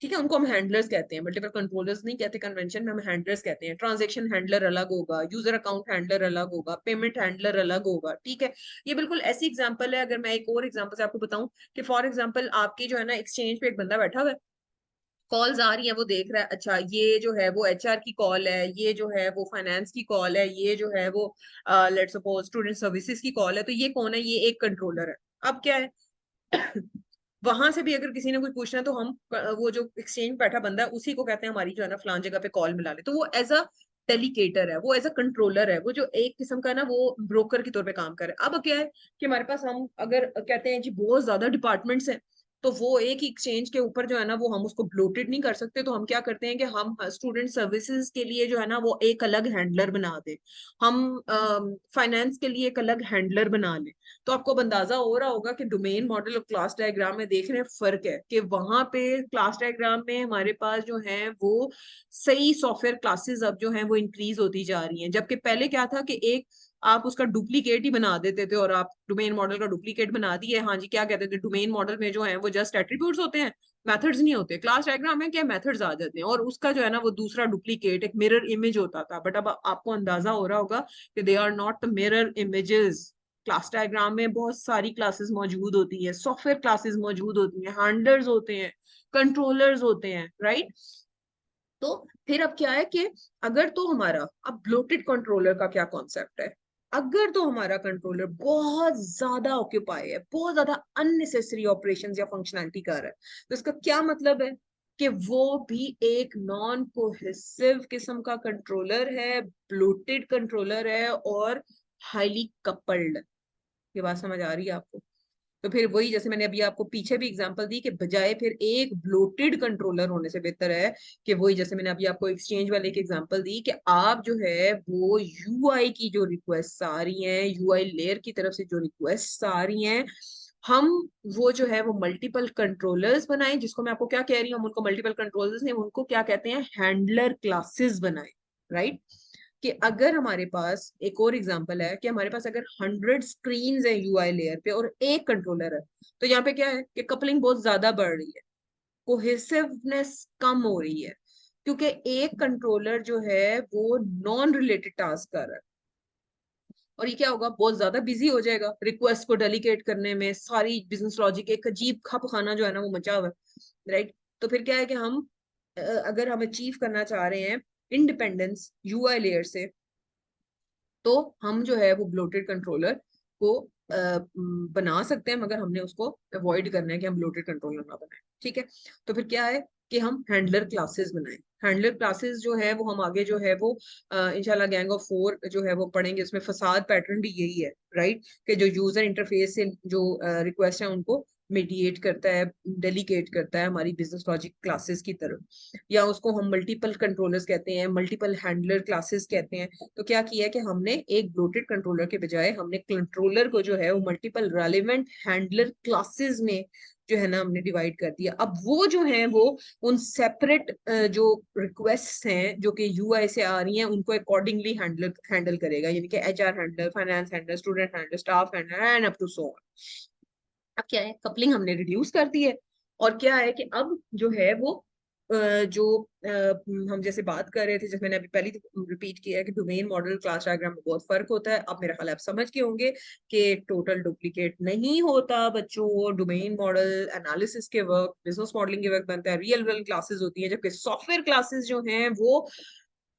A: ठीक है, उनको हम हैंडलर्स कहते हैं, मल्टीपल कंट्रोलर्स नहीं कहते कन्वेंशन में, हम हैंडलर्स कहते हैं। ट्रांजैक्शन हैंडलर अलग होगा, यूजर अकाउंट हैंडलर अलग होगा, पेमेंट हैंडलर अलग होगा, ठीक है। ये बिल्कुल ऐसी एग्जांपल है। अगर मैं एक और एग्जांपल से आपको बताऊं कि फॉर एग्जांपल आपकी जो है ना एक्सचेंज पे एक बंदा बैठा हुआ है, कॉल्स आ रही है, वो देख रहा है, अच्छा ये जो है वो HR की कॉल है, ये जो है वो फाइनेंस की कॉल है, ये जो है वो लेट्स सपोज स्टूडेंट सर्विसेज की कॉल है, तो ये कौन है, ये एक कंट्रोलर है। अब क्या है वहां से भी अगर किसी ने कुछ पूछना है तो हम वो जो एक्सचेंज बैठा बंदा है उसी को कहते हैं हमारी जो है ना फलान जगह पे कॉल मिला ले, तो वो एज अ डेलीकेटर है, वो एज अ कंट्रोलर है, वो जो एक किस्म का ना वो ब्रोकर के तौर पे काम करे। अब क्या है कि हमारे पास हम अगर कहते हैं जी बहुत ज्यादा डिपार्टमेंट्स हैं, तो वो एक ही एक्सचेंज के ऊपर जो है ना वो हम उसको ब्लोटेड नहीं कर सकते, तो हम क्या करते हैं कि हम स्टूडेंट सर्विसेज के लिए जो है ना वो एक अलग हैंडलर बना दे, हम फाइनेंस के लिए एक अलग हैंडलर बना ले। तो आपको अब अंदाजा हो रहा होगा कि डोमेन मॉडल और क्लास डायग्राम में देख रहे हैं फर्क है, कि वहां पे क्लास डायग्राम में हमारे पास जो है वो सही सॉफ्टवेयर क्लासेस अब जो है वो इंक्रीज होती जा रही हैं, जबकि पहले क्या था कि एक आप उसका डुप्लीकेट ही बना देते थे, और आप डोमेन मॉडल का डुप्लीकेट बना दिए, हाँ जी क्या कहते थे डोमेन मॉडल में जो है वो जस्ट एट्रीब्यूट्स होते हैं, मेथड्स नहीं होते, क्लास डायग्राम में क्या मेथड्स आ जाते हैं, और उसका जो है ना वो दूसरा डुप्लीकेट एक मिरर इमेज होता था। बट अब आपको अंदाजा हो रहा होगा कि they are not the mirror images. Class diagram में बहुत सारी क्लासेस मौजूद होती है, सॉफ्टवेयर क्लासेस मौजूद होती हैं, हैंडलर्स होते हैं, कंट्रोलर्स होते हैं, राइट। तो फिर अब क्या है कि अगर तो हमारा अब ब्लोटेड कंट्रोलर का क्या कॉन्सेप्ट है, अगर तो हमारा कंट्रोलर बहुत ज्यादा ऑक्यूपाई है, बहुत ज्यादा अननेसेसरी ऑपरेशंस या फंक्शनैलिटी कर रहा है, तो इसका क्या मतलब है कि वो भी एक नॉन कोहेसिव किस्म का कंट्रोलर है, ब्लोटेड कंट्रोलर है, और हाईली कपल्ड। ये बात समझ आ रही है आपको? तो फिर वही जैसे मैंने अभी आपको पीछे भी एग्जांपल दी कि बजाय फिर एक ब्लोटेड कंट्रोलर होने से बेहतर है कि वही जैसे मैंने अभी आपको एक्सचेंज वाले की एग्जांपल दी कि आप जो है वो यूआई की जो रिक्वेस्ट आ रही हैं, यूआई लेयर की तरफ से जो रिक्वेस्ट आ रही हैं, हम वो जो है वो मल्टीपल कंट्रोलर्स बनाएं, जिसको मैं आपको क्या कह रही हूँ, हम उनको मल्टीपल कंट्रोलर्स नहीं, उनको क्या कहते हैं, हैंडलर क्लासेस बनाएं, राइट। कि अगर हमारे पास एक और एग्जांपल है कि हमारे पास अगर 100 स्क्रीन है यूआई लेयर पे और एक कंट्रोलर है, तो यहाँ पे क्या है कि कपलिंग बहुत ज्यादा बढ़ रही है, कोहेसिवनेस कम हो रही है, क्योंकि एक कंट्रोलर जो है वो नॉन रिलेटेड टास्क कर रहा है, और ये क्या होगा, बहुत ज्यादा बिजी हो जाएगा रिक्वेस्ट को डेलीगेट करने में, सारी बिजनेस लॉजिक एक अजीब खप खाना जो है ना वो मचा हुआ है, राइट। तो फिर क्या है कि हम अगर हम अचीव करना चाह रहे हैं इंडिपेंडेंस यूआई लेयर से, तो हम जो है वो ब्लोटेड कंट्रोलर को बना सकते हैं, मगर हमने उसको अवॉइड करना है कि हम ब्लोटेड कंट्रोलर ना बनाए, ठीक है। तो फिर क्या है कि हम हैंडलर क्लासेस बनाएं। हैंडलर क्लासेस जो है वो हम आगे जो है वो इंशाल्लाह गैंग ऑफ 4 जो है वो पढ़ेंगे, उसमें फसाद पैटर्न भी यही है, राइट, कि जो यूजर इंटरफेस से जो रिक्वेस्ट है उनको मीडिएट करता है, डेलीगेट करता है हमारी बिजनेस लॉजिक क्लासेस की तरफ, या उसको हम मल्टीपल कंट्रोलर्स कहते हैं, मल्टीपल हैंडलर क्लासेस कहते हैं। तो क्या किया है कि हमने एक ब्लोटेड कंट्रोलर के बजाय हमने कंट्रोलर को जो है वो मल्टीपल रेलेवेंट हैंडलर क्लासेस में जो है ना हमने डिवाइड कर दिया। अब वो जो है वो उन सेपरेट जो रिक्वेस्ट हैं जो कि यूआई से आ रही हैं उनको अकॉर्डिंगली हैंडल करेगा, यानी कि HR handler, finance handler, student handler, staff handler and up to so on. अब क्या है, कपलिंग हमने रिड्यूस कर दी है, और क्या है कि अब जो है वो जो हम जैसे बात कर रहे थे, जैसे मैंने अभी पहले रिपीट किया है कि डोमेन मॉडल क्लास डायग्राम में बहुत फर्क होता है। अब मेरा ख्याल है आप समझ गए होंगे कि टोटल डुप्लीकेट नहीं होता बच्चों, डोमेन मॉडल एनालिसिस के वक्त, बिजनेस मॉडलिंग के वक्त बनता है, रियल वर्ल्ड क्लासेस होती है, जबकि सॉफ्टवेयर क्लासेस जो हैं वो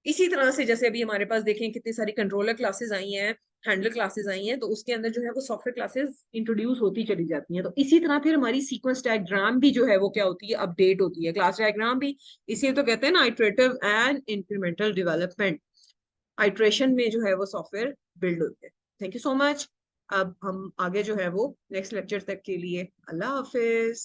A: इसी तरह से जैसे अभी हमारे पास देखें कितनी सारी कंट्रोलर क्लासेस आई हैं, हैंडलर क्लासेस आई हैं, तो उसके अंदर जो है वो सॉफ्टवेयर क्लासेस इंट्रोड्यूस होती चली जाती हैं। तो इसी तरह फिर हमारी सीक्वेंस डायग्राम भी जो है वो क्या होती है, अपडेट होती है, क्लास डायग्राम भी। इसी तो कहते हैं ना iterative and incremental development, iteration में जो है वो सॉफ्टवेयर बिल्ड होते हैं। Thank you so much. अब हम आगे जो है वो नेक्स्ट लेक्चर तक के लिए अल्लाह हाफिज।